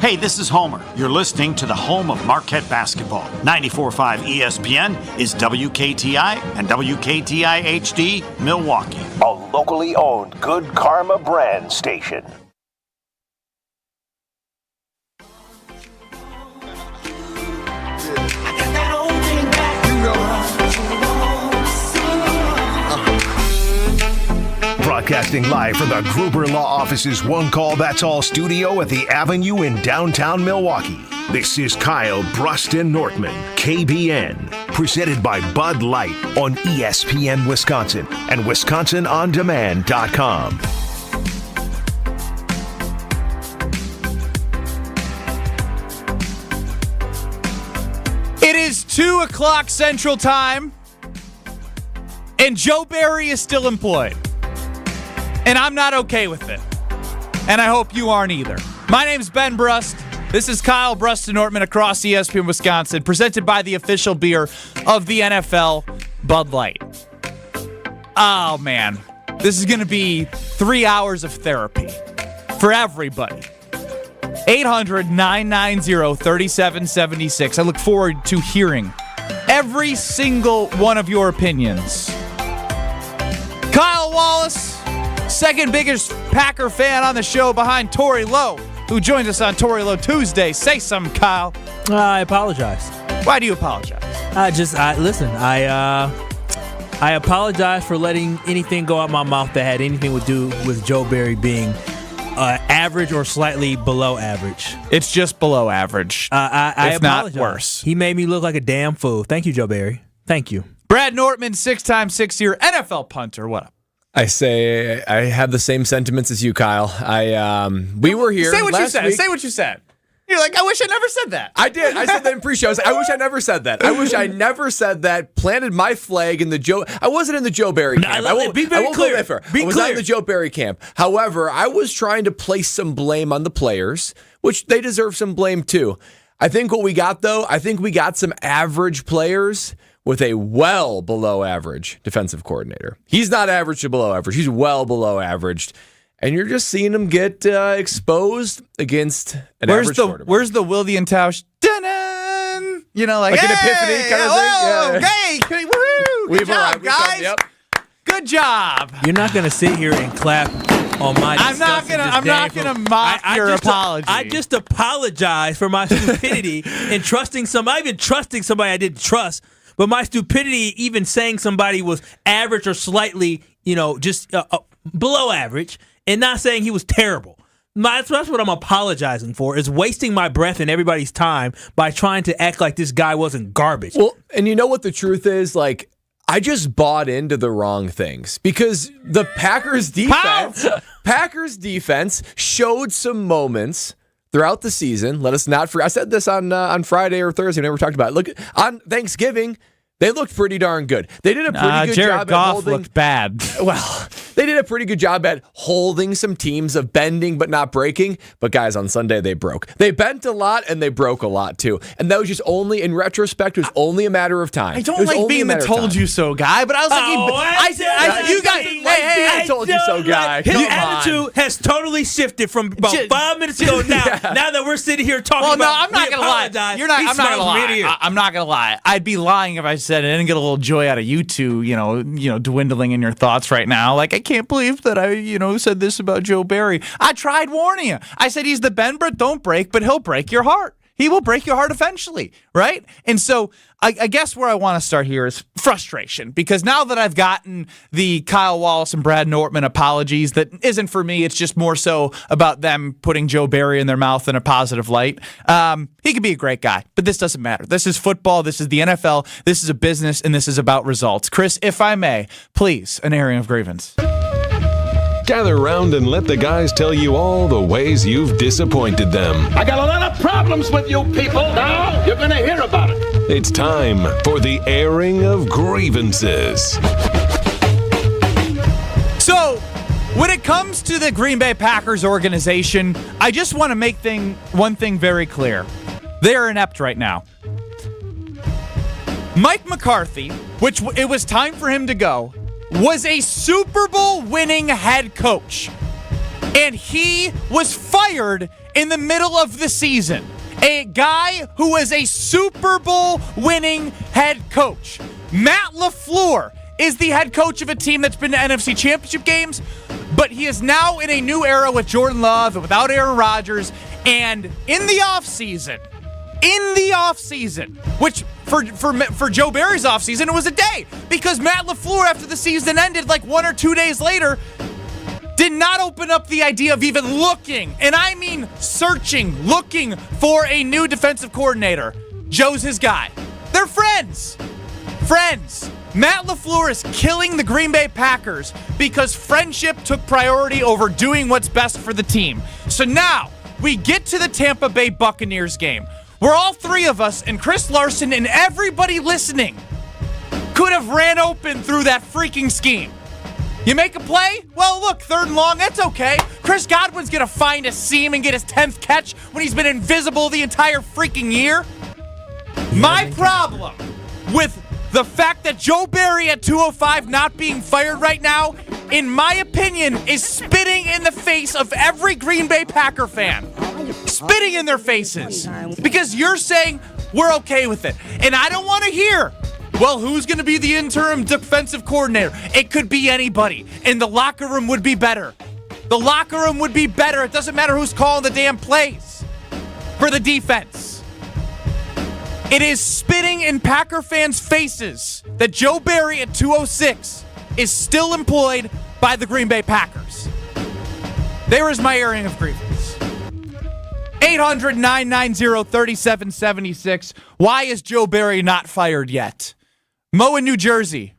Hey, this is Homer. You're listening to the home of Marquette basketball. 94.5 ESPN is WKTI and WKTI HD, Milwaukee. A locally owned Good Karma brand station. Broadcasting live from the Gruber Law Office's One Call That's All studio at the Avenue in downtown Milwaukee. This is Kyle, Brust, and Nortman, KBN, presented by Bud Light on ESPN Wisconsin and WisconsinOnDemand.com. It is 2 o'clock Central Time, and Joe Barry is still employed. And I'm not okay with it. And I hope you aren't either. My name's Ben Brust. This is Kyle, Brust, and Nortman across ESPN Wisconsin, presented by the official beer of the NFL, Bud Light. Oh, man. This is going to be 3 hours of therapy for everybody. 800-990-3776. I look forward to hearing every single one of your opinions. Kyle Wallace, second biggest Packer fan on the show behind Tori Lowe, who joins us on Tori Lowe Tuesday. Say something, Kyle. I apologize. Why do you apologize? I apologize for letting anything go out my mouth that had anything to do with Joe Barry being average or slightly below average. It's just below average. I if not apologize. Worse. He made me look like a damn fool. Thank you, Joe Barry. Thank you. Brad Nortman, 6-time, 6-year NFL punter. What up? I say I have the same sentiments as you, Kyle. We were here Say what last you said. week. Say what you said. You're like, I wish I never said that. I did. I said that in pre-show. I wish I never said that. I wish I never said that. Planted my flag in the Joe. I wasn't in the Joe Barry camp. I won't be very clear. I was not in the Joe Barry camp. However, I was trying to place some blame on the players, which they deserve some blame too. I think what we got, though, we got some average players with a well below average defensive coordinator. He's not average to below average. He's well below average. And you're just seeing him get exposed against an average quarterback. Where's the William Tausch? Dun-dun! You know, like an epiphany kind of thing? Hey, woohoo! Good job, guys. Yep. Good job. You're not going to sit here and clap on my I'm not gonna mock your apology. I just apologize for my stupidity in trusting somebody, even trusting somebody I didn't trust. But my stupidity, even saying somebody was average or slightly, just below average, and not saying he was terrible. That's what I'm apologizing for, is wasting my breath and everybody's time by trying to act like this guy wasn't garbage. Well, and you know what the truth is? Like, I just bought into the wrong things because the Packers defense showed some moments throughout the season. Let us not forget. I said this on Friday or Thursday. We never talked about it. Look, on Thanksgiving, they looked pretty darn good. They did a pretty good Jared job Goff at holding. Looked bad. Well, they did a pretty good job at holding some teams, of bending but not breaking. But guys, on Sunday they broke. They bent a lot and they broke a lot too. And that was just only, in retrospect, it was only a matter of time. I don't like being the told you so guy, but I was like, you guys, I told you so guy. His attitude has totally shifted from about 5 minutes ago now. Yeah. Now that we're sitting here talking about, I'm not gonna lie. I'm not gonna lie. I'm not gonna lie. I'd be lying if I said I didn't get a little joy out of you two, dwindling in your thoughts right now. Like, I can't believe that I, said this about Joe Barry. I tried warning you. I said he's the bend but don't break, but he'll break your heart. He will break your heart eventually, right? And so I guess where I want to start here is frustration, because now that I've gotten the Kyle Wallace and Brad Nortman apologies, that isn't for me. It's just more so about them putting Joe Barry in their mouth in a positive light. He could be a great guy, but this doesn't matter. This is football. This is the NFL. This is a business, and this is about results. Chris, if I may, please, an airing of grievance. Gather around and let the guys tell you all the ways you've disappointed them. I got a lot of problems with you people. Now you're going to hear about it. It's time for the airing of grievances. So, when it comes to the Green Bay Packers organization, I just want to make one thing very clear. They are inept right now. Mike McCarthy, which it was time for him to go, was a Super Bowl winning head coach. And he was fired in the middle of the season. A guy who was a Super Bowl winning head coach. Matt LaFleur is the head coach of a team that's been to NFC Championship games, but he is now in a new era with Jordan Love and without Aaron Rodgers. And in the offseason, which for Joe Barry's offseason, it was a day, because Matt LaFleur, after the season ended like 1 or 2 days later, did not open up the idea of even looking, and I mean searching, looking for a new defensive coordinator. Joe's his guy. They're friends. Matt LaFleur is killing the Green Bay Packers because friendship took priority over doing what's best for the team. So now we get to the Tampa Bay Buccaneers game, where all three of us and Chris Larson and everybody listening could have ran open through that freaking scheme. You make a play? Well, look, 3rd and long, that's okay. Chris Godwin's going to find a seam and get his 10th catch when he's been invisible the entire freaking year. My problem with the fact that Joe Barry at 205 not being fired right now, in my opinion, is spitting in the face of every Green Bay Packer fan. Spitting in their faces. Because you're saying we're okay with it. And I don't want to hear, well, who's going to be the interim defensive coordinator? It could be anybody. And the locker room would be better. The locker room would be better. It doesn't matter who's calling the damn plays for the defense. It is spitting in Packer fans' faces that Joe Barry at 206 is still employed by the Green Bay Packers. There is my airing of grievance. 800-990-3776. Why is Joe Barry not fired yet? Mo in New Jersey,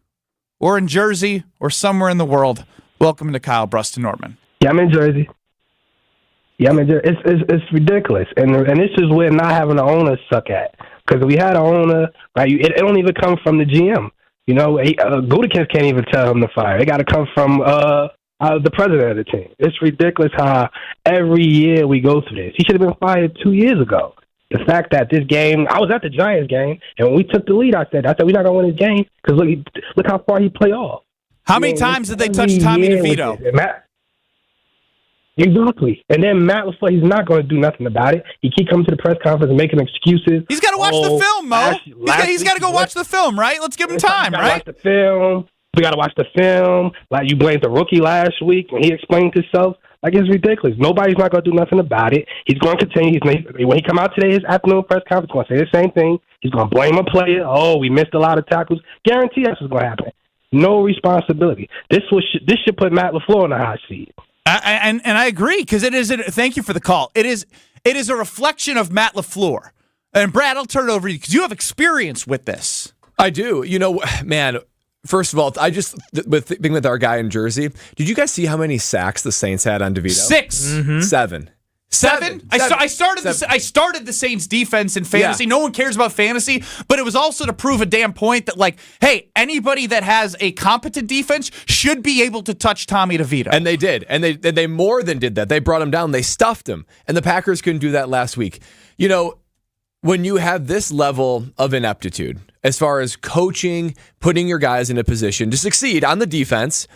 or in Jersey, or somewhere in the world. Welcome to Kyle, Brust, and Nortman. Yeah, I'm in Jersey. It's ridiculous, and this is where not having an owner suck at. Because we had an owner, right? It don't even come from the GM. You know, Gutekunst can't even tell him to fire. It got to come from the president of the team. It's ridiculous how every year we go through this. He should have been fired 2 years ago. The fact that this game, I was at the Giants game, and when we took the lead, I said we're not going to win this game because look how far he played off. How many times did they touch Tommy DeVito? Exactly. And then Matt LaFleur, he's not going to do nothing about it. He keep coming to the press conference and making excuses. He's got to watch the film, Mo. He's got to go watch the film, right? Let's give him time, right? Watch the film. We got to watch the film. Like, you blamed the rookie last week when he explained himself. Like, it's ridiculous. Nobody's not going to do nothing about it. He's going to continue. When he come out today, his afternoon press conference, he's going to say the same thing. He's going to blame a player. Oh, we missed a lot of tackles. Guarantee that's what's going to happen. No responsibility. This should put Matt LaFleur in the hot seat. And I agree, because it is. Thank you for the call. It is a reflection of Matt LaFleur. And Brad, I'll turn it over to you because you have experience with this. I do. You know, man. First of all, being with our guy in Jersey, did you guys see how many sacks the Saints had on DeVito? 6. Mm-hmm. Seven. I started the Saints defense in fantasy. Yeah. No one cares about fantasy, but it was also to prove a damn point that, like, hey, anybody that has a competent defense should be able to touch Tommy DeVito. And they did. And they more than did that. They brought him down. They stuffed him. And the Packers couldn't do that last week. You know, when you have this level of ineptitude, as far as coaching, putting your guys in a position to succeed on the defense,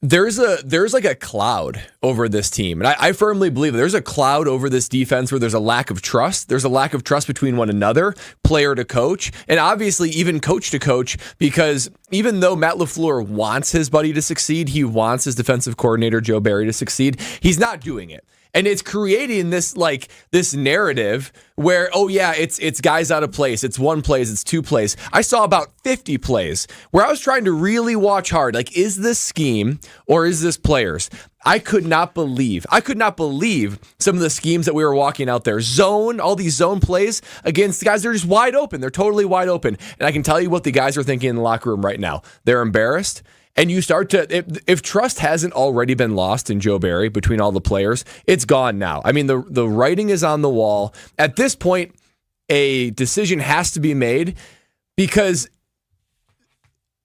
there's like a cloud over this team. And I firmly believe there's a cloud over this defense where there's a lack of trust. There's a lack of trust between one another, player to coach, and obviously even coach to coach, because even though Matt LaFleur wants his buddy to succeed, he wants his defensive coordinator, Joe Barry, to succeed, he's not doing it. And it's creating this narrative where, oh yeah, it's guys out of place. It's one plays, it's two plays. I saw about 50 plays where I was trying to really watch hard. Like, is this scheme or is this players? I could not believe some of the schemes that we were walking out there. Zone, all these zone plays against the guys. They're just wide open. They're totally wide open. And I can tell you what the guys are thinking in the locker room right now. They're embarrassed. And you start to, if trust hasn't already been lost in Joe Barry between all the players, it's gone now. I mean, the writing is on the wall. At this point, a decision has to be made because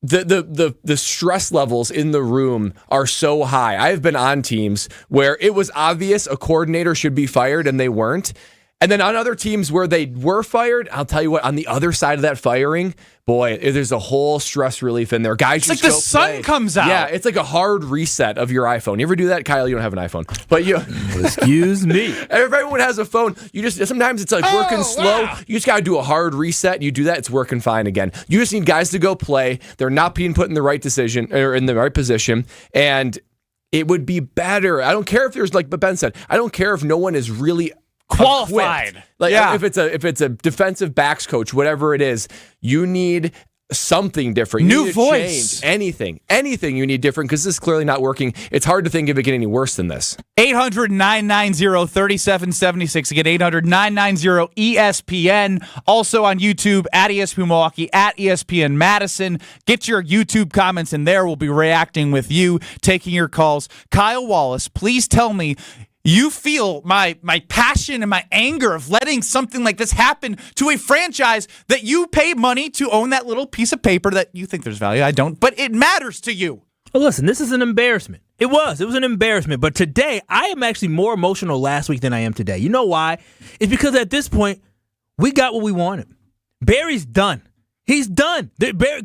the stress levels in the room are so high. I have been on teams where it was obvious a coordinator should be fired and they weren't. And then on other teams where they were fired, I'll tell you what, on the other side of that firing, boy, there's a whole stress relief in there. Guys, it's like the sun comes out. Yeah, it's like a hard reset of your iPhone. You ever do that? Kyle, you don't have an iPhone. But you excuse me. Everyone has a phone. You just sometimes it's like working slow. Wow. You just got to do a hard reset. You do that, it's working fine again. You just need guys to go play. They're not being put in the right decision or in the right position. And it would be better. I don't care if there's, like Ben said, I don't care if no one is really qualified. Equipped. Like if it's a defensive backs coach, whatever it is, you need something different. You New need voice. Anything you need different, because this is clearly not working. It's hard to think of it getting any worse than this. 800-990-3776. Again, 800-990-ESPN. Also on YouTube, at ESPN Milwaukee, at ESPN Madison. Get your YouTube comments in there. We'll be reacting with you, taking your calls. Kyle Wallace, please tell me, you feel my passion and my anger of letting something like this happen to a franchise that you pay money to own that little piece of paper that you think there's value. I don't, but it matters to you. Well, listen, this is an embarrassment. It was an embarrassment. But today, I am actually more emotional last week than I am today. You know why? It's because at this point, we got what we wanted. Barry's done. He's done.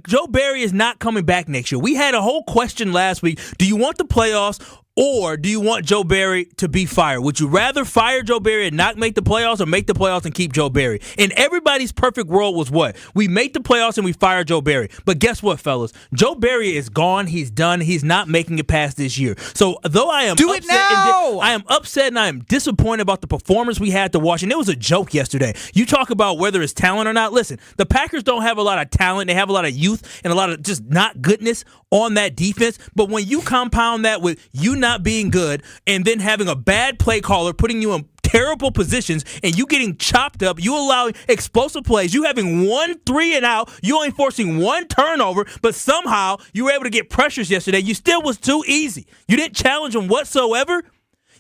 Joe Barry is not coming back next year. We had a whole question last week. Do you want the playoffs, or do you want Joe Barry to be fired? Would you rather fire Joe Barry and not make the playoffs, or make the playoffs and keep Joe Barry? And everybody's perfect world was what? We make the playoffs and we fire Joe Barry. But guess what, fellas? Joe Barry is gone. He's done. He's not making it past this year. So though I am I am upset and I am disappointed about the performance we had to watch. And it was a joke yesterday. You talk about whether it's talent or not. Listen, the Packers don't have a lot of talent. They have a lot of youth and a lot of just not goodness on that defense. But when you compound that with you not being good and then having a bad play caller putting you in terrible positions and you getting chopped up, you allowing explosive plays, you having 1 3 and out, you only forcing 1 turnover, but somehow you were able to get pressures yesterday. You still was too easy. You didn't challenge them whatsoever.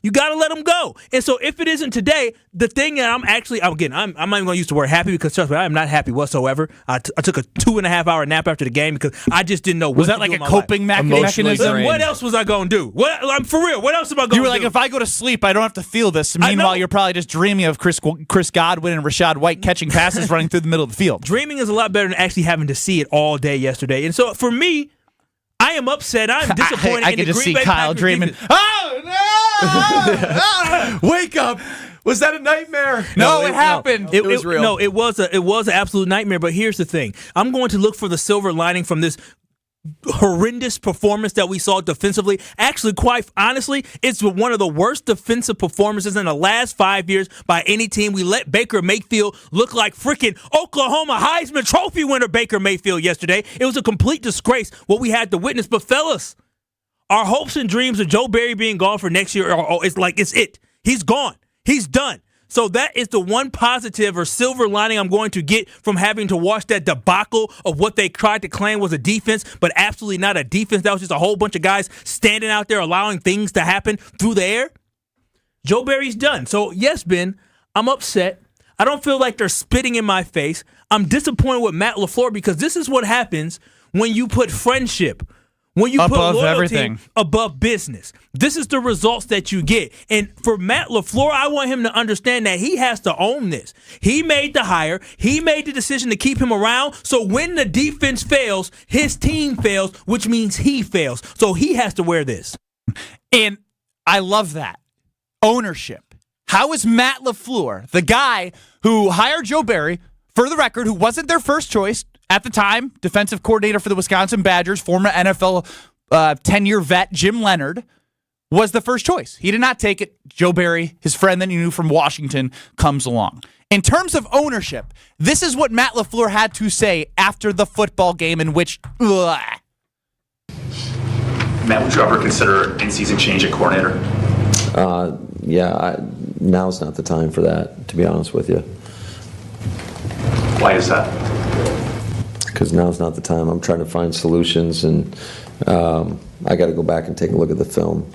You got to let them go. And so if it isn't today, the thing that I'm not even going to use the word happy, because trust me, I am not happy whatsoever. I took a 2.5-hour nap after the game because I just didn't know what was to that like do a with coping mechanism? What else was I going to do? I'm for real. What else am I going to do? You were like, if I go to sleep, I don't have to feel this. Meanwhile, you're probably just dreaming of Chris Godwin and Rashad White catching passes running through the middle of the field. Dreaming is a lot better than actually having to see it all day yesterday. And so for me, I am upset. I'm disappointed. I can just see Kyle dreaming. Oh, no! Wake up! Was that a nightmare? No, it happened. It was real. No, it was an absolute nightmare. But here's the thing: I'm going to look for the silver lining from this horrendous performance that we saw defensively. Actually, quite honestly, it's one of the worst defensive performances in the last 5 years by any team. We let Baker Mayfield look like freaking Oklahoma Heisman Trophy winner Baker Mayfield yesterday. It was a complete disgrace what we had to witness. But fellas, our hopes and dreams of Joe Barry being gone for next year it's it. He's gone. He's done. So that is the one positive or silver lining I'm going to get from having to watch that debacle of what they tried to claim was a defense, but absolutely not a defense. That was just a whole bunch of guys standing out there allowing things to happen through the air. Joe Barry's done. So yes, Ben, I'm upset. I don't feel like they're spitting in my face. I'm disappointed with Matt LaFleur because this is what happens when you put friendship, when you above put loyalty everything, above business. This is the results that you get. And for Matt LaFleur, I want him to understand that he has to own this. He made the hire. He made the decision to keep him around. So when the defense fails, his team fails, which means he fails. So he has to wear this. And I love that. Ownership. How is Matt LaFleur, the guy who hired Joe Barry, for the record, who wasn't their first choice at the time, defensive coordinator for the Wisconsin Badgers, former NFL 10-year vet Jim Leonard, was the first choice. He did not take it. Joe Barry, his friend that he knew from Washington, comes along. In terms of ownership, this is what Matt LaFleur had to say after the football game in which... Matt, would you ever consider in-season change at coordinator? Now's not the time for that, to be honest with you. Why is that? Because now's not the time. I'm trying to find solutions, and I got to go back and take a look at the film.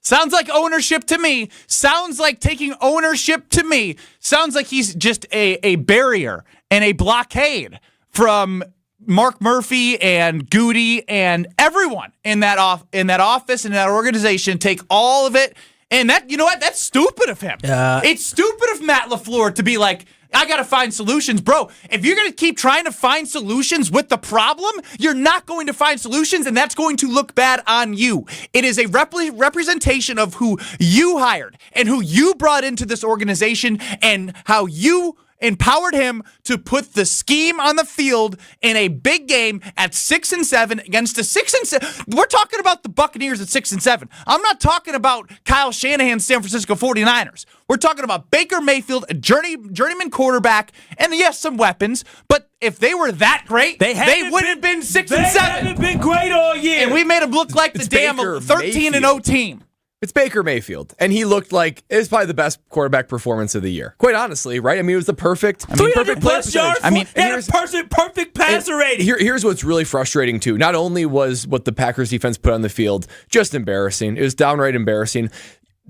Sounds like ownership to me. Sounds like taking ownership to me. Sounds like he's just a barrier and a blockade from Mark Murphy and Goody and everyone in that office and that organization. Take all of it And that, you know what? That's stupid of him. It's stupid of Matt LaFleur to be like, I got to find solutions. Bro, if you're going to keep trying to find solutions with the problem, you're not going to find solutions, and that's going to look bad on you. It is a representation of who you hired and who you brought into this organization and how you empowered him to put the scheme on the field in a big game at 6-7 against a 6-7. We're talking about the Buccaneers at 6-7. I'm not talking about Kyle Shanahan's San Francisco 49ers. We're talking about Baker Mayfield, a journeyman quarterback, and yes, some weapons. But if they were that great, they would have been 6-7. They haven't been great all year. And we made them look like the damn 13-0 team. It's Baker Mayfield, and he looked like it was probably the best quarterback performance of the year. Quite honestly, right? I mean, it was the perfect 300 plus yards. I mean, perfect passer rating. Here's what's really frustrating too. Not only was what the Packers defense put on the field just embarrassing, it was downright embarrassing.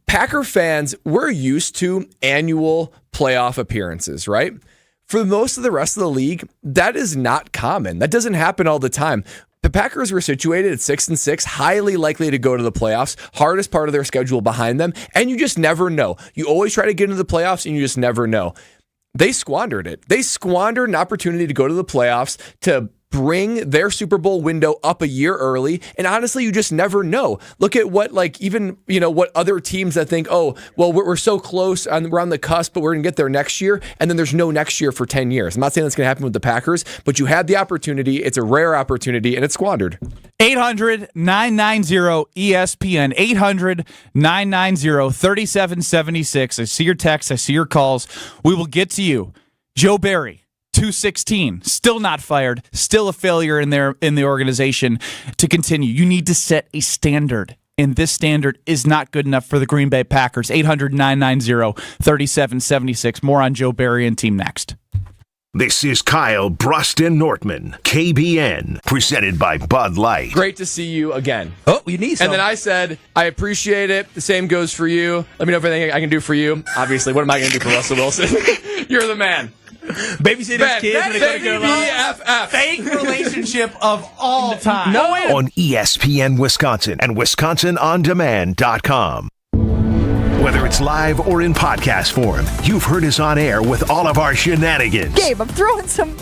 Packer fans, we're used to annual playoff appearances, right? For most of the rest of the league, that is not common. That doesn't happen all the time. The Packers were situated at 6-6, highly likely to go to the playoffs, hardest part of their schedule behind them, and you just never know. You always try to get into the playoffs, and you just never know. They squandered it. They squandered an opportunity to go to the playoffs, to bring their Super Bowl window up a year early, and honestly, you just never know. Look at what, what other teams that think, oh, well, we're so close, we're on the cusp, but we're going to get there next year, and then there's no next year for 10 years. I'm not saying that's going to happen with the Packers, but you had the opportunity. It's a rare opportunity, and it's squandered. 800-990-ESPN, 800-990-3776. I see your texts. I see your calls. We will get to you. Joe Barry. 216, still not fired, still a failure in the organization to continue. You need to set a standard, and this standard is not good enough for the Green Bay Packers. 800-990-3776. More on Joe Barry and team next. This is Kyle, Brust, and Nortman, KBN, presented by Bud Light. Great to see you again. Oh, you need some. And then I said, I appreciate it. The same goes for you. Let me know everything I can do for you. Obviously, what am I going to do for Russell Wilson? You're the man. Babysit his kids when they go to Carolina. Fake relationship of all time. On ESPN Wisconsin and WisconsinOnDemand.com. Whether it's live or in podcast form, you've heard us on air with all of our shenanigans. Gabe, I'm throwing some...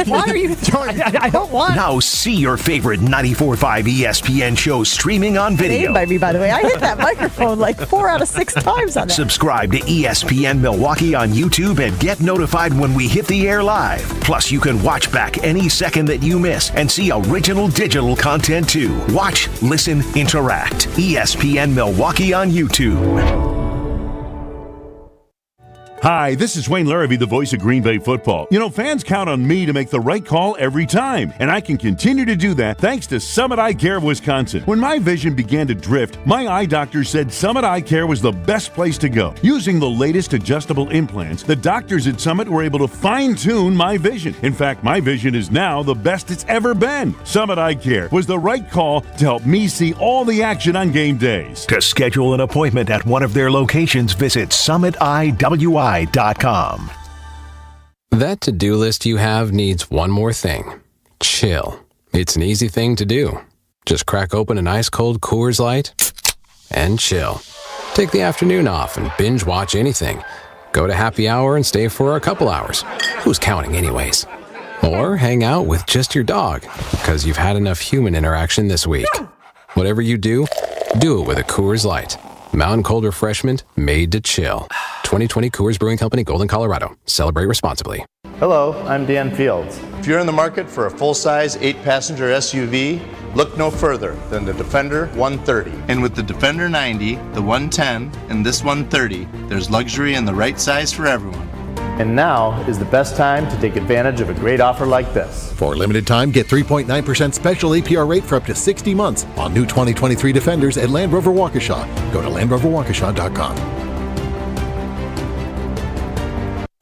Why are you throwing... I don't want... Now see your favorite 94.5 ESPN show streaming on video. By me, by the way. I hit that microphone like 4 out of 6 times on that. Subscribe to ESPN Milwaukee on YouTube and get notified when we hit the air live. Plus, you can watch back any second that you miss and see original digital content too. Watch, listen, interact. ESPN Milwaukee on YouTube. Hi, this is Wayne Larrabee, the voice of Green Bay football. You know, fans count on me to make the right call every time, and I can continue to do that thanks to Summit Eye Care of Wisconsin. When my vision began to drift, my eye doctor said Summit Eye Care was the best place to go. Using the latest adjustable implants, the doctors at Summit were able to fine-tune my vision. In fact, my vision is now the best it's ever been. Summit Eye Care was the right call to help me see all the action on game days. To schedule an appointment at one of their locations, visit summitiwi.com. That to-do list you have needs one more thing. Chill. It's an easy thing to do. Just crack open an ice-cold Coors Light and chill. Take the afternoon off and binge watch anything. Go to happy hour and stay for a couple hours. Who's counting anyways? Or hang out with just your dog, because you've had enough human interaction this week. Whatever you do it with a Coors Light. Mountain cold refreshment made to chill. 2020 Coors Brewing Company, Golden, Colorado. Celebrate responsibly. Hello, I'm Dan Fields. If you're in the market for a full-size 8-passenger SUV, look no further than the Defender 130. And with the Defender 90, the 110, and this 130, there's luxury and the right size for everyone. And now is the best time to take advantage of a great offer like this. For a limited time, get 3.9% special APR rate for up to 60 months on new 2023 Defenders at Land Rover Waukesha. Go to LandRoverWaukesha.com.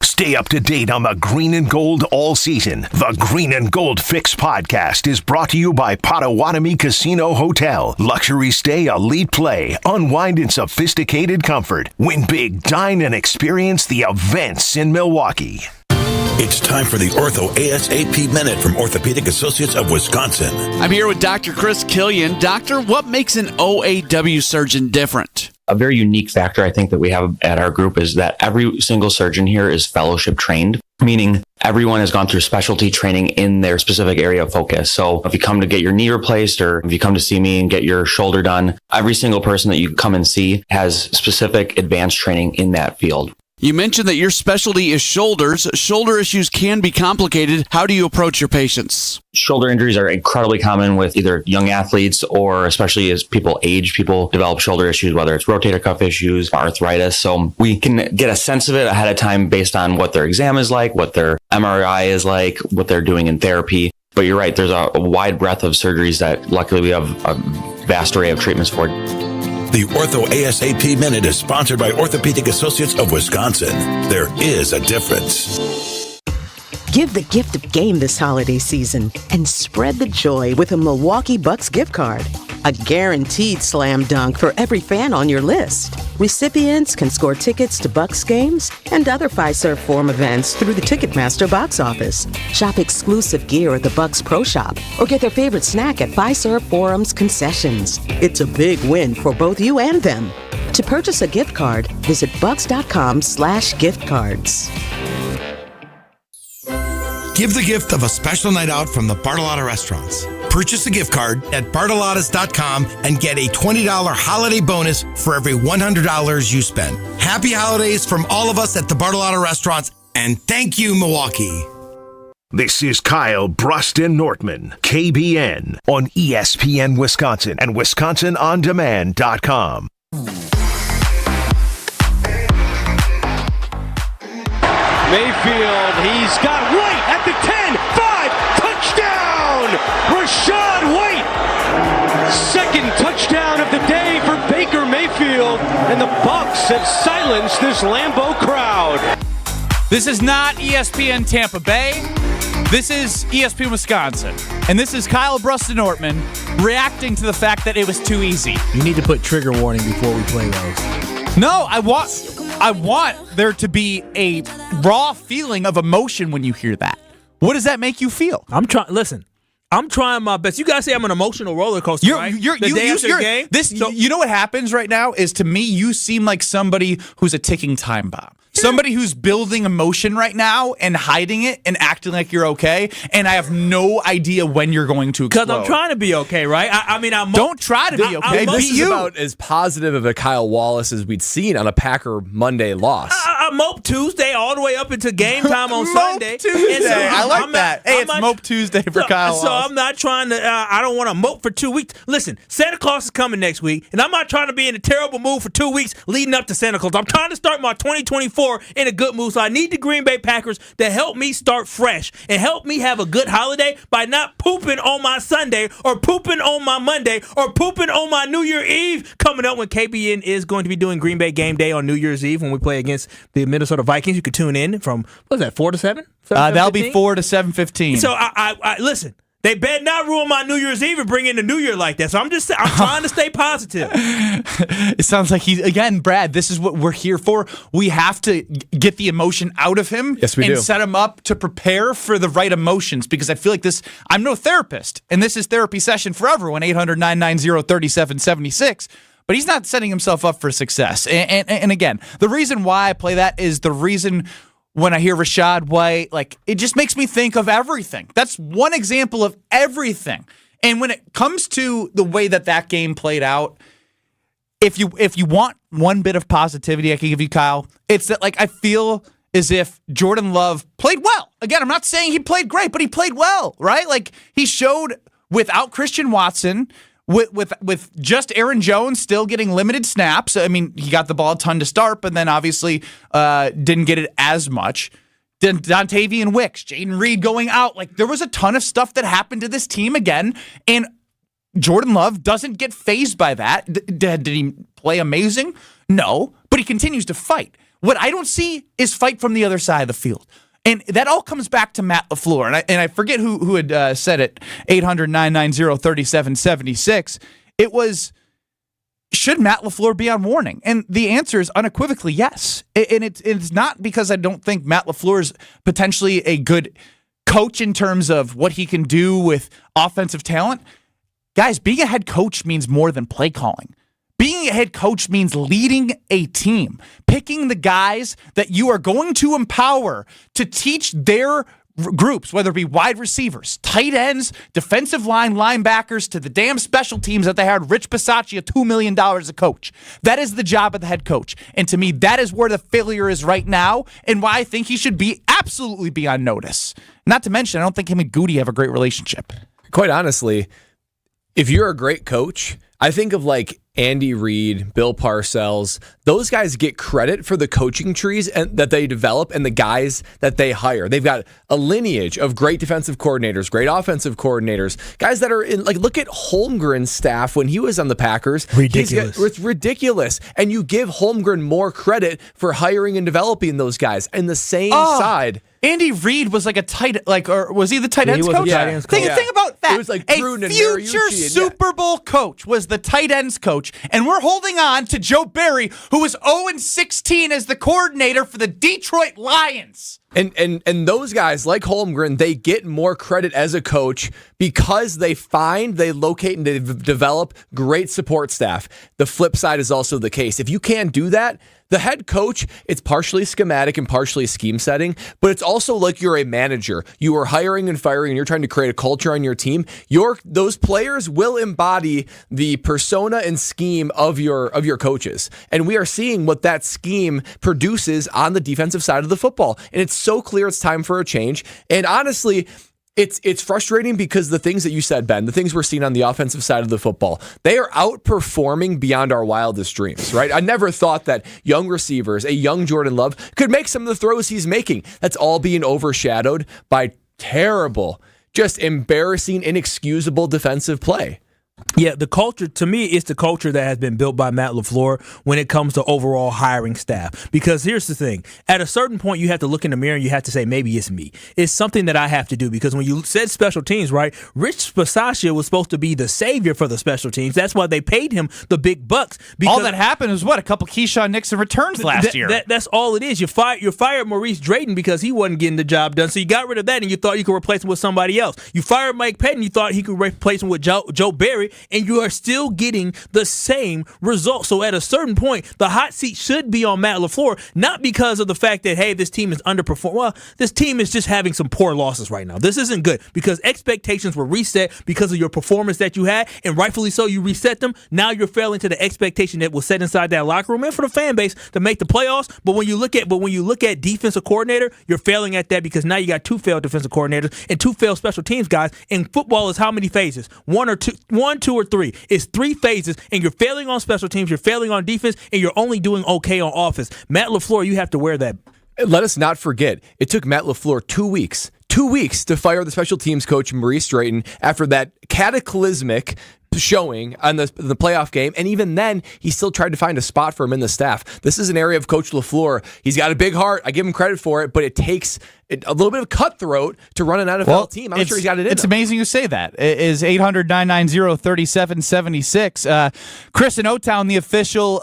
Stay up to date on the green and gold all season. The Green and Gold Fix podcast is brought to you by Potawatomi Casino Hotel. Luxury stay, elite play, unwind in sophisticated comfort. Win big, dine, and experience the events in Milwaukee. It's time for the Ortho ASAP Minute from Orthopedic Associates of Wisconsin. I'm here with Dr. Chris Killian. Doctor, what makes an OAW surgeon different? A very unique factor I think that we have at our group is that every single surgeon here is fellowship trained, meaning everyone has gone through specialty training in their specific area of focus. So if you come to get your knee replaced, or if you come to see me and get your shoulder done, every single person that you come and see has specific advanced training in that field. You mentioned that your specialty is shoulders. Shoulder issues can be complicated. How do you approach your patients? Shoulder injuries are incredibly common with either young athletes, or especially as people age, people develop shoulder issues, whether it's rotator cuff issues, arthritis. So we can get a sense of it ahead of time based on what their exam is like, what their MRI is like, what they're doing in therapy. But you're right, there's a wide breadth of surgeries that luckily we have a vast array of treatments for. The Ortho ASAP Minute is sponsored by Orthopedic Associates of Wisconsin. There is a difference. Give the gift of game this holiday season and spread the joy with a Milwaukee Bucks gift card. A guaranteed slam dunk for every fan on your list. Recipients can score tickets to Bucks games and other Fiserv Forum events through the Ticketmaster box office. Shop exclusive gear at the Bucks Pro Shop or get their favorite snack at Fiserv Forum's concessions. It's a big win for both you and them. To purchase a gift card, visit bucks.com/gift cards. Give the gift of a special night out from the Bartolotta restaurants. Purchase a gift card at bartolottas.com and get a $20 holiday bonus for every $100 you spend. Happy holidays from all of us at the Bartolotta restaurants, and thank you, Milwaukee. This is Kyle, Brust, and Nortman, KBN, on ESPN Wisconsin and WisconsinOnDemand.com. Mayfield, he's got White at the 10, 5, touchdown! Rashad White! Second touchdown of the day for Baker Mayfield, and the Bucks have silenced this Lambeau crowd. This is not ESPN Tampa Bay. This is ESPN Wisconsin. And this is Kyle Brust and Nortman reacting to the fact that it was too easy. You need to put trigger warning before we play those. No, I want there to be a raw feeling of emotion when you hear that. What does that make you feel? I'm trying my best. You guys say I'm an emotional roller coaster, right? You know what happens right now is, to me, you seem like somebody who's a ticking time bomb. Somebody who's building emotion right now and hiding it and acting like you're okay, and I have no idea when you're going to explode. Because I'm trying to be okay, right? Don't try to be okay. This Be is you. about as positive of a Kyle Wallace as we'd seen on a Packer Monday loss. I mope Tuesday all the way up into game time on Sunday. Tuesday. So I like that. Hey, it's Mope Tuesday for Kyle Wallace. So I'm not trying to, I don't want to mope for 2 weeks. Listen, Santa Claus is coming next week, and I'm not trying to be in a terrible mood for 2 weeks leading up to Santa Claus. I'm trying to start my 2024 in a good mood, so I need the Green Bay Packers to help me start fresh and help me have a good holiday by not pooping on my Sunday or pooping on my Monday or pooping on my New Year Eve coming up when KBN is going to be doing Green Bay Game Day on New Year's Eve when we play against the Minnesota Vikings. You could tune in from, what is that, 4 to 7? That'll be 4 to 7:15. So I listen. They better not ruin my New Year's Eve and bring in the New Year like that. So I'm trying to stay positive. It sounds like Brad, this is what we're here for. We have to get the emotion out of him. Yes, we do. And set him up to prepare for the right emotions, because I feel like this, I'm no therapist, and this is therapy session for everyone, 800-990-3776. But he's not setting himself up for success. And again, the reason why I play that is the reason when I hear Rashad White, like, it just makes me think of everything. That's one example of everything. And when it comes to the way that game played out, if you want one bit of positivity I can give you, Kyle, it's that, like, I feel as if Jordan Love played well. Again, I'm not saying he played great, but he played well, right? Like, he showed without Christian Watson, with just Aaron Jones still getting limited snaps. I mean, he got the ball a ton to start, but then obviously didn't get it as much. Then Dontavian Wicks, Jaden Reed going out. Like, there was a ton of stuff that happened to this team again, and Jordan Love doesn't get fazed by that. Did he play amazing? No, but he continues to fight. What I don't see is fight from the other side of the field. And that all comes back to Matt LaFleur. And I forget who had said it, 800-990-3776. It was, should Matt LaFleur be on warning? And the answer is unequivocally yes. And it's not because I don't think Matt LaFleur is potentially a good coach in terms of what he can do with offensive talent. Guys, being a head coach means more than play calling. Being being a head coach means leading a team, picking the guys that you are going to empower to teach their groups, whether it be wide receivers, tight ends, defensive line, linebackers, to the damn special teams that they hired Rich Bisaccia $2 million a coach. That is the job of the head coach. And to me, that is where the failure is right now and why I think he should absolutely be on notice. Not to mention, I don't think him and Goody have a great relationship. Quite honestly, if you're a great coach, I think of like Andy Reid, Bill Parcells. Those guys get credit for the coaching trees that they develop and the guys that they hire. They've got a lineage of great defensive coordinators, great offensive coordinators, guys that are in, like, look at Holmgren's staff when he was on the Packers. Ridiculous. It's ridiculous. And you give Holmgren more credit for hiring and developing those guys. And the same side. Andy Reid was like or was he the tight ends coach? Yeah, Think about that. It was like a Gruden and future Mariucci Super Bowl coach was the tight ends coach, and we're holding on to Joe Barry, who was 0-16 as the coordinator for the Detroit Lions. And those guys, like Holmgren, they get more credit as a coach because they locate, and they develop great support staff. The flip side is also the case. If you can't do that, the head coach, it's partially schematic and partially scheme setting, but it's also like you're a manager. You are hiring and firing, and you're trying to create a culture on your team. Those players will embody the persona and scheme of your coaches. And we are seeing what that scheme produces on the defensive side of the football. And it's so clear it's time for a change. And honestly, it's frustrating because the things that you said, Ben, the things we're seeing on the offensive side of the football, they are outperforming beyond our wildest dreams, right? I never thought that young receivers, a young Jordan Love, could make some of the throws he's making. That's all being overshadowed by terrible, just embarrassing, inexcusable defensive play. Yeah, the culture, to me, is the culture that has been built by Matt LaFleur when it comes to overall hiring staff. Because here's the thing. At a certain point, you have to look in the mirror and you have to say, maybe it's me. It's something that I have to do. Because when you said special teams, right, Rich Bisaccia was supposed to be the savior for the special teams. That's why they paid him the big bucks. All that happened was, a couple Keyshawn Nixon returns last year. That's all it is. You fired Maurice Drayton because he wasn't getting the job done. So you got rid of that and you thought you could replace him with somebody else. You fired Mike Pettin. You thought he could replace him with Joe Barry. And you are still getting the same result. So at a certain point, the hot seat should be on Matt LaFleur, not because of the fact that, hey, this team is underperforming. Well, this team is just having some poor losses right now. This isn't good because expectations were reset because of your performance that you had, and rightfully so, you reset them. Now you're failing to the expectation that was set inside that locker room and for the fan base to make the playoffs. But when you look at defensive coordinator, you're failing at that because now you got two failed defensive coordinators and two failed special teams guys. And football is how many phases? One, two, or three. It's 3 phases, and you're failing on special teams, you're failing on defense, and you're only doing okay on offense. Matt LaFleur, you have to wear that. Let us not forget, it took Matt LaFleur 2 weeks to fire the special teams coach Maurice Drayton after that cataclysmic showing on the playoff game, and even then, he still tried to find a spot for him in the staff. This is an area of Coach LaFleur. He's got a big heart. I give him credit for it, but it takes a little bit of cutthroat to run an NFL team. I'm not sure he's got it in It's him. amazing you say that. It is 800-990-3776. Chris in O-Town, the official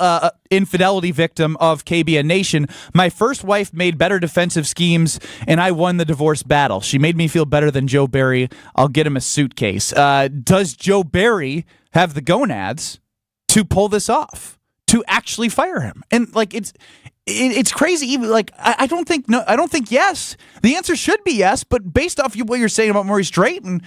infidelity victim of KBN Nation. My first wife made better defensive schemes, and I won the divorce battle. She made me feel better than Joe Barry. I'll get him a suitcase. Does Joe Barry have the gonads to pull this off, to actually fire him? And it's crazy. Even I don't think yes. The answer should be yes, but based off what you're saying about Maurice Drayton,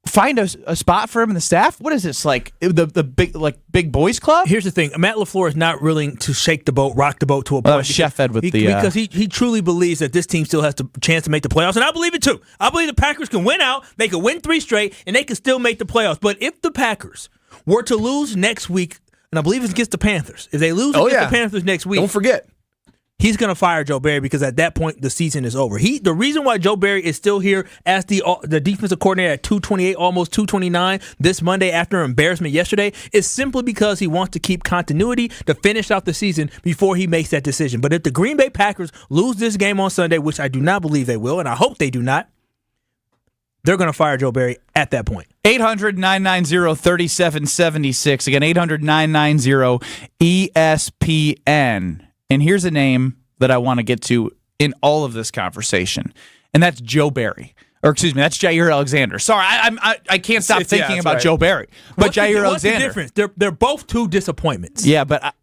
find a spot for him in the staff. What is this, like the big boys club? Here's the thing: Matt LaFleur is not willing to shake the boat, rock the boat to a point. Chef Ed with because he truly believes that this team still has the chance to make the playoffs, and I believe it too. I believe the Packers can win out. They can win 3 straight, and they can still make the playoffs. But if the Packers were to lose next week, and I believe it's against the Panthers, if they lose against the Panthers next week, don't forget, he's going to fire Joe Barry because at that point the season is over. The reason why Joe Barry is still here as the defensive coordinator at 228, almost 229 this Monday after embarrassment yesterday is simply because he wants to keep continuity to finish out the season before he makes that decision. But if the Green Bay Packers lose this game on Sunday, which I do not believe they will, and I hope they do not, they're going to fire Joe Barry at that point. 800-990-3776. Again, 800-990-ESPN. And here's a name that I want to get to in all of this conversation, and that's Joe Barry. Or excuse me, that's Jair Alexander. Sorry, I can't stop thinking about Joe Barry. But Jair Alexander. What's the difference? They're both two disappointments. Yeah, but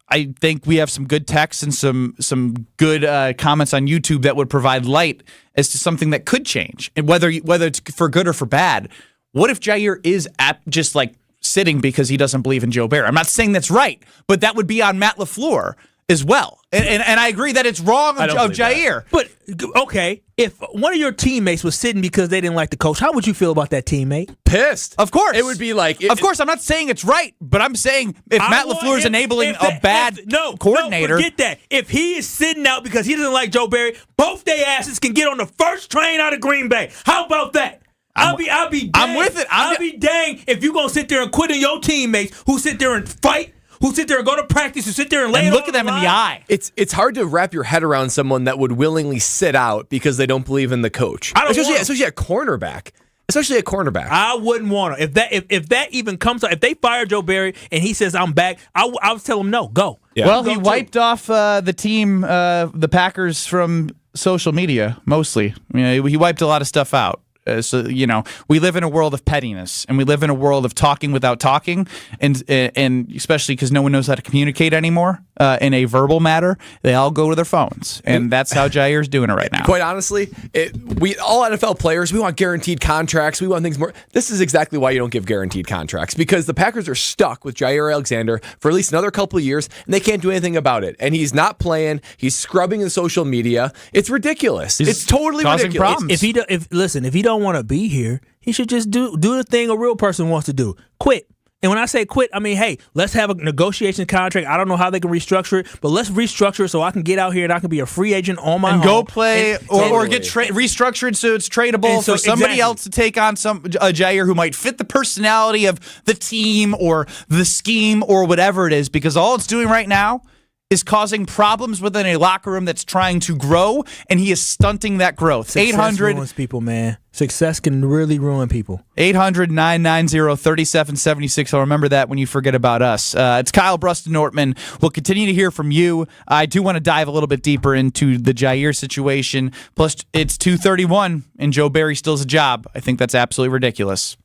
I think we have some good texts and some good comments on YouTube that would provide light as to something that could change, and whether it's for good or for bad. What if Jair is just like sitting because he doesn't believe in Joe Barry? I'm not saying that's right, but that would be on Matt LaFleur as well. And I agree that it's wrong of Jair. But, okay, if one of your teammates was sitting because they didn't like the coach, how would you feel about that teammate? Pissed. Of course. It would be like... of course, I'm not saying it's right, but I'm saying if Matt LaFleur is enabling a bad coordinator... No, forget that. If he is sitting out because he doesn't like Joe Barry, both their asses can get on the first train out of Green Bay. How about that? I'll be dang. I'm with it. I'll be dang if you're going to sit there and quit on your teammates who sit there and fight, who sit there and go to practice, who sit there and lay and look at them in the eye. It's hard to wrap your head around someone that would willingly sit out because they don't believe in the coach. Especially a cornerback. Especially a cornerback. I wouldn't want to. If that even comes up, if they fire Joe Barry and he says I'm back, I would tell him no, go. Yeah. Well, he wiped off the team, the Packers, from social media mostly. I mean, he wiped a lot of stuff out. So we live in a world of pettiness, and we live in a world of talking without talking, and especially because no one knows how to communicate anymore in a verbal matter. They all go to their phones, and that's how Jair's doing it right now. Quite honestly, we all NFL players, we want guaranteed contracts. We want things more. This is exactly why you don't give guaranteed contracts, because the Packers are stuck with Jair Alexander for at least another couple of years, and they can't do anything about it. And he's not playing. He's scrubbing the social media. It's ridiculous. It's totally ridiculous. If he don't want to be here, he should just do the thing a real person wants to do. Quit. And when I say quit, I mean, hey, let's have a negotiation contract. I don't know how they can restructure it, but let's restructure it so I can get out here and I can be a free agent on my own. And go play or get restructured so it's tradable for somebody else to take on a Jair who might fit the personality of the team or the scheme or whatever it is, because all it's doing right now is causing problems within a locker room that's trying to grow, and he is stunting that growth. Success ruins people, man. Success can really ruin people. 800-990-3776. I'll remember that when you forget about us. It's Kyle, Brust, and Nortman. We'll continue to hear from you. I do want to dive a little bit deeper into the Jair situation. Plus, it's 2:31, and Joe Barry still has a job. I think that's absolutely ridiculous.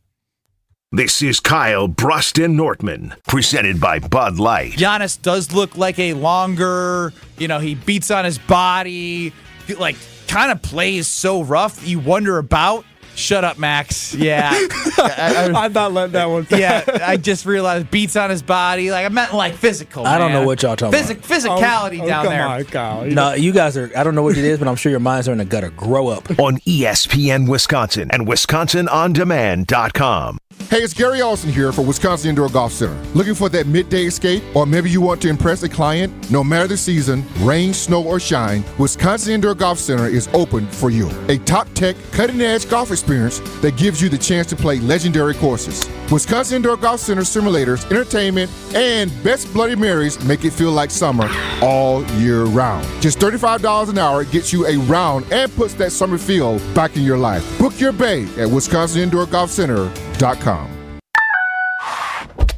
This is Kyle, Brust, and Nortman, presented by Bud Light. Giannis does look like a longer, he beats on his body, like kind of plays so rough you wonder about. Shut up, Max. Yeah. I'm not letting that one pass. Yeah, I just realized beats on his body. Like, I meant like physical, man. I don't know what y'all talking about. Physicality down there. On, Kyle. No, you guys are, I don't know what it is, but I'm sure your minds are in the gutter. Grow up. On ESPN Wisconsin and WisconsinOnDemand.com. Hey, it's Gary Olson here for Wisconsin Indoor Golf Center. Looking for that midday escape? Or maybe you want to impress a client? No matter the season, rain, snow, or shine, Wisconsin Indoor Golf Center is open for you. A top-tech, cutting-edge golf experience that gives you the chance to play legendary courses. Wisconsin Indoor Golf Center simulators, entertainment, and best Bloody Marys make it feel like summer all year round. Just $35 an hour gets you a round and puts that summer feel back in your life. Book your bay at WisconsinIndoorGolfCenter.com.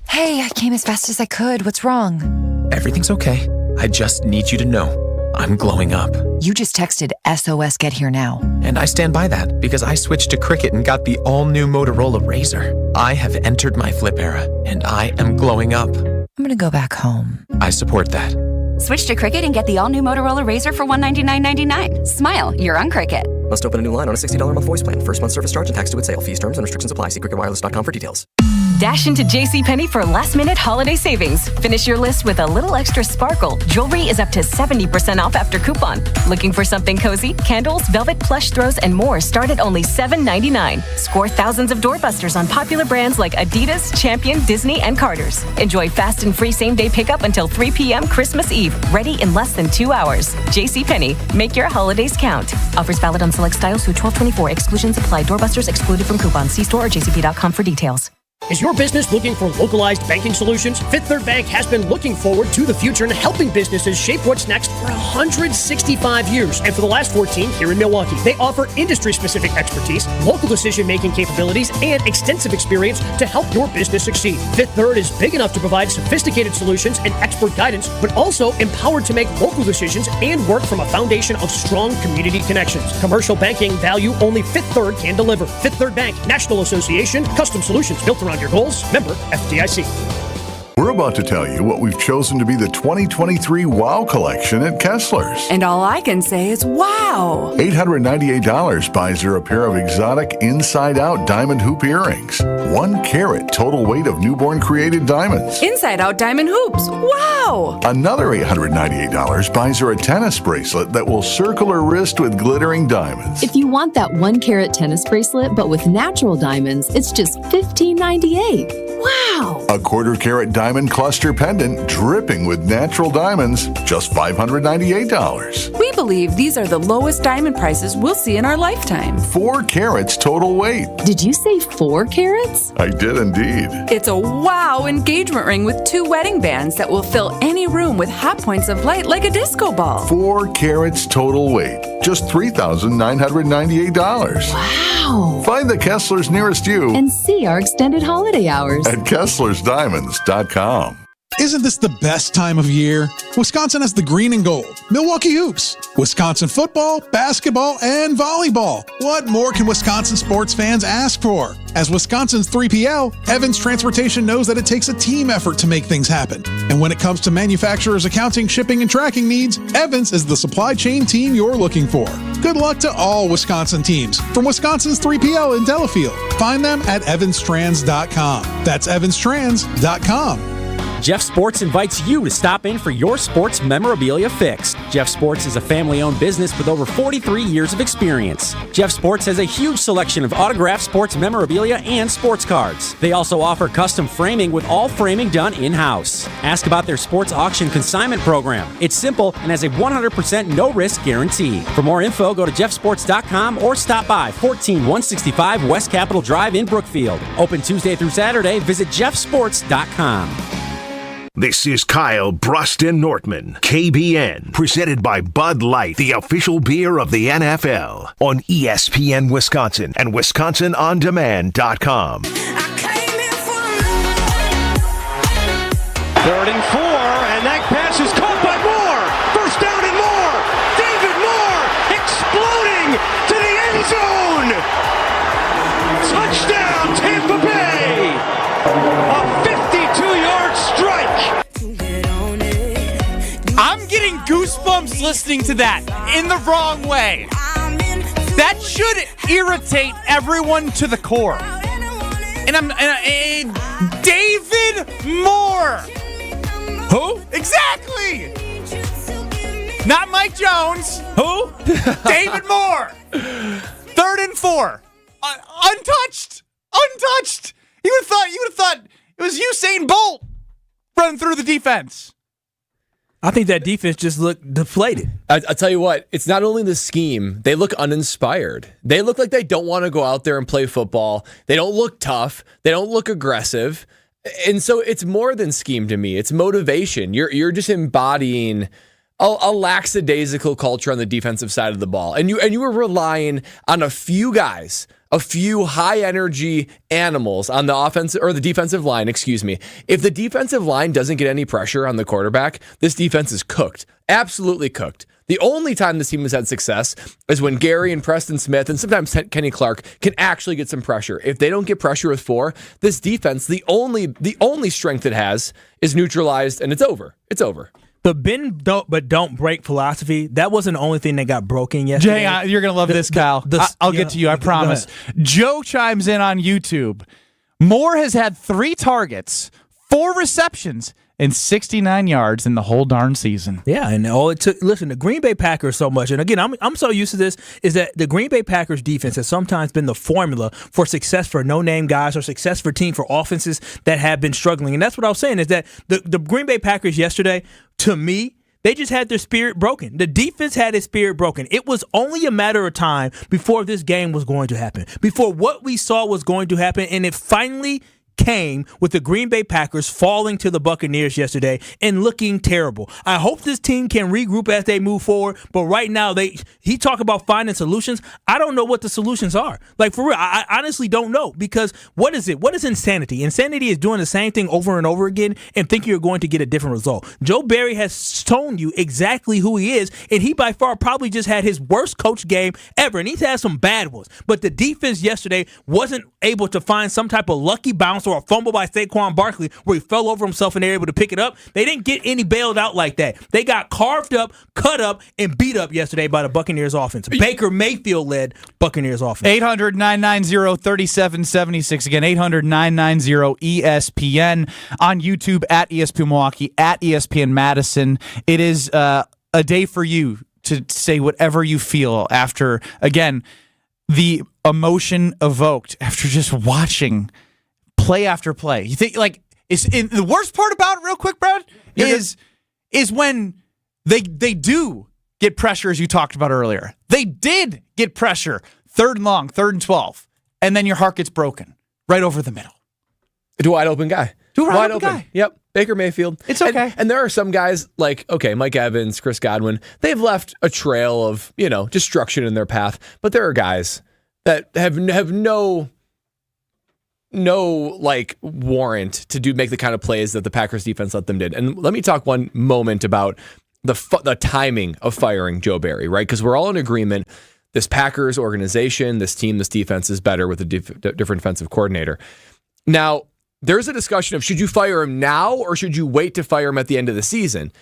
Hey, I came as fast as I could. What's wrong? Everything's okay. I just need you to know I'm glowing up. You just texted SOS Get Here Now. And I stand by that because I switched to Cricket and got the all-new Motorola Razr. I have entered my flip era, and I am glowing up. I'm going to go back home. I support that. Switch to Cricket and get the all-new Motorola Razr for $199.99. Smile, you're on Cricket. Must open a new line on a $60 a month voice plan. First month service charge and tax to its sale. Fees, terms, and restrictions apply. See cricketwireless.com for details. Dash into JCPenney for last-minute holiday savings. Finish your list with a little extra sparkle. Jewelry is up to 70% off after coupon. Looking for something cozy? Candles, velvet plush throws, and more start at only $7.99. Score thousands of doorbusters on popular brands like Adidas, Champion, Disney, and Carter's. Enjoy fast and free same-day pickup until 3 p.m. Christmas Eve. Ready in less than 2 hours. JCPenney. Make your holidays count. Offers valid on select styles through 12/24. Exclusions apply. Doorbusters excluded from coupons. See store or jcp.com for details. Is your business looking for localized banking solutions? Fifth Third Bank has been looking forward to the future and helping businesses shape what's next for 165 years. And for the last 14 here in Milwaukee, they offer industry-specific expertise, local decision-making capabilities, and extensive experience to help your business succeed. Fifth Third is big enough to provide sophisticated solutions and expert guidance, but also empowered to make local decisions and work from a foundation of strong community connections. Commercial banking value only Fifth Third can deliver. Fifth Third Bank, National Association, custom solutions built around your goals. Member FDIC. We're about to tell you what we've chosen to be the 2023 Wow Collection at Kessler's. And all I can say is wow. $898 buys her a pair of exotic inside-out diamond hoop earrings. 1 carat total weight of newborn created diamonds. Inside out diamond hoops. Wow. Another $898 buys her a tennis bracelet that will circle her wrist with glittering diamonds. If you want that 1 carat tennis bracelet but with natural diamonds, it's just $15.98. Wow. A 1/4 carat diamond cluster pendant dripping with natural diamonds, just $598. We believe these are the lowest diamond prices we'll see in our lifetime. 4 carats total weight. Did you say 4 carats? I did indeed. It's a wow engagement ring with 2 wedding bands that will fill any room with hot points of light like a disco ball. 4 carats total weight, just $3,998. Wow. Find the Kessler's nearest you and see our extended holiday hours at KesslersDiamonds.com. Isn't this the best time of year? Wisconsin has the green and gold, Milwaukee hoops, Wisconsin football, basketball, and volleyball. What more can Wisconsin sports fans ask for? As Wisconsin's 3PL, Evans Transportation knows that it takes a team effort to make things happen. And when it comes to manufacturers' accounting, shipping, and tracking needs, Evans is the supply chain team you're looking for. Good luck to all Wisconsin teams from Wisconsin's 3PL in Delafield. Find them at evanstrans.com. That's evanstrans.com. Jeff Sports invites you to stop in for your sports memorabilia fix. Jeff Sports is a family-owned business with over 43 years of experience. Jeff Sports has a huge selection of autographed sports memorabilia and sports cards. They also offer custom framing with all framing done in-house. Ask about their sports auction consignment program. It's simple and has a 100% no-risk guarantee. For more info, go to jeffsports.com or stop by 14165 West Capitol Drive in Brookfield. Open Tuesday through Saturday. Visit jeffsports.com. This is Kyle, Brust, and Nortman, KBN, presented by Bud Light, the official beer of the NFL, on ESPN Wisconsin and WisconsinOnDemand.com. 3rd and 4, and that pass is caught by Moore. First down and more. David Moore exploding to the end zone. Touchdown, Tampa Bay. A 52-yard strike. I'm getting goosebumps listening to that in the wrong way. That should irritate everyone to the core. And David Moore. Who? Exactly. Not Mike Jones. Who? David Moore. 3rd and 4. Untouched. You would have thought it was Usain Bolt running through the defense. I think that defense just looked deflated. I'll tell you what, it's not only the scheme, they look uninspired. They look like they don't want to go out there and play football. They don't look tough. They don't look aggressive. And so it's more than scheme to me. It's motivation. You're just embodying a lackadaisical culture on the defensive side of the ball. And you were relying on a few guys, a few high energy animals on the offensive or the defensive line, excuse me. If the defensive line doesn't get any pressure on the quarterback, this defense is cooked. Absolutely cooked. The only time this team has had success is when Gary and Preston Smith and sometimes Kenny Clark can actually get some pressure. If they don't get pressure with 4, this defense, the only strength it has is neutralized, and it's over. It's over. The bend but don't break philosophy, that wasn't the only thing that got broken yesterday. Jay, you're going to love this, Kyle. I'll get to you, I promise. Joe chimes in on YouTube. Moore has had 3 targets, 4 receptions, and 69 yards in the whole darn season. Yeah, and all it took, listen, the Green Bay Packers so much, and again, I'm so used to this, is that the Green Bay Packers defense has sometimes been the formula for success for no-name guys or success for team for offenses that have been struggling. And that's what I was saying, is that the Green Bay Packers yesterday, to me, they just had their spirit broken. The defense had its spirit broken. It was only a matter of time before this game was going to happen, before what we saw was going to happen, and it finally came with the Green Bay Packers falling to the Buccaneers yesterday and looking terrible. I hope this team can regroup as they move forward, but right now he talked about finding solutions. I don't know what the solutions are. Like, for real, I honestly don't know, because what is it? What is insanity? Insanity is doing the same thing over and over again and thinking you're going to get a different result. Joe Barry has shown you exactly who he is, and he by far probably just had his worst coach game ever, and he's had some bad ones. But the defense yesterday wasn't able to find some type of lucky bounce or a fumble by Saquon Barkley where he fell over himself and they're able to pick it up. They didn't get any bailed out like that. They got carved up, cut up, and beat up yesterday by the Buccaneers offense. Baker Mayfield-led Buccaneers offense. 800-990-3776. Again, 800-990-ESPN. On YouTube at ESPN Milwaukee, at ESPN Madison. It is a day for you to say whatever you feel after, again, the emotion evoked after just watching play after play. You think, like, the worst part about it, real quick, Brad, is when they do get pressure, as you talked about earlier. They did get pressure, 3rd and long, 3rd and 12, and then your heart gets broken right over the middle. To a wide open guy. Wide open guy. Yep. Baker Mayfield. It's okay. And there are some guys like, Mike Evans, Chris Godwin, they've left a trail of, destruction in their path. But there are guys that have no warrant to make the kind of plays that the Packers defense let them did. And let me talk one moment about the timing of firing Joe Barry, right? Because we're all in agreement. This Packers organization, this team, this defense is better with a different defensive coordinator. Now, there's a discussion of, should you fire him now or should you wait to fire him at the end of the season?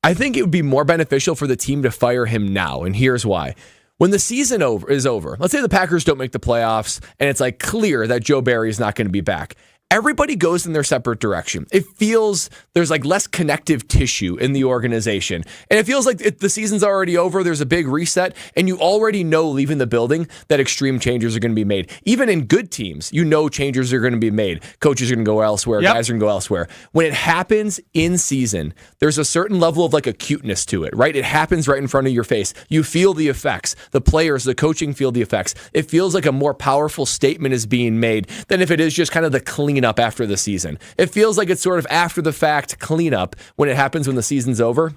I think it would be more beneficial for the team to fire him now, and here's why. When the season is over, let's say the Packers don't make the playoffs, and it's like clear that Joe Barry is not going to be back. Everybody goes in their separate direction. It feels there's like less connective tissue in the organization. And it feels like the season's already over, there's a big reset, and you already know leaving the building that extreme changes are going to be made. Even in good teams, changes are going to be made. Coaches are going to go elsewhere, guys are going to go elsewhere. When it happens in season, there's a certain level of like acuteness to it, right? It happens right in front of your face. You feel the effects. The players, the coaching feel the effects. It feels like a more powerful statement is being made than if it is just kind of the cleanup after the season. It feels like it's sort of after the fact cleanup when it happens when the season's over.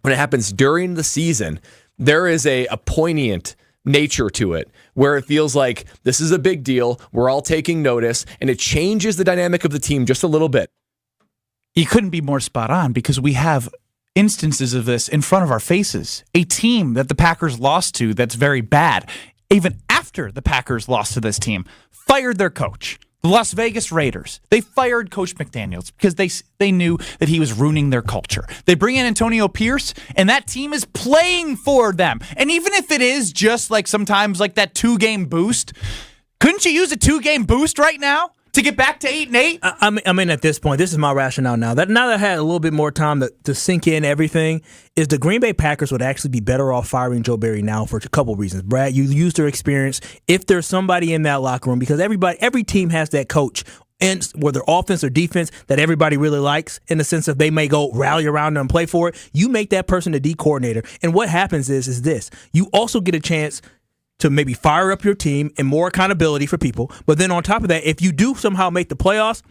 When it happens during the season, there is a poignant nature to it where it feels like this is a big deal. We're all taking notice, and it changes the dynamic of the team just a little bit. You couldn't be more spot on, because we have instances of this in front of our faces. A team that the Packers lost to that's very bad, even after the Packers lost to this team, fired their coach. The Las Vegas Raiders, they fired Coach McDaniels because they knew that he was ruining their culture. They bring in Antonio Pierce, and that team is playing for them. And even if it is just like sometimes like that 2-game boost, couldn't you use a 2-game boost right now to get back to 8-8? I mean, at this point, this is my rationale now. Now that I had a little bit more time to sink in everything, is the Green Bay Packers would actually be better off firing Joe Barry now for a couple reasons. Brad, you used their experience. If there's somebody in that locker room, because every team has that coach, and whether offense or defense, that everybody really likes, in the sense of they may go rally around them and play for it, you make that person the D coordinator. And what happens is this. You also get a chance to maybe fire up your team and more accountability for people. But then on top of that, if you do somehow make the playoffs,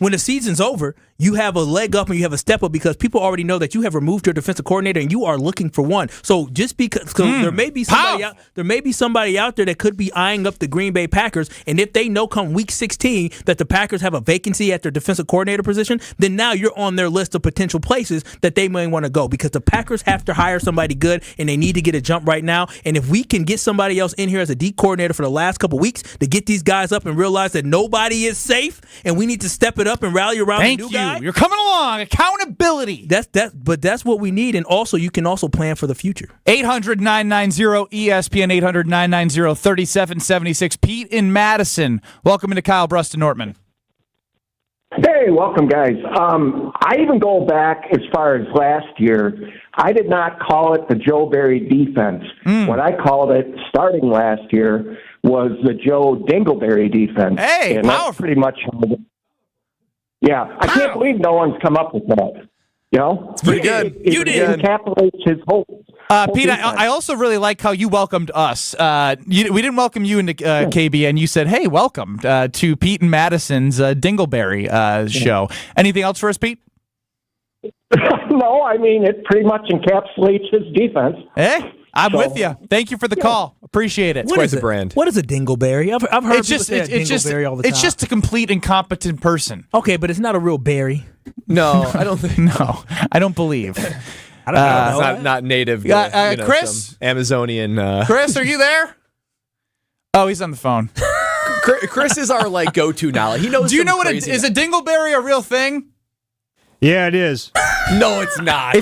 when the season's over, you have a leg up and you have a step up because people already know that you have removed your defensive coordinator and you are looking for one. So just because there may be somebody out there that could be eyeing up the Green Bay Packers, and if they know come week 16 that the Packers have a vacancy at their defensive coordinator position, then now you're on their list of potential places that they may want to go, because the Packers have to hire somebody good and they need to get a jump right now. And if we can get somebody else in here as a D coordinator for the last couple weeks to get these guys up and realize that nobody is safe and we need to step it up and rally around the new guy. You're coming along. Accountability. But that's what we need. And also, you can also plan for the future. 800-990-ESPN, 800-990-3776. Pete in Madison. Welcome into Kyle, Brust, and Nortman. Hey, welcome, guys. I even go back as far as last year. I did not call it the Joe Barry defense. What I called it starting last year was the Joe Dingleberry defense. Hey, and powerful. That's pretty much I can't believe no one's come up with that. You know? It's pretty good. You did. It encapsulates his Pete, I also really like how you welcomed us. We didn't welcome you into KBN. You said, hey, welcome to Pete and Madison's Dingleberry show. Anything else for us, Pete? No, I mean, it pretty much encapsulates his defense. Hey, I'm with you. Thank you for the call. Appreciate it. It's quite the brand. What is a dingleberry? I've heard people say a dingleberry all the time. It's just a complete incompetent person. Okay, but it's not a real berry. No, I don't think. No, I don't believe. I don't know. It's not native. To, Chris? Amazonian. Chris, are you there? Oh, he's on the phone. Chris is our go-to knowledge. He knows. Do you know what is a dingleberry a real thing? Yeah, it is. No, it's not.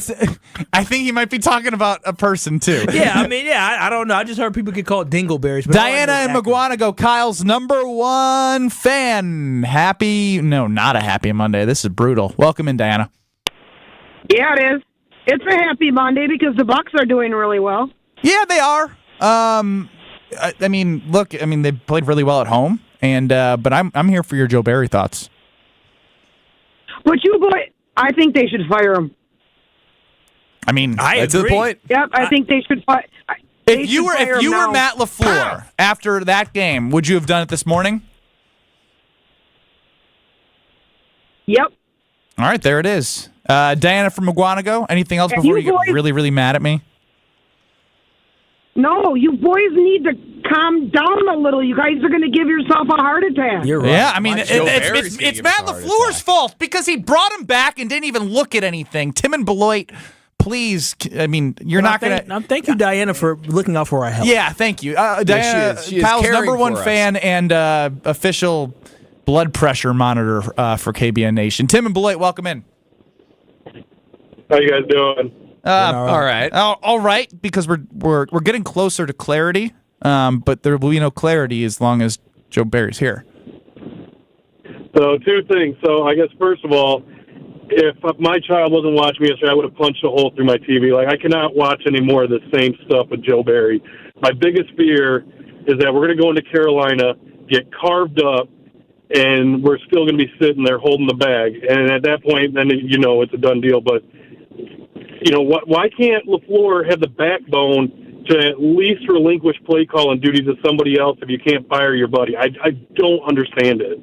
I think he might be talking about a person too. Yeah, I don't know. I just heard people get called dingleberries. Diana and McGuanago, Kyle's #1 fan. Not a happy Monday. This is brutal. Welcome in, Diana. Yeah, it is. It's a happy Monday because the Bucks are doing really well. Yeah, they are. They played really well at home, and but I'm here for your Joe Barry thoughts. But I think they should fire him. I mean, that's the point. Yep, I think they should fire. If you were Matt LaFleur after that game, would you have done it this morning? Yep. All right, there it is. Diana from McGuanago, anything else before you get really, really mad at me? No, you boys need to calm down a little. You guys are going to give yourself a heart attack. You're right. Yeah, I mean, it's Matt LaFleur's fault because he brought him back and didn't even look at anything. Tim and Beloit, please, I mean, you're not going to... Thank you, Diana, for looking out for our health. Yeah, thank you. Diana, she is Kyle's caring #1 for fan and official blood pressure monitor for KBN Nation. Tim and Beloit, welcome in. How you guys doing? All right. All right, because we're getting closer to clarity, but there will be no clarity as long as Joe Barry's here. So, two things. So, I guess, first of all, if my child wasn't watching me yesterday, I would have punched a hole through my TV. Like, I cannot watch any more of the same stuff with Joe Barry. My biggest fear is that we're going to go into Carolina, get carved up, and we're still going to be sitting there holding the bag. And at that point, then, it's a done deal. But why can't LaFleur have the backbone to at least relinquish play calling duty to somebody else if you can't fire your buddy? I don't understand it.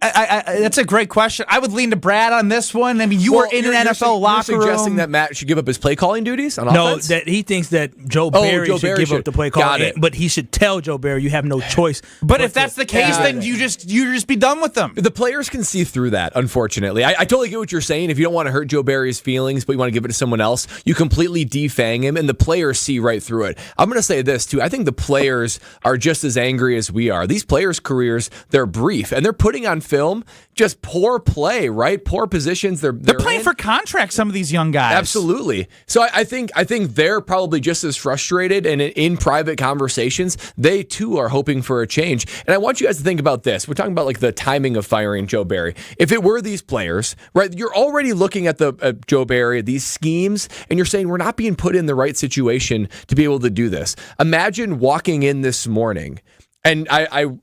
That's a great question. I would lean to Brad on this one. I mean, you were in an NFL locker room. You're suggesting that Matt should give up his play calling duties on offense? No, that he thinks that Joe Barry should give up the play calling, but he should tell Joe Barry you have no choice. But if that's the case, then you just be done with them. The players can see through that, unfortunately. I totally get what you're saying. If you don't want to hurt Joe Barry's feelings, but you want to give it to someone else, you completely defang him, and the players see right through it. I'm going to say this, too. I think the players are just as angry as we are. These players' careers, they're brief, and they're putting on film just poor play, right? Poor positions. They're playing for contracts, some of these young guys. Absolutely. So I think they're probably just as frustrated, and in private conversations, they too are hoping for a change. And I want you guys to think about this. We're talking about like the timing of firing Joe Barry. If it were these players, right, you're already looking at Joe Barry, these schemes, and you're saying we're not being put in the right situation to be able to do this. Imagine walking in this morning. And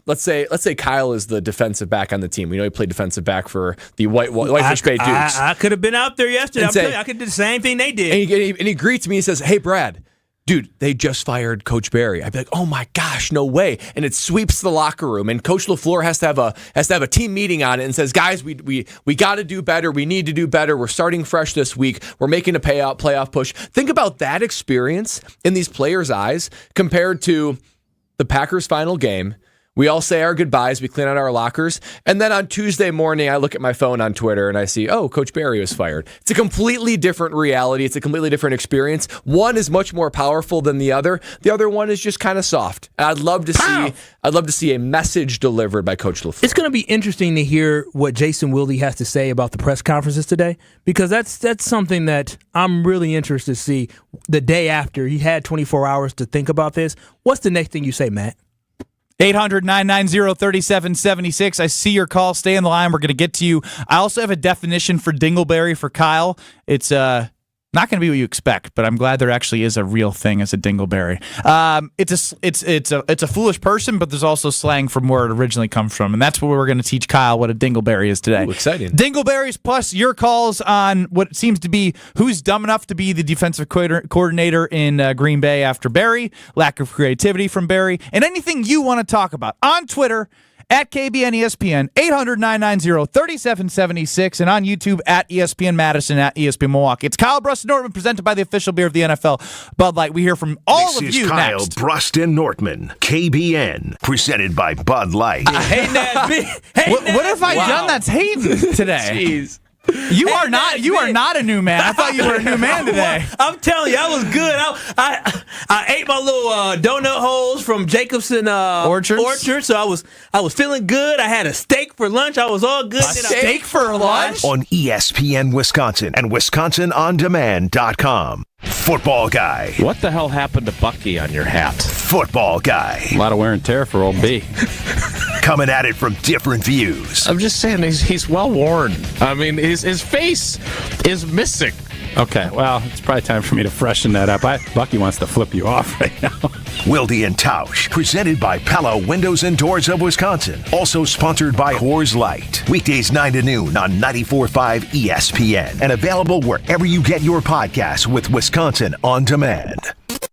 let's say Kyle is the defensive back on the team. We know he played defensive back for the Whitefish Bay Dukes. I could have been out there yesterday. I could do the same thing they did. And he greets me and says, "Hey, Brad, dude, they just fired Coach Barry." I'd be like, "Oh my gosh, no way!" And it sweeps the locker room. And Coach LaFleur has to have a team meeting on it and says, "Guys, we got to do better. We need to do better. We're starting fresh this week. We're making a playoff push." Think about that experience in these players' eyes compared to the Packers' final game. We all say our goodbyes. We clean out our lockers. And then on Tuesday morning, I look at my phone on Twitter and I see, oh, Coach Barry was fired. It's a completely different reality. It's a completely different experience. One is much more powerful than the other. The other one is just kind of soft. And I'd love to see a message delivered by Coach LaFleur. It's going to be interesting to hear what Jason Wilde has to say about the press conferences today, because that's something that I'm really interested to see the day after. He had 24 hours to think about this. What's the next thing you say, Matt? 800-990-3776. I see your call. Stay on the line. We're going to get to you. I also have a definition for dingleberry for Kyle. It's Not going to be what you expect, but I'm glad there actually is a real thing as a dingleberry. It's a foolish person, but there's also slang from where it originally comes from, and that's what we're going to teach Kyle what a dingleberry is today. Ooh, exciting. Dingleberries plus your calls on what seems to be who's dumb enough to be the defensive coordinator in Green Bay after Barry, lack of creativity from Barry, and anything you want to talk about on Twitter at KBNESPN, 800-990-3776, and on YouTube at ESPN Madison, at ESPN Milwaukee. It's Kyle, Brust, and Nortman, presented by the official beer of the NFL, Bud Light. We hear from all of you next. This is Kyle, Brust, and Nortman, KBN, presented by Bud Light. Hating that bitch. What have I done that's hating today? Jeez. You are not a new man. I thought you were a new man today. I'm telling you, I was good. I ate my little donut holes from Jacobson Orchard, so I was feeling good. I had a steak for lunch. I was all good. Steak for lunch? On ESPN Wisconsin and WisconsinOnDemand.com. Football guy. What the hell happened to Bucky on your hat? Football guy. A lot of wear and tear for old B. Coming at it from different views. I'm just saying he's well worn. I mean, his face is missing. Okay, well, it's probably time for me to freshen that up. Bucky wants to flip you off right now. Wilde and Tausch, presented by Pella Windows and Doors of Wisconsin. Also sponsored by Coors Light. Weekdays 9 to noon on 94.5 ESPN. And available wherever you get your podcasts with Wisconsin On Demand.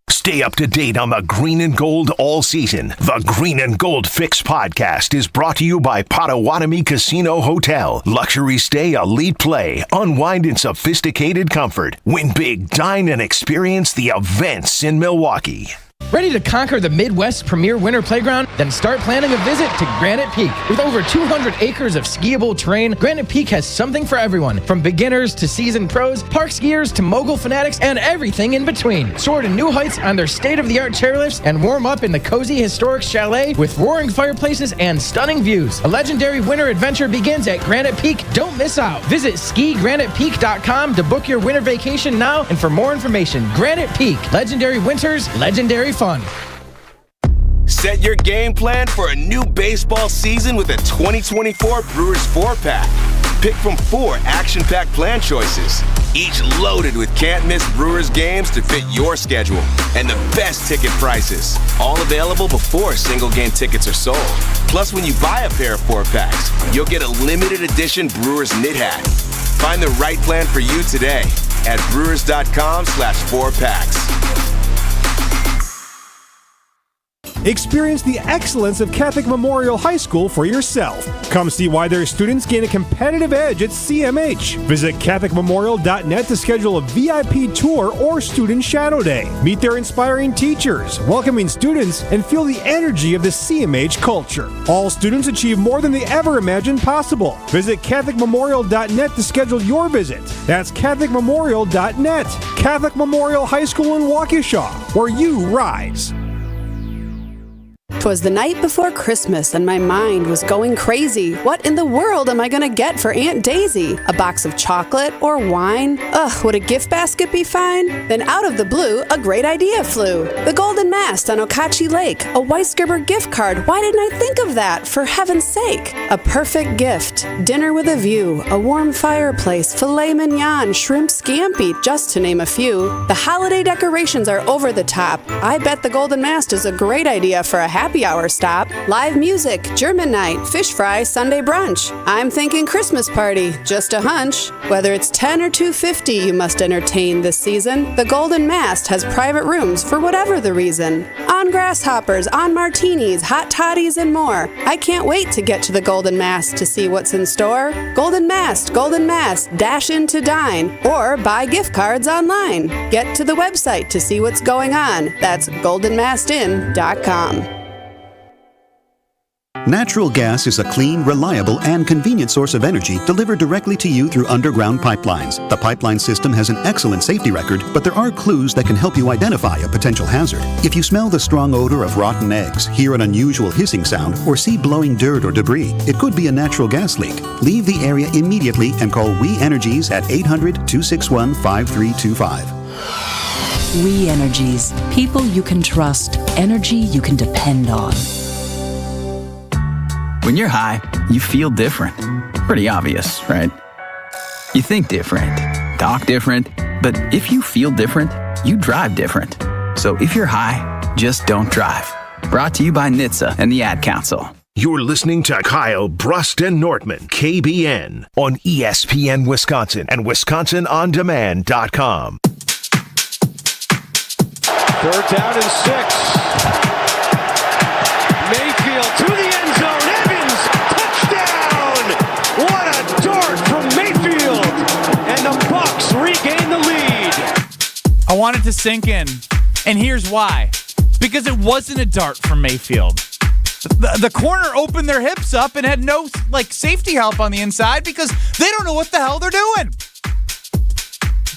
Stay up to date on the green and gold all season. The Green and Gold Fix podcast is brought to you by Potawatomi Casino Hotel. Luxury stay, elite play, unwind in sophisticated comfort. Win big, dine, and experience the events in Milwaukee. Ready to conquer the Midwest's premier winter playground? Then start planning a visit to Granite Peak. With over 200 acres of skiable terrain, Granite Peak has something for everyone, from beginners to seasoned pros, park skiers to mogul fanatics, and everything in between. Soar to new heights on their state-of-the-art chairlifts and warm up in the cozy historic chalet with roaring fireplaces and stunning views. A legendary winter adventure begins at Granite Peak. Don't miss out. Visit skigranitepeak.com to book your winter vacation now, and for more information, Granite Peak. Legendary winters, legendary fun. Set your game plan for a new baseball season with a 2024 Brewers 4-pack. Pick from 4 action-packed plan choices, each loaded with can't-miss Brewers games to fit your schedule and the best ticket prices. All available before single-game tickets are sold. Plus, when you buy a pair of 4-packs, you'll get a limited edition Brewers knit hat. Find the right plan for you today at brewers.com/4packs. Experience the excellence of Catholic Memorial High School for yourself. Come see why their students gain a competitive edge at CMH. Visit CatholicMemorial.net to schedule a VIP tour or student shadow day. Meet their inspiring teachers, welcoming students, and feel the energy of the CMH culture. All students achieve more than they ever imagined possible. Visit CatholicMemorial.net to schedule your visit. That's CatholicMemorial.net. Catholic Memorial High School in Waukesha, where you rise. 'Twas the night before Christmas and my mind was going crazy. What in the world am I gonna get for Aunt Daisy? A box of chocolate or wine? Ugh, would a gift basket be fine? Then out of the blue, a great idea flew. The Golden Mast on Okachi Lake. A Weisgerber gift card. Why didn't I think of that? For heaven's sake. A perfect gift. Dinner with a view. A warm fireplace. Filet mignon. Shrimp scampi. Just to name a few. The holiday decorations are over the top. I bet the Golden Mast is a great idea for a happy hour stop. Live music, German night, fish fry, Sunday brunch. I'm thinking Christmas party, just a hunch. Whether it's 10 or 250 you must entertain this season, the Golden Mast has private rooms for whatever the reason. On grasshoppers, on martinis, hot toddies, and more. I can't wait to get to the Golden Mast to see what's in store. Golden Mast, dash in to dine, or buy gift cards online. Get to the website to see what's going on. That's goldenmastin.com. Natural gas is a clean, reliable, and convenient source of energy delivered directly to you through underground pipelines. The pipeline system has an excellent safety record, but there are clues that can help you identify a potential hazard. If you smell the strong odor of rotten eggs, hear an unusual hissing sound, or see blowing dirt or debris, it could be a natural gas leak. Leave the area immediately and call We Energies at 800-261-5325. We Energies. People you can trust. Energy you can depend on. When you're high, you feel different. Pretty obvious, right? You think different, talk different, But if you feel different, you drive different. So if you're high, just don't drive. Brought to you by NHTSA and the Ad Council. You're listening to Kyle, Brust, and Nortman, KBN, on ESPN Wisconsin and WisconsinOnDemand.com. 3rd down and 6. Mayfield to the end zone. Evans, touchdown! What a dart from Mayfield! And the Bucs regain the lead. I wanted to sink in, and here's why. Because it wasn't a dart from Mayfield. The corner opened their hips up and had no safety help on the inside because they don't know what the hell they're doing.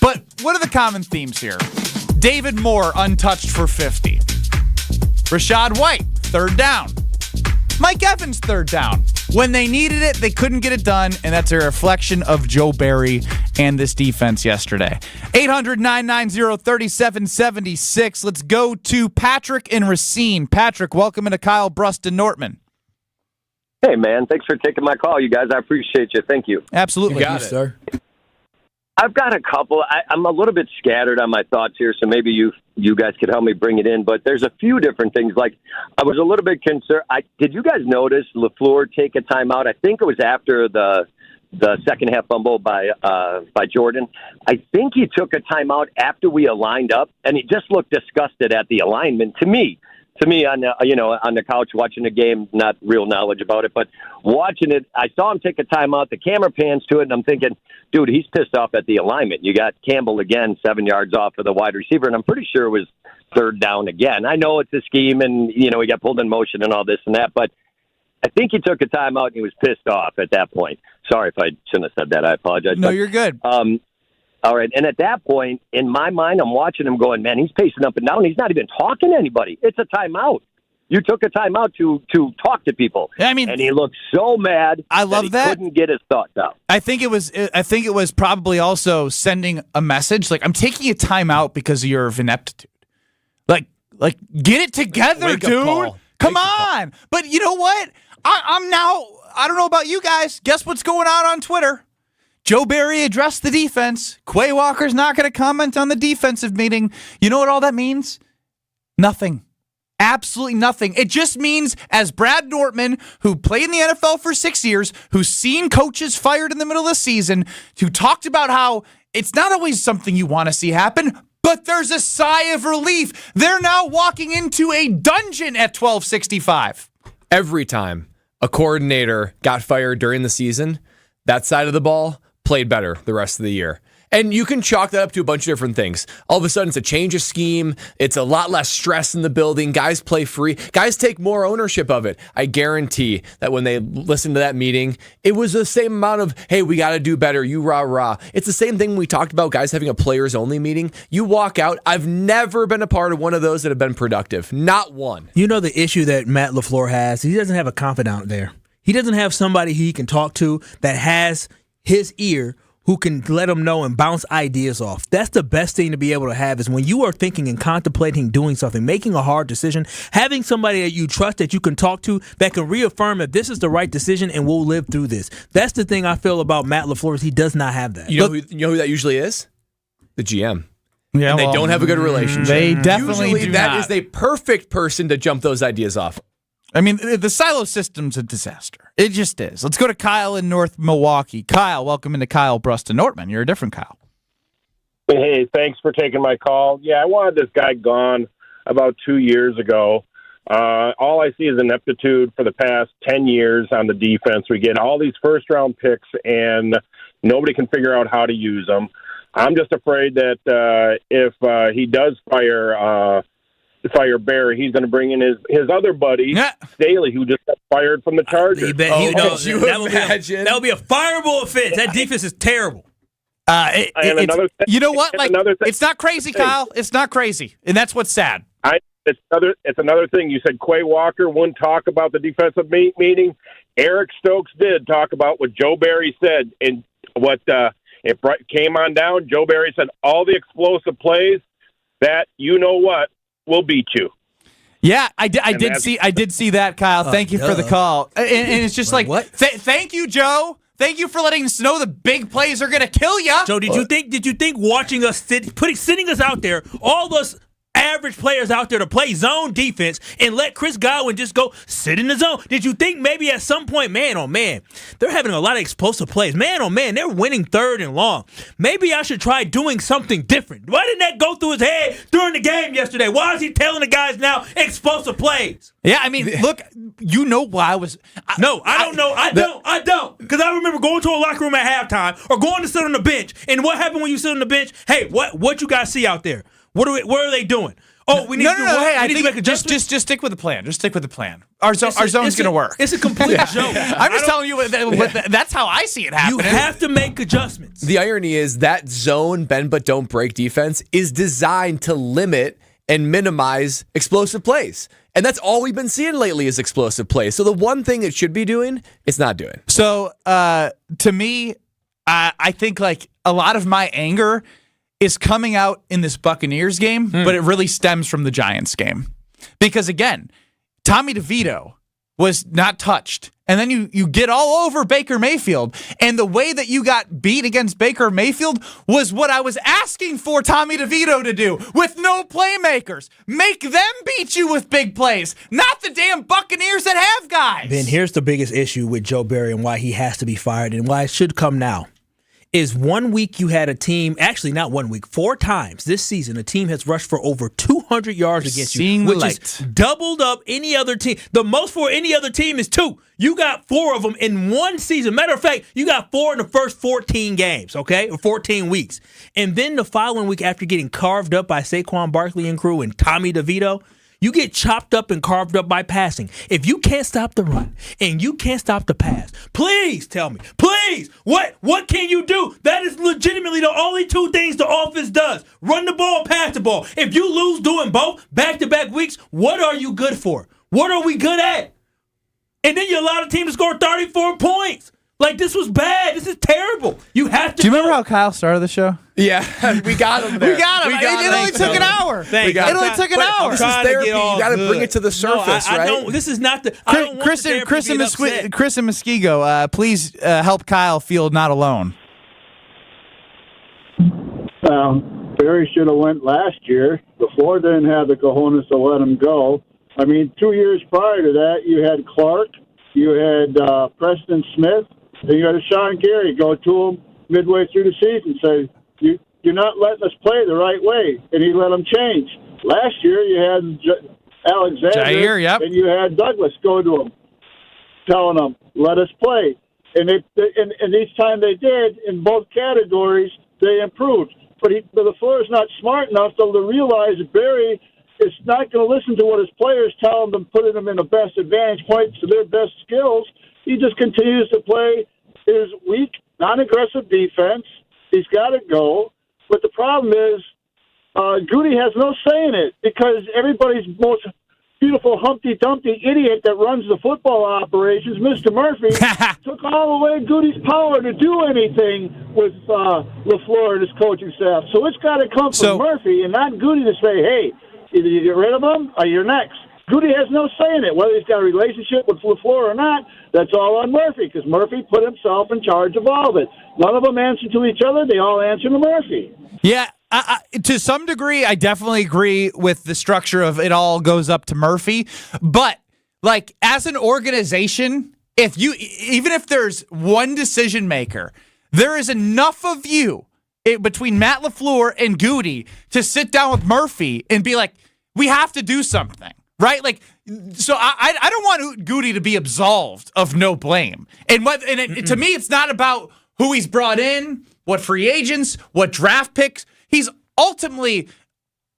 But what are the common themes here? David Moore untouched for 50. Rachaad White, 3rd down. Mike Evans, 3rd down. When they needed it, they couldn't get it done, and that's a reflection of Joe Barry and this defense yesterday. 800-990-3776. Let's go to Patrick in Racine. Patrick, welcome into Kyle, Brust, and Nortman. Hey, man. Thanks for taking my call, you guys. I appreciate you. Thank you. Absolutely. You got it, sir. I've got a couple. I'm a little bit scattered on my thoughts here, so maybe you guys could help me bring it in. But there's a few different things. Like, I was a little bit concerned. Did you guys notice LaFleur take a timeout? I think it was after the second half fumble by Jordan. I think he took a timeout after we aligned up, and he just looked disgusted at the alignment. To me, on the couch watching the game, not real knowledge about it, but watching it, I saw him take a timeout. The camera pans to it, and I'm thinking, dude, he's pissed off at the alignment. You got Campbell again, 7 yards off of the wide receiver, and I'm pretty sure it was 3rd down again. I know it's a scheme, and he got pulled in motion and all this and that, but I think he took a timeout and he was pissed off at that point. Sorry if I shouldn't have said that. I apologize. No, you're good. All right. And at that point, in my mind, I'm watching him going, man, he's pacing up and down. He's not even talking to anybody. It's a timeout. You took a timeout to talk to people. I mean, and he looked so mad. I love that. Couldn't get his thoughts out. I think it was probably also sending a message like, I'm taking a timeout because of your ineptitude. Like get it together, dude. Come on. But you know what? I'm now, I don't know about you guys. Guess what's going on Twitter? Joe Barry addressed the defense. Quay Walker's not going to comment on the defensive meeting. You know what all that means? Nothing. Absolutely nothing. It just means, as Brad Nortman, who played in the NFL for 6 years, who's seen coaches fired in the middle of the season, who talked about how it's not always something you want to see happen, but there's a sigh of relief. They're now walking into a dungeon at 1265. Every time a coordinator got fired during the season, that side of the ball played better the rest of the year. And you can chalk that up to a bunch of different things. All of a sudden, it's a change of scheme. It's a lot less stress in the building. Guys play free. Guys take more ownership of it. I guarantee that when they listened to that meeting, it was the same amount of, hey, we got to do better. You rah-rah. It's the same thing we talked about guys having a players-only meeting. You walk out. I've never been a part of one of those that have been productive. Not one. You know the issue that Matt LaFleur has? He doesn't have a confidant there. He doesn't have somebody he can talk to that has his ear, who can let him know and bounce ideas off. That's the best thing to be able to have, is when you are thinking and contemplating doing something, making a hard decision, having somebody that you trust that you can talk to that can reaffirm that this is the right decision and we'll live through this. That's the thing I feel about Matt LaFleur, is he does not have that. You know who that usually is? The GM. Yeah, and they don't have a good relationship. They definitely usually do that not. is the perfect person to jump those ideas off. I mean, the silo system's a disaster. It just is. Let's go to Kyle in North Milwaukee. Kyle, welcome into Kyle, Brust, and Nortman. You're a different Kyle. Hey, thanks for taking my call. Yeah, I wanted this guy gone about 2 years ago. All I see is ineptitude for the past 10 years on the defense. We get all these first-round picks, and nobody can figure out how to use them. I'm just afraid that if he does fire Barry, he's going to bring in his other buddy, Staley, who just got fired from the Chargers. That would be a fireable offense. That defense is terrible. You know what? It's not crazy, Kyle. It's not crazy, and that's what's sad. It's another thing. You said Quay Walker wouldn't talk about the defensive meeting. Eric Stokes did talk about what Joe Barry said, and what it came on down. Joe Barry said all the explosive plays that will beat you. Yeah, I did see that, Kyle. Thank you for the call. And it's just what? Thank you, Joe. Thank you for letting us know the big plays are going to kill you. So did you think watching us sending us out there, all those average players out there to play zone defense and let Chris Godwin just go sit in the zone? Did you think maybe at some point, man, oh man, they're having a lot of explosive plays. Man, oh man, they're winning 3rd and long. Maybe I should try doing something different. Why didn't that go through his head during the game yesterday? Why is he telling the guys now explosive plays? Yeah, I mean, look, you know why I was... I don't know. I don't. Because I remember going to a locker room at halftime or going to sit on the bench. And what happened when you sit on the bench? Hey, what you guys see out there? What are they doing? Oh, we need to do what? Hey, I think just stick with the plan. Just stick with the plan. Our zone's going to work. It's a complete joke. I'm just telling you, that's how I see it happening. You have to make adjustments. The irony is that zone bend but don't break defense is designed to limit and minimize explosive plays. And that's all we've been seeing lately is explosive plays. So the one thing it should be doing, it's not doing. So to me, I think like a lot of my anger is coming out in this Buccaneers game, but it really stems from the Giants game. Because again, Tommy DeVito was not touched. And then you get all over Baker Mayfield. And the way that you got beat against Baker Mayfield was what I was asking for Tommy DeVito to do with no playmakers. Make them beat you with big plays, not the damn Buccaneers that have guys. Ben, here's the biggest issue with Joe Barry and why he has to be fired and why it should come now. Is 1 week you had a team, actually not 1 week, 4 times this season, a team has rushed for over 200 yards against you, which is doubled up any other team. The most for any other team is 2. You got 4 of them in one season. Matter of fact, you got 4 in the first 14 games, okay, or 14 weeks. And then the following week after getting carved up by Saquon Barkley and crew and Tommy DeVito, you get chopped up and carved up by passing. If you can't stop the run and you can't stop the pass, please tell me, please, what can you do? That is legitimately the only 2 things the offense does. Run the ball, pass the ball. If you lose doing both back-to-back weeks, what are you good for? What are we good at? And then you allow the team to score 34 points. Like, this was bad. This is terrible. You have to. Do you remember how Kyle started the show? Yeah, we got him there. We got him. It only took an hour. It only took an hour. This is therapy. You got to bring it to the surface, right? Don't, this is not the. Chris and Muskego, please help Kyle feel not alone. Barry should have went last year. LaFleur didn't have the cojones to let him go. I mean, 2 years prior to that, you had Clark, you had Preston Smith, and you had Sean Gary go to him midway through the season, say, you're not letting us play the right way, and he let them change. Last year, you had Alexander, Jair, and you had Douglas go to him, telling them, let us play. And each time they did, in both categories, they improved. But LaFleur is not smart enough to realize that Barry is not going to listen to what his players tell him, putting them in the best advantage points to their best skills. He just continues to play his weak, non-aggressive defense. He's got to go. But the problem is Goody has no say in it because everybody's most beautiful Humpty Dumpty idiot that runs the football operations, Mr. Murphy, took all away Goody's power to do anything with LaFleur and his coaching staff. So it's got to come from Murphy and not Goody to say, hey, either you get rid of him or you're next. Goody has no say in it. Whether he's got a relationship with LaFleur or not, that's all on Murphy because Murphy put himself in charge of all of it. None of them answer to each other. They all answer to Murphy. Yeah, to some degree, I definitely agree with the structure of it all goes up to Murphy. But, like, as an organization, even if there's one decision maker, there is enough of you between Matt LaFleur and Goody to sit down with Murphy and be like, we have to do something. Right? Like, so I don't want Goody to be absolved of no blame. And to me, it's not about who he's brought in, what free agents, what draft picks. He's ultimately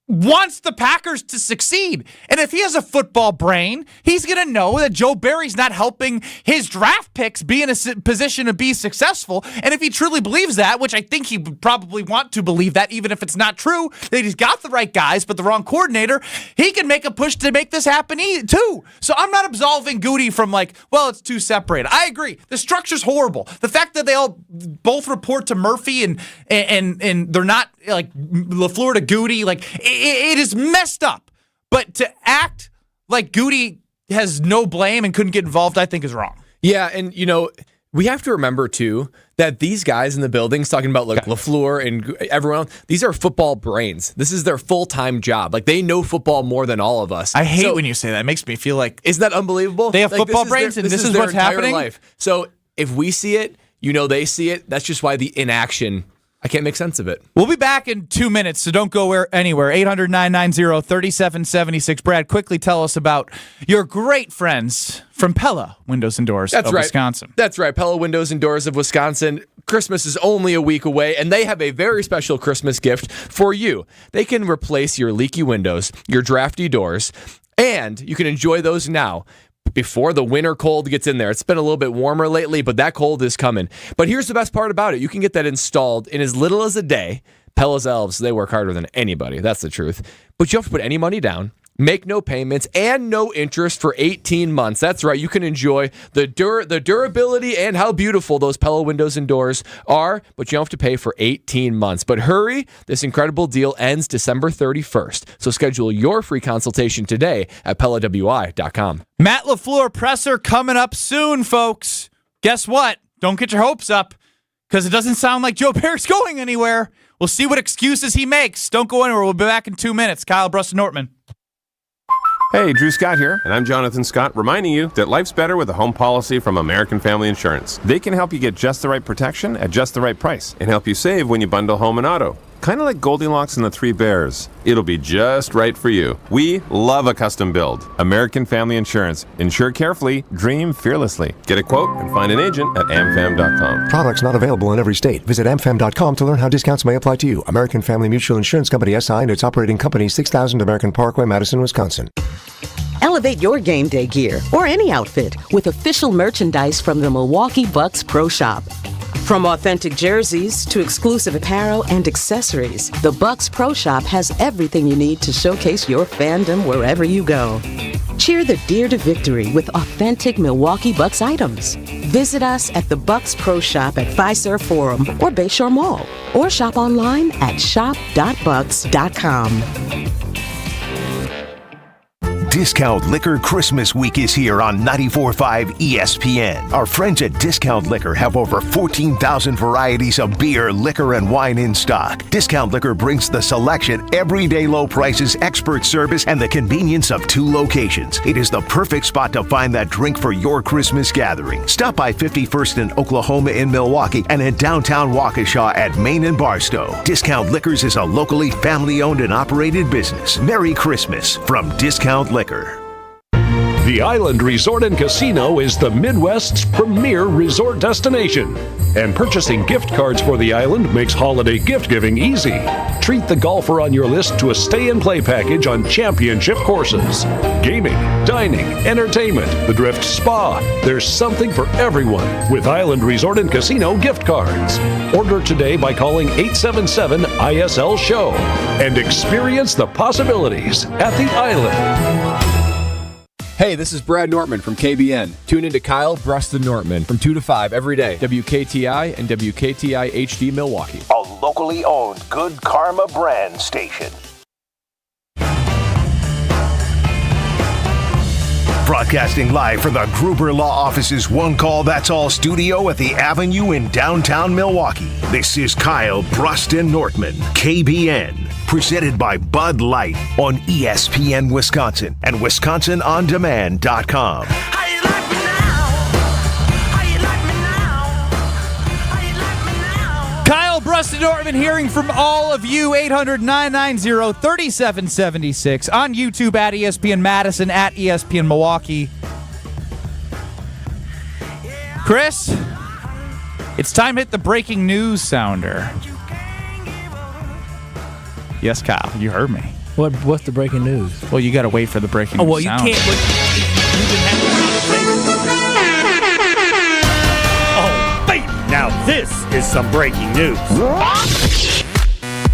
wants the Packers to succeed. And if he has a football brain, he's going to know that Joe Barry's not helping his draft picks be in a position to be successful. And if he truly believes that, which I think he would probably want to believe that, even if it's not true, that he's got the right guys but the wrong coordinator, he can make a push to make this happen too. So I'm not absolving Goody from it's too separated. I agree. The structure's horrible. The fact that they all both report to Murphy and they're not like LaFleur to Goody, it is messed up. But to act like Goody has no blame and couldn't get involved, I think is wrong. Yeah, and we have to remember, too, that these guys in the buildings talking about like LaFleur and everyone else, these are football brains. This is their full-time job. Like, they know football more than all of us. I hate when you say that. It makes me feel like... Isn't that unbelievable? They have football brains, and this is what's happening? Life. So if we see it, you know they see it. That's just why the inaction... I can't make sense of it. We'll be back in 2 minutes, so don't go anywhere. 800-990-3776. Brad, quickly tell us about your great friends from Pella Windows and Doors of Wisconsin. That's right. Pella Windows and Doors of Wisconsin. Christmas is only a week away, and they have a very special Christmas gift for you. They can replace your leaky windows, your drafty doors, and you can enjoy those now, before the winter cold gets in there. It's been a little bit warmer lately, but that cold is coming. But here's the best part about it. You can get that installed in as little as a day. Pella's elves, they work harder than anybody. That's the truth. But you don't have to put any money down, make no payments, and no interest for 18 months. That's right. You can enjoy the durability and how beautiful those Pella windows and doors are, but you don't have to pay for 18 months. But hurry, this incredible deal ends December 31st. So schedule your free consultation today at PellaWI.com. Matt LaFleur presser coming up soon, folks. Guess what? Don't get your hopes up, because it doesn't sound like Joe Barry's going anywhere. We'll see what excuses he makes. Don't go anywhere. We'll be back in 2 minutes. Kyle, Brust, and Nortman. Hey, Drew Scott here, and I'm Jonathan Scott, reminding you that life's better with a home policy from American Family Insurance. They can help you get just the right protection at just the right price and help you save when you bundle home and auto. Kind of like Goldilocks and the Three Bears. It'll be just right for you. We love a custom build. American Family Insurance. Insure carefully, dream fearlessly. Get a quote and find an agent at amfam.com. Products not available in every state. Visit amfam.com to learn how discounts may apply to you. American Family Mutual Insurance Company SI and its operating company, 6000 American Parkway, Madison, Wisconsin. Elevate your game day gear or any outfit with official merchandise from the Milwaukee Bucks Pro Shop. From authentic jerseys to exclusive apparel and accessories, the Bucks Pro Shop has everything you need to showcase your fandom wherever you go. Cheer the deer to victory with authentic Milwaukee Bucks items. Visit us at the Bucks Pro Shop at Fiserv Forum or Bayshore Mall, or shop online at shop.bucks.com. Discount Liquor Christmas Week is here on 94.5 ESPN. Our friends at Discount Liquor have over 14,000 varieties of beer, liquor, and wine in stock. Discount Liquor brings the selection, everyday low prices, expert service, and the convenience of 2 locations. It is the perfect spot to find that drink for your Christmas gathering. Stop by 51st and Oklahoma in Milwaukee and in downtown Waukesha at Main and Barstow. Discount Liquors is a locally family-owned and operated business. Merry Christmas from Discount Liquor. The Island Resort and Casino is the Midwest's premier resort destination. And purchasing gift cards for the island makes holiday gift giving easy. Treat the golfer on your list to a stay and play package on championship courses. Gaming, dining, entertainment, the Drift Spa. There's something for everyone with Island Resort and Casino gift cards. Order today by calling 877-ISL-SHOW and experience the possibilities at the island. Hey, this is Brad Nortman from KBN. Tune in to Kyle, Brust, and Nortman from 2 to 5 every day. WKTI and WKTI HD Milwaukee. A locally owned Good Karma brand station. Broadcasting live from the Gruber Law Office's One Call That's All studio at the Avenue in downtown Milwaukee. This is Kyle, Brust, and Nortman, KBN. Presented by Bud Light on ESPN Wisconsin and WisconsinOnDemand.com. Kyle, Brust, and Nortman hearing from all of you. 800-990-3776 on YouTube at ESPN Madison, at ESPN Milwaukee. Chris, it's time to hit the breaking news sounder. Yes, Kyle, you heard me. What's the breaking news? Well, you got to wait for the breaking news you sounder. can't. Oh, baby! Now this is some breaking news.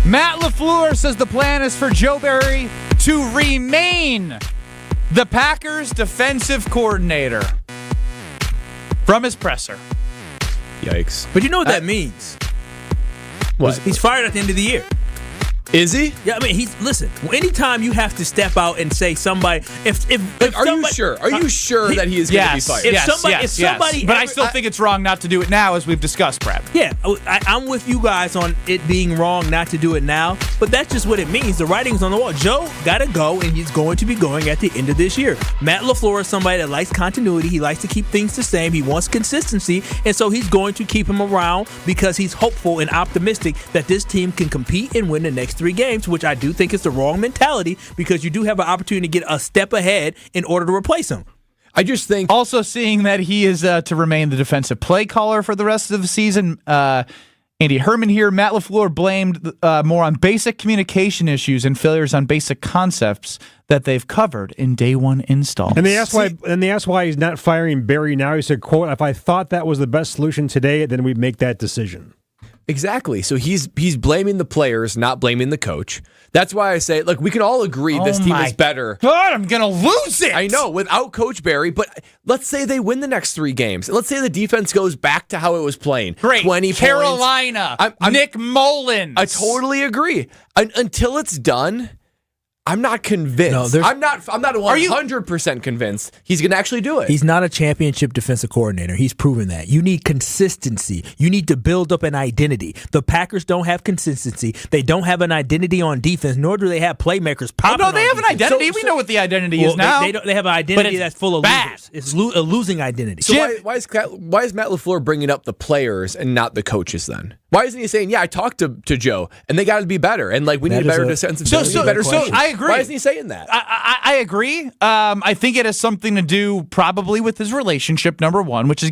Matt LaFleur says the plan is for Joe Barry to remain the Packers' defensive coordinator from his presser. Yikes. But you know what that means? What? He's fired at the end of the year. Is he? Yeah, I mean, listen. Anytime you have to step out and say somebody, are you sure? Are you sure that he is going to be fired? If somebody, but I still think it's wrong not to do it now, as we've discussed, Brad. Yeah, I'm with you guys on it being wrong not to do it now, but that's just what it means. The writing's on the wall. Joe got to go, and he's going to be going at the end of this year. Matt LaFleur is somebody that likes continuity. He likes to keep things the same. He wants consistency, and so he's going to keep him around because he's hopeful and optimistic that this team can compete and win the next 3 games, which I do think is the wrong mentality because you do have an opportunity to get a step ahead in order to replace him. I just think also seeing that he is to remain the defensive play caller for the rest of the season. Andy Herman here. Matt LaFleur blamed more on basic communication issues and failures on basic concepts that they've covered in day 1 installs. And they asked why he's not firing Barry now. He said, "quote If I thought that was the best solution today, then we'd make that decision." Exactly. So he's blaming the players, not blaming the coach. That's why I say, look, we can all agree this team is better. God, I'm going to lose it. I know, without Coach Barry, but let's say they win the next 3 games. Let's say the defense goes back to how it was playing. Great. 20 Carolina. Nick Mullins. I totally agree. Until it's done, I'm not convinced. I'm not 100% convinced he's going to actually do it. He's not a championship defensive coordinator. He's proven that. You need consistency. You need to build up an identity. The Packers don't have consistency. They don't have an identity on defense, nor do they have playmakers popping. No, they have an identity. We know what the identity is now. They have an identity that's full of losers. It's a losing identity. So why is Matt LaFleur bringing up the players and not the coaches then? Why isn't he saying, yeah, I talked to Joe, and they got to be better, and we need better defensive better. So I agree. Why isn't he saying that? I agree. I think it has something to do probably with his relationship, number one, which is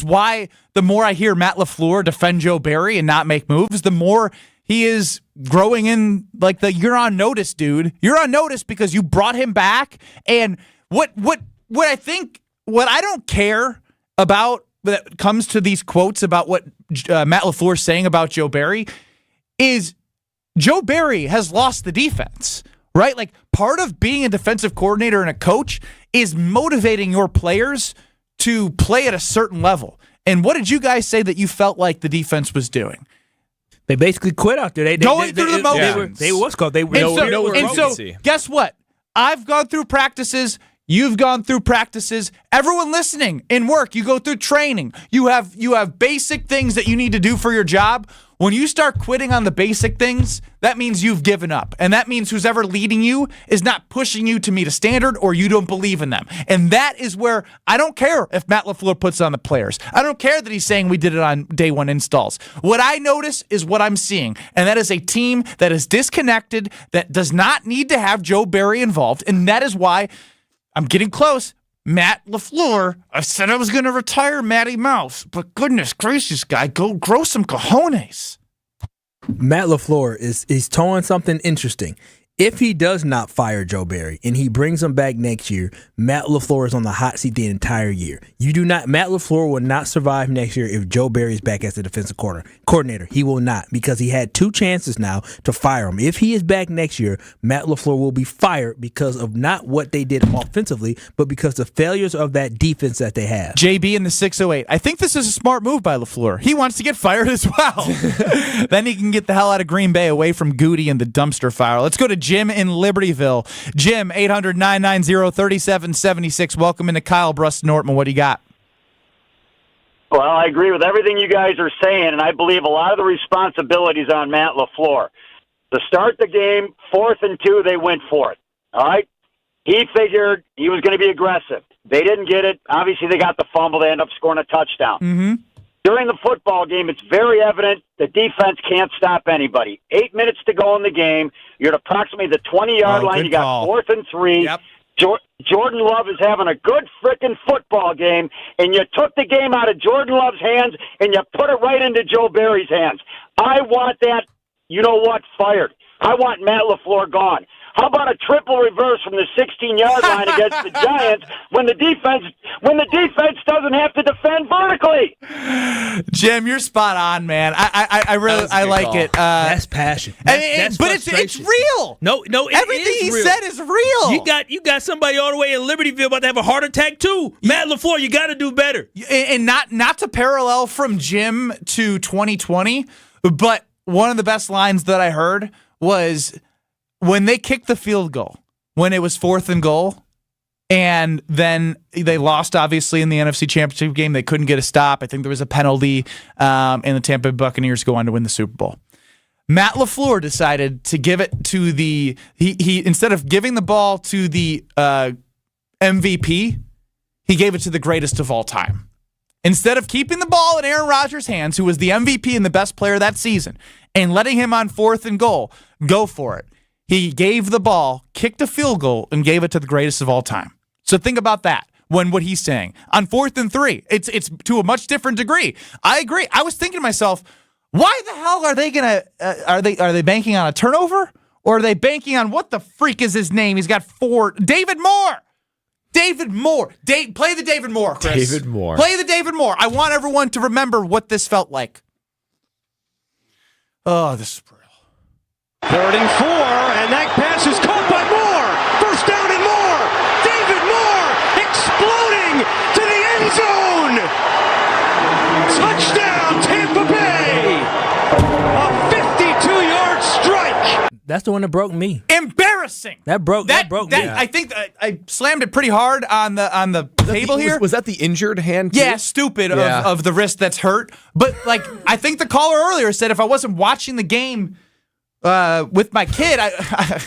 why the more I hear Matt LaFleur defend Joe Barry and not make moves, the more he is growing in you're on notice, dude. You're on notice because you brought him back. And what I don't care about when it comes to these quotes about what Matt LaFleur is saying about Joe Barry is Joe Barry has lost the defense, right? Like, part of being a defensive coordinator and a coach is motivating your players to play at a certain level. And what did you guys say that you felt like the defense was doing? They basically quit out there. Going through the motions. They were so guess what? I've gone through practices. You've gone through practices. Everyone listening in work, you go through training. You have basic things that you need to do for your job. When you start quitting on the basic things, that means you've given up. And that means who's ever leading you is not pushing you to meet a standard or you don't believe in them. And that is where I don't care if Matt LaFleur puts on the players. I don't care that he's saying we did it on day 1 installs. What I notice is what I'm seeing. And that is a team that is disconnected, that does not need to have Joe Barry involved. And that is why I'm getting close. Matt LaFleur, I said I was going to retire Matty Mouse, but goodness gracious, guy, go grow some cojones. Matt LaFleur is towing something interesting. If he does not fire Joe Barry and he brings him back next year, Matt LaFleur is on the hot seat the entire year. Matt LaFleur will not survive next year if Joe Barry is back as the defensive coordinator. He will not, because he had 2 chances now to fire him. If he is back next year, Matt LaFleur will be fired because of not what they did offensively, but because the failures of that defense that they have. JB in the 608. I think this is a smart move by LaFleur. He wants to get fired as well. Then he can get the hell out of Green Bay, away from Goody and the dumpster fire. Let's go to Jim in Libertyville. Jim, 800-990-3776. Welcome into Kyle, Brust, Nortman. What do you got? Well, I agree with everything you guys are saying, and I believe a lot of the responsibility is on Matt LaFleur. To start the game, 4th and 2, they went for it. All right? He figured he was going to be aggressive. They didn't get it. Obviously, they got the fumble. They end up scoring a touchdown. Mm-hmm. During the football game, it's very evident the defense can't stop anybody. 8 minutes to go in the game. You're at approximately the 20-yard line. You got 4th and 3. Yep. Jordan Love is having a good frickin' football game, and you took the game out of Jordan Love's hands and you put it right into Joe Barry's hands. I want that, fired. I want Matt LaFleur gone. How about a triple reverse from the 16-yard line against the Giants when the defense doesn't have to defend vertically? Jim, you're spot on, man. I really like it. That's passion. That's but it's real. No, everything he said is real. You got somebody all the way in Libertyville about to have a heart attack too. Matt LaFleur, you got to do better. And not to parallel from Jim to 2020, but one of the best lines that I heard was when they kicked the field goal, when it was 4th and goal, and then they lost, obviously, in the NFC Championship game. They couldn't get a stop. I think there was a penalty, and the Tampa Bay Buccaneers go on to win the Super Bowl. Matt LaFleur decided to give it to he instead of giving the ball to the MVP, he gave it to the greatest of all time. Instead of keeping the ball in Aaron Rodgers' hands, who was the MVP and the best player that season, and letting him on 4th and goal, go for it. He gave the ball, kicked a field goal, and gave it to the greatest of all time. So think about that when what he's saying. On 4th and 3, it's to a much different degree. I agree. I was thinking to myself, why the hell are they gonna are they banking on a turnover, or are they banking on what the freak is his name? He's got 4. David Moore. Play the David Moore, Chris. David Moore. Play the David Moore. I want everyone to remember what this felt like. Oh, this is brutal. 3rd and 4, and that pass is caught by Moore. First down and more. David Moore exploding to the end zone. Touchdown, Tampa Bay. A 52-yard strike. That's the one that broke me. Embarrassing. That broke me. I think I slammed it pretty hard on the table here. Was that the injured hand too? Yeah, stupid of the wrist that's hurt. But I think the caller earlier said if I wasn't watching the game with my kid, I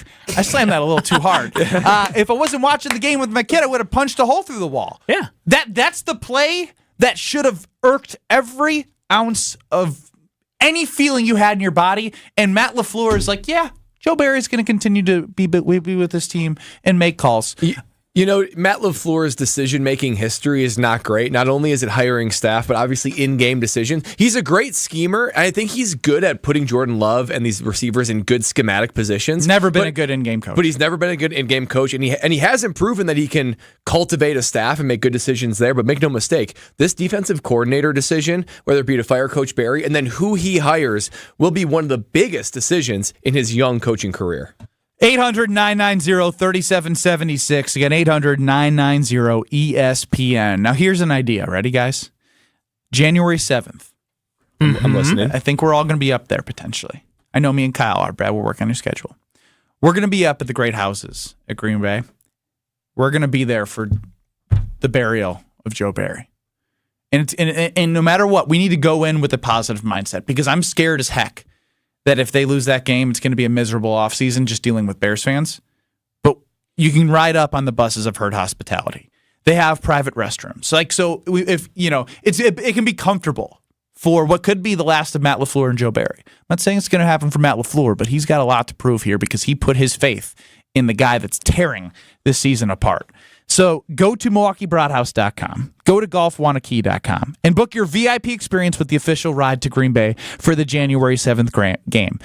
slammed that a little too hard. If I wasn't watching the game with my kid, I would have punched a hole through the wall. Yeah. That's the play that should have irked every ounce of any feeling you had in your body. And Matt LaFleur is like, yeah, Joe Barry's going to continue to be with this team and make calls. You know, Matt LaFleur's decision-making history is not great. Not only is it hiring staff, but obviously in-game decisions. He's a great schemer, and I think he's good at putting Jordan Love and these receivers in good schematic positions. Never been a good in-game coach. But he's never been a good in-game coach, and he hasn't proven that he can cultivate a staff and make good decisions there. But make no mistake, this defensive coordinator decision, whether it be to fire Coach Barry, and then who he hires, will be one of the biggest decisions in his young coaching career. 800-990-3776. Again, 800-990-ESPN. Now, here's an idea. Ready, guys? January 7th. I'm listening. I think we're all going to be up there, potentially. I know me and Kyle are, Brad. We're working on your schedule. We're going to be up at the Great Houses at Green Bay. We're going to be there for the burial of Joe Barry. And no matter what, we need to go in with a positive mindset, because I'm scared as heck that if they lose that game, it's going to be a miserable offseason just dealing with Bears fans. But you can ride up on the buses of Herd Hospitality. They have private restrooms. It can be comfortable for what could be the last of Matt LaFleur and Joe Barry. I'm not saying it's going to happen for Matt LaFleur, but he's got a lot to prove here because he put his faith in the guy that's tearing this season apart. So go to MilwaukeeBroadhouse.com, go to GolfWanakee.com, and book your VIP experience with the official ride to Green Bay for the January 7th game.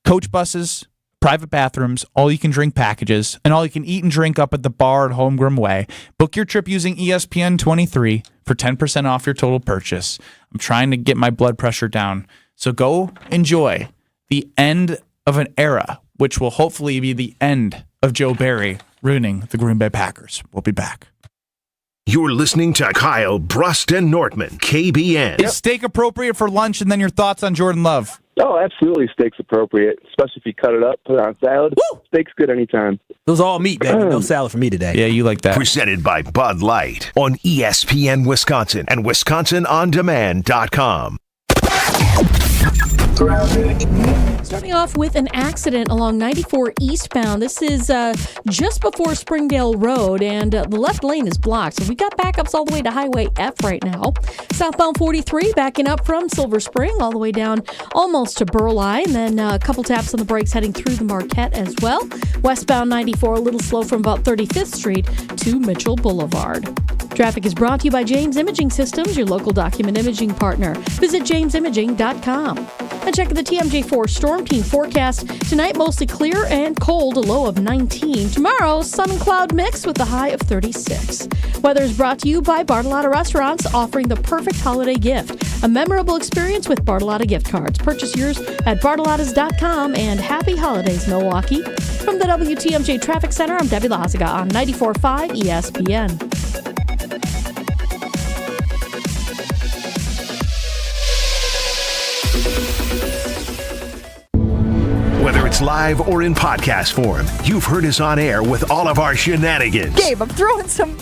Coach buses, private bathrooms, all-you-can-drink packages, and all-you-can-eat and drink up at the bar at Holmgren Way. Book your trip using ESPN 23 for 10% off your total purchase. I'm trying to get my blood pressure down. So go enjoy the end of an era, which will hopefully be the end of Joe Barry ruining the Green Bay Packers. We'll be back. You're listening to Kyle, Brust, and Nortman, KBN. Is steak appropriate for lunch? And then your thoughts on Jordan Love. Oh, absolutely. Steak's appropriate, especially if you cut it up, put it on salad. Woo! Steak's good anytime. Those all meat, baby. No salad for me today. Yeah, you like that. Presented by Bud Light on ESPN Wisconsin and WisconsinOnDemand.com. Starting off with an accident along 94 eastbound. This is just before Springdale Road, and the left lane is blocked. So we got backups all the way to Highway F right now. Southbound 43 backing up from Silver Spring all the way down almost to Burleigh, and then a couple taps on the brakes heading through the Marquette as well. Westbound 94 a little slow from about 35th Street to Mitchell Boulevard. Traffic is brought to you by James Imaging Systems, your local document imaging partner. Visit jamesimaging.com. And check the TMJ4 Storm Team forecast. Tonight, mostly clear and cold, a low of 19. Tomorrow, sun and cloud mix with a high of 36. Weather is brought to you by Bartolotta Restaurants, offering the perfect holiday gift. A memorable experience with Bartolotta gift cards. Purchase yours at bartolottas.com, and happy holidays, Milwaukee. From the WTMJ Traffic Center, I'm Debbie Lazaga on 94.5 ESPN. Whether it's us live or in podcast form, you've heard us on air with all of our shenanigans. Gabe, I'm throwing some.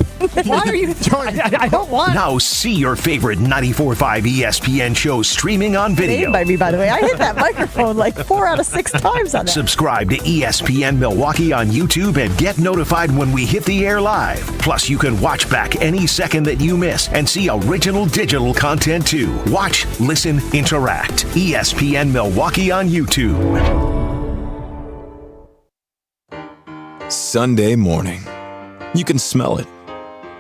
Why are you throwing? I don't want. Now see your favorite 94.5 ESPN shows streaming on video. By me, by the way. I hit that microphone like 4 out of 6 times on that. Subscribe to ESPN Milwaukee on YouTube and get notified when we hit the air live. Plus, you can watch back any second that you miss and see original digital content too. Watch, listen, interact. ESPN Milwaukee on YouTube. Sunday morning. You can smell it.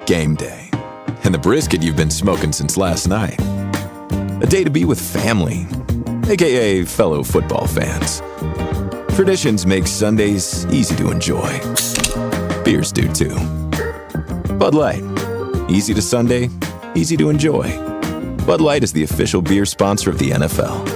Game day. And the brisket you've been smoking since last night. A day to be with family, aka fellow football fans. Traditions make Sundays easy to enjoy. Beers do too. Bud Light. Easy to Sunday, easy to enjoy. Bud Light is the official beer sponsor of the NFL.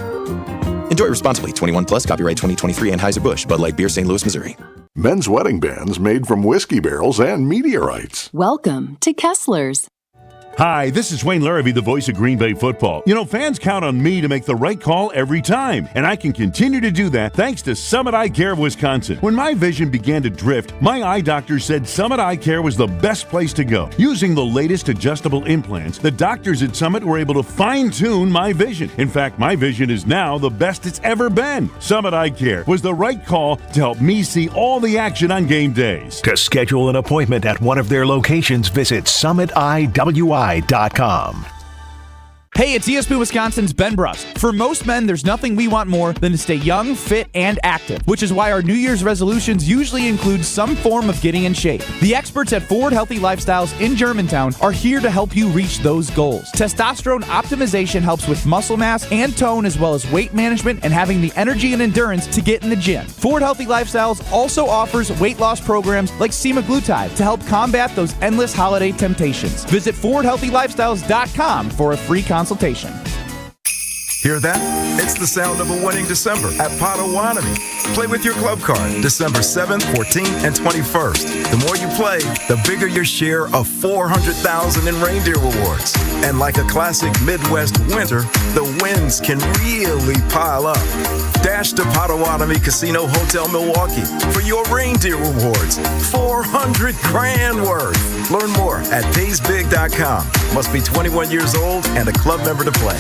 Enjoy responsibly. 21 plus. Copyright 2023 Anheuser-Busch. Bud Light Beer, St. Louis, Missouri. Men's wedding bands made from whiskey barrels and meteorites. Welcome to Kessler's. Hi, this is Wayne Larrabee, the voice of Green Bay football. You know, fans count on me to make the right call every time, and I can continue to do that thanks to Summit Eye Care of Wisconsin. When my vision began to drift, my eye doctor said Summit Eye Care was the best place to go. Using the latest adjustable implants, the doctors at Summit were able to fine-tune my vision. In fact, my vision is now the best it's ever been. Summit Eye Care was the right call to help me see all the action on game days. To schedule an appointment at one of their locations, visit summitiwi.com. Hey, it's ESPN Wisconsin's Ben Brust. For most men, there's nothing we want more than to stay young, fit, and active, which is why our New Year's resolutions usually include some form of getting in shape. The experts at Forward Healthy Lifestyles in Germantown are here to help you reach those goals. Testosterone optimization helps with muscle mass and tone, as well as weight management and having the energy and endurance to get in the gym. Forward Healthy Lifestyles also offers weight loss programs like semaglutide to help combat those endless holiday temptations. Visit forwardhealthylifestyles.com for a free consultation. Hear that? It's the sound of a winning December at Potawatomi. Play with your club card December 7th, 14th, and 21st. The more you play, the bigger your share of $400,000 in reindeer rewards. And like a classic Midwest winter, the wins can really pile up. Dash to Potawatomi Casino Hotel Milwaukee for your reindeer rewards. $400,000 worth. Learn more at paysbig.com. Must be 21 years old and a club member to play.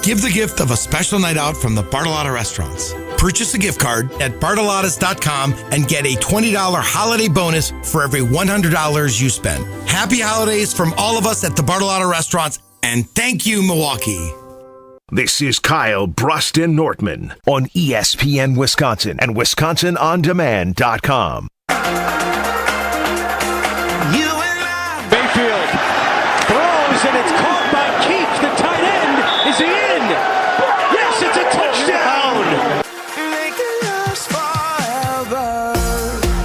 Give the gift of a special night out from the Bartolotta Restaurants. Purchase a gift card at bartolottas.com and get a $20 holiday bonus for every $100 you spend. Happy holidays from all of us at the Bartolotta Restaurants, and thank you, Milwaukee. This is Kyle, Brust, and Nortman on ESPN Wisconsin and WisconsinOnDemand.com. Mayfield throws, and it's caught by Keith, the tight end. Is he in? Yes, it's a touchdown.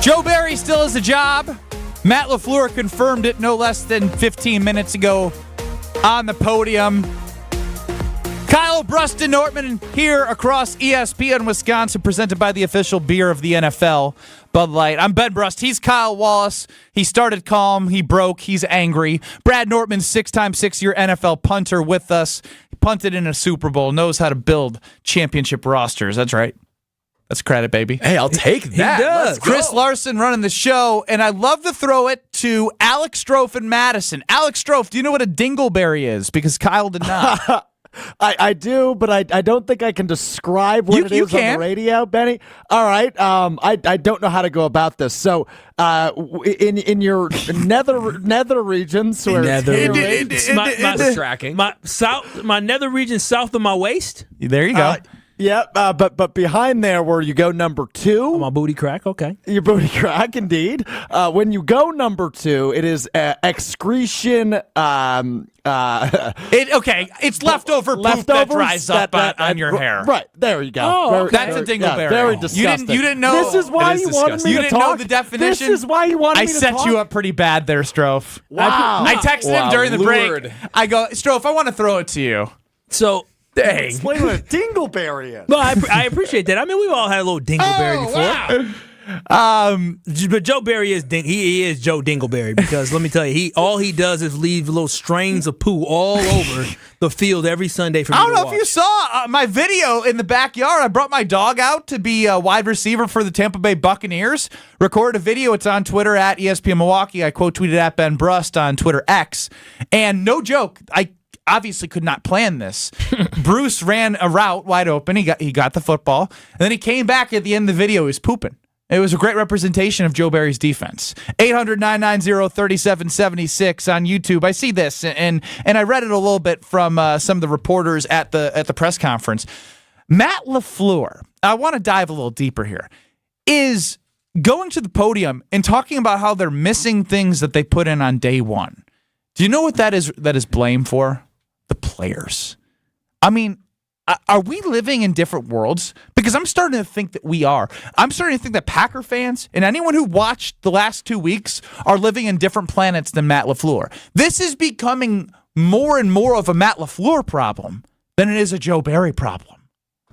Joe Barry still has a job. Matt LaFleur confirmed it no less than 15 minutes ago on the podium. Kyle, Brust, and Nortman here across ESPN Wisconsin, presented by the official beer of the NFL, Bud Light. I'm Ben Brust. He's Kyle Wallace. He started calm. He broke. He's angry. Brad Nortman, 6-time 6-year NFL punter with us. He punted in a Super Bowl, knows how to build championship rosters. That's right. That's credit, baby. Hey, I'll take that. He does. Chris Larson running the show, and I love to throw it to Alex Strofe and Madison. Alex Strofe, do you know what a dingleberry is? Because Kyle did not. I do, but I don't think I can describe what it is on the radio, Benny. All right, I don't know how to go about this. So, in your nether regions, where my nether region south of my waist. There you go. But behind there, where you go number 2, oh, my booty crack. Okay, your booty crack, indeed. When you go number 2, it is excretion. It's leftover poop that dries up on your hair. Right, there you go. Oh, that's a dingleberry. Yeah, very disgusting. You didn't know. This is why you wanted me to talk. You didn't know the definition. This is why you wanted me to talk. I set you up pretty bad there, Strofe. Wow. I texted him during the break. I go, Strofe, I want to throw it to you. So. Dang. Explain what a dingleberry is. No, I appreciate that. I mean, we've all had a little dingleberry before. Wow. But Joe Barry is he is Joe Dingleberry, because let me tell you, all he does is leave little strains of poo all over the field every Sunday for me to watch. I don't know if you saw my video in the backyard. I brought my dog out to be a wide receiver for the Tampa Bay Buccaneers. Recorded a video. It's on Twitter at ESPN Milwaukee. I quote tweeted at Ben Brust on Twitter X. And no joke, I obviously could not plan this. Bruce ran a route wide open. He got the football. And then he came back at the end of the video. He was pooping. It was a great representation of Joe Barry's defense. 800-990-3776 on YouTube. I see this, and I read it a little bit from some of the reporters at the press conference. Matt LaFleur, I want to dive a little deeper here, is going to the podium and talking about how they're missing things that they put in on day one. Do you know what that is blamed for? The players. I mean, are we living in different worlds? Because I'm starting to think that we are. I'm starting to think that Packer fans and anyone who watched the last 2 weeks are living in different planets than Matt LaFleur. This is becoming more and more of a Matt LaFleur problem than it is a Joe Barry problem.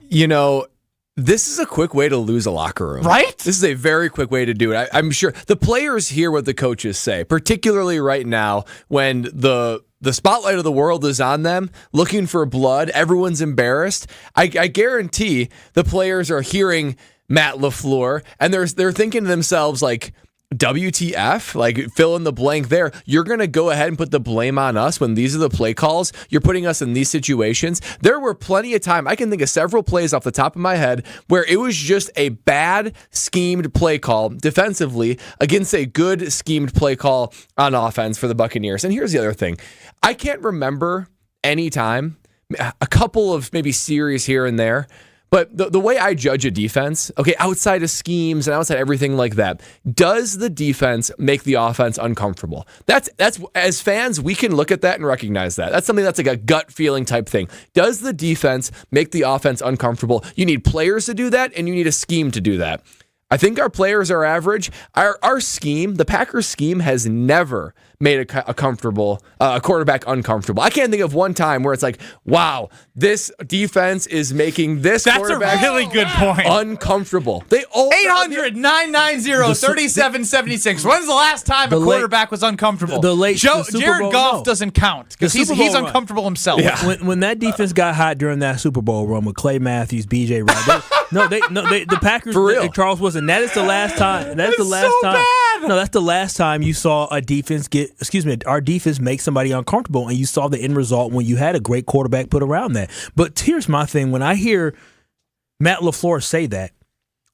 You know, this is a quick way to lose a locker room. Right? This is a very quick way to do it. I'm sure the players hear what the coaches say, particularly right now when the spotlight of the world is on them, looking for blood. Everyone's embarrassed. I guarantee the players are hearing Matt LaFleur, and they're thinking to themselves, like, WTF? Like, fill in the blank there. You're going to go ahead and put the blame on us when these are the play calls. You're putting us in these situations. There were plenty of time. I can think of several plays off the top of my head where it was just a bad schemed play call defensively against a good schemed play call on offense for the Buccaneers. And here's the other thing. I can't remember any time, a couple of maybe series here and there, but the way I judge a defense, okay, outside of schemes and outside everything like that, does the defense make the offense uncomfortable? That's as fans, we can look at that and recognize that. That's something that's like a gut feeling type thing. Does the defense make the offense uncomfortable? You need players to do that, and you need a scheme to do that. I think our players are average. Our scheme, the Packers scheme, has never made a quarterback uncomfortable. I can't think of one time where it's like, wow, this defense is making this quarterback a really good point. Uncomfortable. They all 800-990-3776. When's the last time a quarterback was uncomfortable? Jared Goff doesn't count because he's uncomfortable himself. Yeah. When that defense got hot during that Super Bowl run with Clay Matthews, B.J. Wright, the Packers, for real. Charles wasn't. That is the last time. That's the last time. Bad. No, that's the last time you saw our defense make somebody uncomfortable, and you saw the end result when you had a great quarterback put around that. But here's my thing: when I hear Matt LaFleur say that,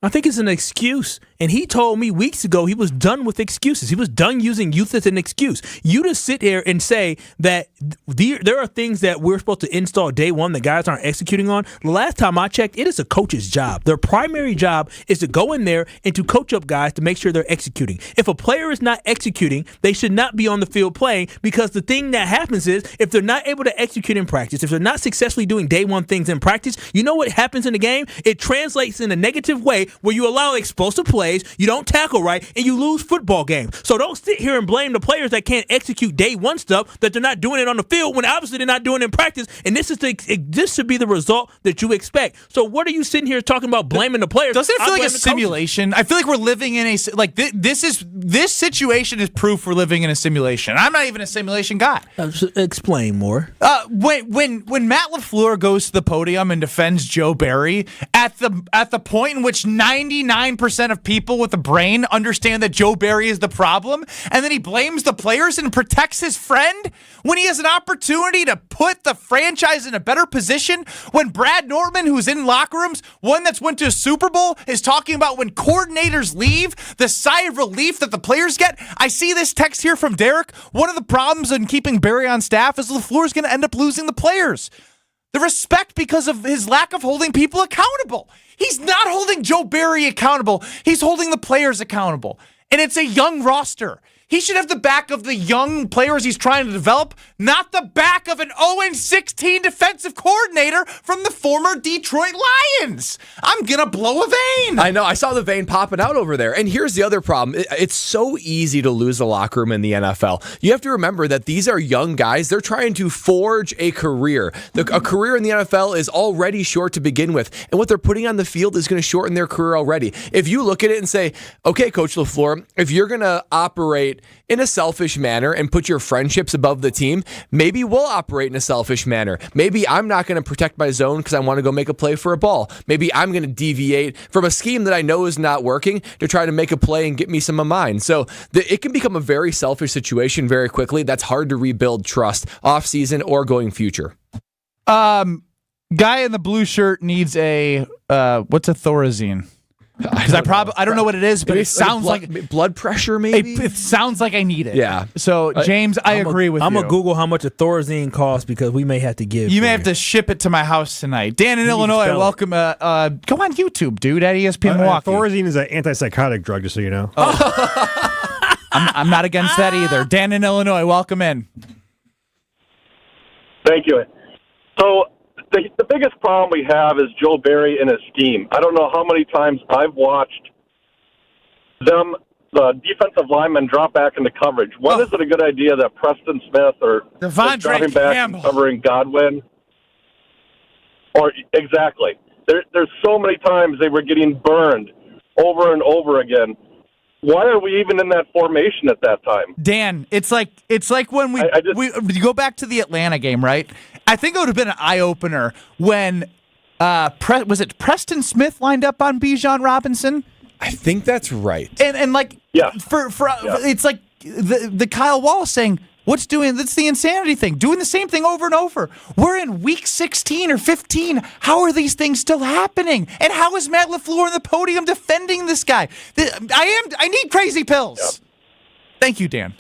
I think it's an excuse. And he told me weeks ago he was done with excuses. He was done using youth as an excuse. You just sit here and say that there are things that we're supposed to install day one that guys aren't executing on. The last time I checked, it is a coach's job. Their primary job is to go in there and to coach up guys to make sure they're executing. If a player is not executing, they should not be on the field playing, because the thing that happens is if they're not able to execute in practice, if they're not successfully doing day one things in practice, you know what happens in the game? It translates in a negative way where you allow explosive plays, you don't tackle right, and you lose football games. So don't sit here and blame the players that can't execute day one stuff, that they're not doing it on the field when obviously they're not doing it in practice. And this should be the result that you expect. So what are you sitting here talking about blaming the players? Doesn't it feel like a simulation? I feel like we're living in this situation is proof we're living in a simulation. I'm not even a simulation guy. Explain more. When Matt LaFleur goes to the podium and defends Joe Barry at the point in which 99% of people with a brain understand that Joe Barry is the problem, and then he blames the players and protects his friend when he has an opportunity to put the franchise in a better position, when Brad Nortman, who's in locker rooms, one that's went to a Super Bowl, is talking about when coordinators leave, the sigh of relief that the players get. I see this text here from Derek. One of the problems in keeping Barry on staff is LaFleur's going to end up losing the players. The respect because of his lack of holding people accountable. He's not holding Joe Barry accountable. He's holding the players accountable. And it's a young roster. He should have the back of the young players he's trying to develop, not the back of an 0-16 defensive coordinator from the former Detroit Lions. I'm going to blow a vein. I know. I saw the vein popping out over there. And here's the other problem. It's so easy to lose a locker room in the NFL. You have to remember that these are young guys. They're trying to forge a career. A career in the NFL is already short to begin with. And what they're putting on the field is going to shorten their career already. If you look at it and say, okay, Coach LaFleur, if you're going to operate in a selfish manner and put your friendships above the team, maybe we'll operate in a selfish manner. Maybe I'm not going to protect my zone because I want to go make a play for a ball. Maybe I'm going to deviate from a scheme that I know is not working to try to make a play and get me some of mine. So it can become a very selfish situation very quickly. That's hard to rebuild trust off season or going future. Guy in the blue shirt needs a what's a Thorazine? Because I don't know what it is, but it sounds like blood pressure. Maybe it sounds like I need it. Yeah. So James, I agree with you. I'm gonna Google how much a Thorazine costs because we may have to give. You may have to ship it to my house tonight. Dan in Illinois, welcome. Go on YouTube, dude, at ESPN Milwaukee. Thorazine is an antipsychotic drug, just so you know. I'm not against that either. Dan in Illinois, welcome in. Thank you. So the biggest problem we have is Joe Barry and his scheme. I don't know how many times I've watched the defensive linemen drop back into coverage. When is it a good idea that Preston Smith or Devondre dropping back and covering Godwin? Or exactly. There's so many times they were getting burned over and over again. Why are we even in that formation at that time? Dan, it's like when you go back to the Atlanta game, right? I think it would have been an eye-opener when was it Preston Smith lined up on Bijan Robinson? I think that's right. And like it's like the Kyle Wallace saying, that's the insanity thing. Doing the same thing over and over. We're in week 16 or 15. How are these things still happening? And how is Matt LaFleur on the podium defending this guy? I need crazy pills. Yeah. Thank you, Dan.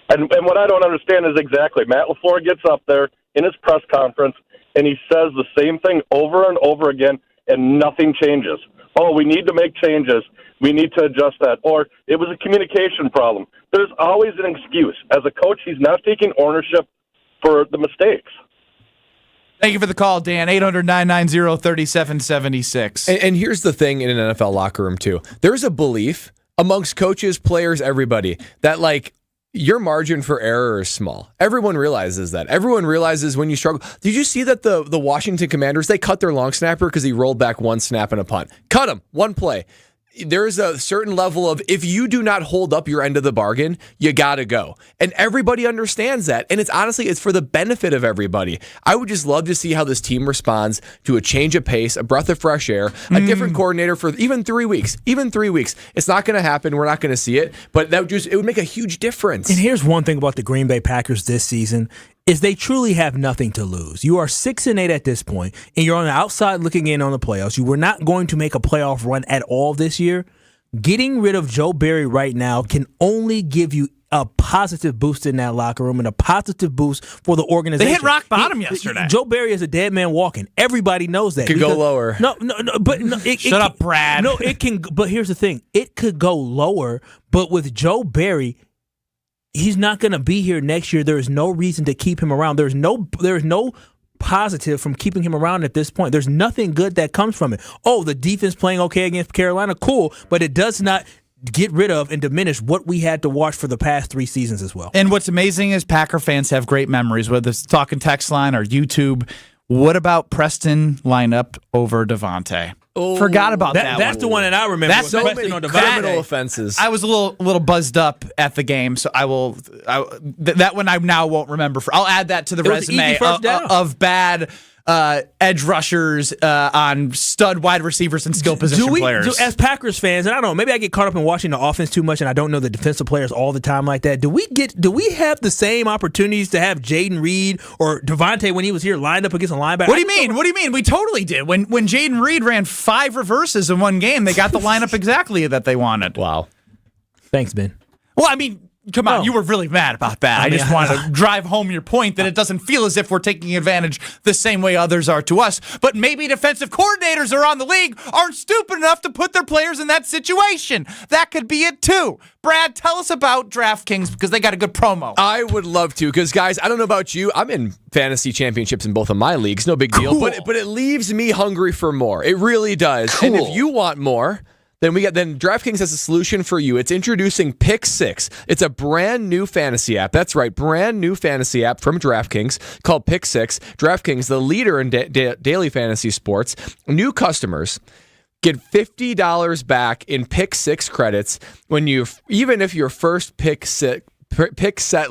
And what I don't understand is exactly Matt LaFleur gets up there in his press conference and he says the same thing over and over again and nothing changes. Oh, we need to make changes. We need to adjust that. Or it was a communication problem. There's always an excuse. As a coach, he's not taking ownership for the mistakes. Thank you for the call, Dan. 800-990-3776. And here's the thing in an NFL locker room, too. There's a belief amongst coaches, players, everybody, that, like, your margin for error is small. Everyone realizes that. Everyone realizes when you struggle. Did you see that the Washington Commanders, they cut their long snapper because he rolled back one snap and a punt? Cut him. One play. There's a certain level of, if you do not hold up your end of the bargain, you got to go. And everybody understands that. And it's for the benefit of everybody. I would just love to see how this team responds to a change of pace, a breath of fresh air, a different coordinator for even 3 weeks. Even 3 weeks. It's not going to happen. We're not going to see it. But it would make a huge difference. And here's one thing about the Green Bay Packers this season is they truly have nothing to lose. You are 6-8 at this point, and you're on the outside looking in on the playoffs. You were not going to make a playoff run at all this year. Getting rid of Joe Barry right now can only give you a positive boost in that locker room and a positive boost for the organization. They hit rock bottom yesterday. Joe Barry is a dead man walking. Everybody knows that. Could go lower. Shut up, Brad. No, it can. But here's the thing: it could go lower. But with Joe Barry, he's not going to be here next year. There is no reason to keep him around. There is no positive from keeping him around at this point. There's nothing good that comes from it. Oh, the defense playing okay against Carolina, cool, but it does not get rid of and diminish what we had to watch for the past 3 seasons as well. And what's amazing is Packer fans have great memories, whether it's talking text line or YouTube. What about Preston line up over Devontae? Forgot about that. That's the one that I remember. That's so many criminal offenses. I was a little buzzed up at the game, so that one I now won't remember. I'll add that to the resume of bad edge rushers on stud wide receivers and skill position players. As Packers fans, and I don't know, maybe I get caught up in watching the offense too much, and I don't know the defensive players all the time like that. Do we have the same opportunities to have Jaden Reed or Devontae when he was here lined up against a linebacker? What do you mean? What do you mean? We totally did. When Jaden Reed ran 5 reverses in one game, they got the lineup exactly that they wanted. Wow. Thanks, Ben. Well, I mean, come on, you were really mad about that. I just wanted to drive home your point that it doesn't feel as if we're taking advantage the same way others are to us. But maybe defensive coordinators around the league aren't stupid enough to put their players in that situation. That could be it too. Brad, tell us about DraftKings because they got a good promo. I would love to because, guys, I don't know about you. I'm in fantasy championships in both of my leagues. No big deal. But it leaves me hungry for more. It really does. Cool. And if you want more, then DraftKings has a solution for you. It's introducing Pick 6. It's a brand new fantasy app. That's right, brand new fantasy app from DraftKings called Pick 6. DraftKings, the leader in daily fantasy sports. New customers get $50 back in Pick 6 credits even if your first pick set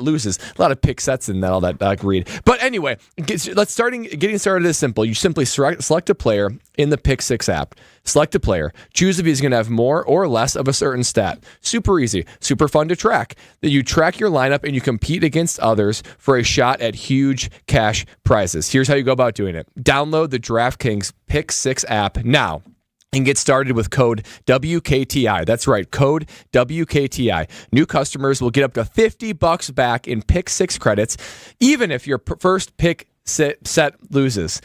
loses. A lot of pick sets in that, all that read. But anyway, getting started is simple. You simply select a player in the Pick 6 app. Select a player. Choose if he's going to have more or less of a certain stat. Super easy. Super fun to track. That you track your lineup and you compete against others for a shot at huge cash prizes. Here's how you go about doing it. Download the DraftKings Pick 6 app now and get started with code WKTI. That's right, code WKTI. New customers will get up to $50 back in Pick 6 credits, even if your first pick set loses.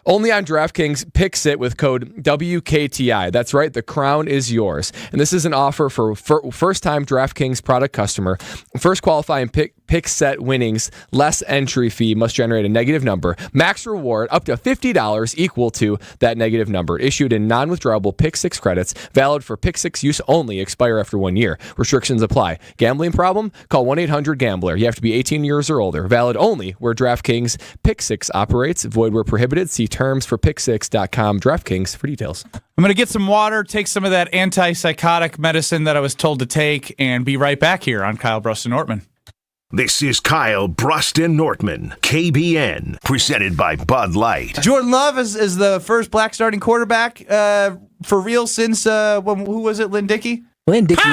Only on DraftKings, Pick Sit with code WKTI. That's right, the crown is yours. And this is an offer for first-time DraftKings product customer. First qualifying pick set winnings, less entry fee, must generate a negative number. Max reward up to $50 equal to that negative number. Issued in non-withdrawable Pick 6 credits. Valid for Pick 6 use only. Expire after 1 year. Restrictions apply. Gambling problem? Call 1-800-GAMBLER. You have to be 18 years or older. Valid only where DraftKings Pick 6 operates. Void where prohibited. See terms for pick6.com. DraftKings for details. I'm going to get some water, take some of that antipsychotic medicine that I was told to take, and be right back here on Kyle, Brust, and Nortman. This is Kyle, Brust, and Nortman, KBN, presented by Bud Light. Jordan Love is the first black starting quarterback for real since, who was it, Lynn Dickey? Lynn Dickey.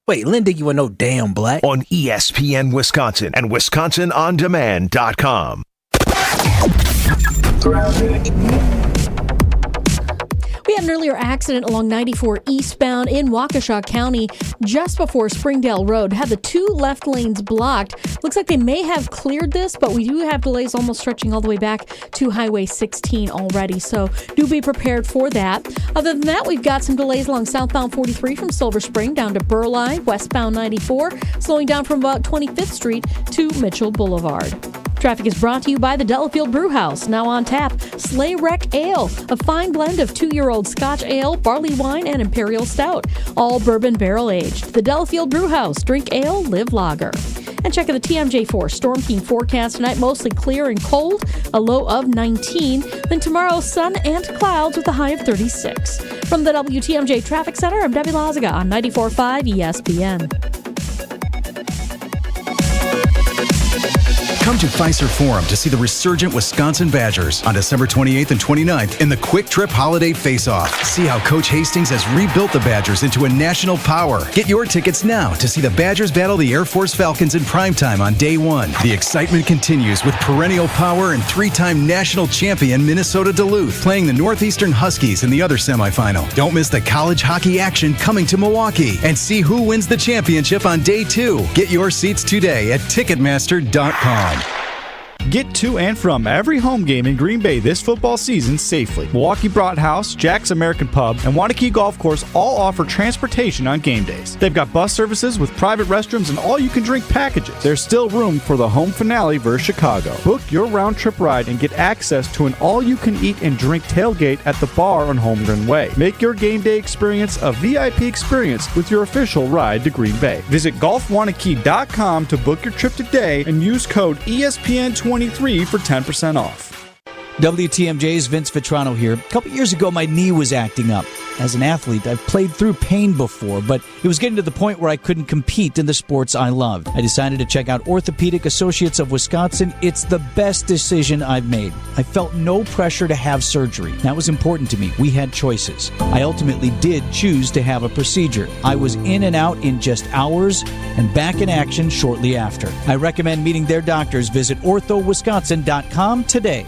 Lynn Dickey was no damn black. On ESPN Wisconsin and WisconsinOnDemand.com. We had an earlier accident along 94 eastbound in Waukesha County just before Springdale Road. Had the two left lanes blocked. Looks like they may have cleared this, but we do have delays almost stretching all the way back to Highway 16 already, so do be prepared for that. Other than that, we've got some delays along southbound 43 from Silver Spring down to Burleigh, westbound 94, slowing down from about 25th Street to Mitchell Boulevard. Traffic is brought to you by the Delafield Brewhouse. Now on tap, Sleigh Wreck Ale, a fine blend of 2-year-old Scotch ale, barley wine, and imperial stout, all bourbon barrel aged. The Delafield Brewhouse. Drink ale, live lager. And check out the TMJ4 Storm King forecast tonight, mostly clear and cold, a low of 19. Then tomorrow, sun and clouds with a high of 36. From the WTMJ Traffic Center, I'm Debbie Lazaga on 94.5 ESPN. Come to Fiserv Forum to see the resurgent Wisconsin Badgers on December 28th and 29th in the Quick Trip Holiday Face-Off. See how Coach Hastings has rebuilt the Badgers into a national power. Get your tickets now to see the Badgers battle the Air Force Falcons in primetime on day one. The excitement continues with perennial power and 3-time national champion Minnesota Duluth playing the Northeastern Huskies in the other semifinal. Don't miss the college hockey action coming to Milwaukee and see who wins the championship on day 2. Get your seats today at Ticketmaster.com. Get to and from every home game in Green Bay this football season safely. Milwaukee Brought House, Jack's American Pub, and Wanakee Golf Course all offer transportation on game days. They've got bus services with private restrooms and all-you-can-drink packages. There's still room for the home finale versus Chicago. Book your round-trip ride and get access to an all-you-can-eat and drink tailgate at the bar on Holmgren Way. Make your game day experience a VIP experience with your official ride to Green Bay. Visit golfwanakee.com to book your trip today and use code ESPN23 for 10% off. WTMJ's Vince Vitrano here. A couple years ago, my knee was acting up. As an athlete, I've played through pain before, but it was getting to the point where I couldn't compete in the sports I loved. I decided to check out Orthopedic Associates of Wisconsin. It's the best decision I've made. I felt no pressure to have surgery. That was important to me. We had choices. I ultimately did choose to have a procedure. I was in and out in just hours and back in action shortly after. I recommend meeting their doctors. Visit orthowisconsin.com today.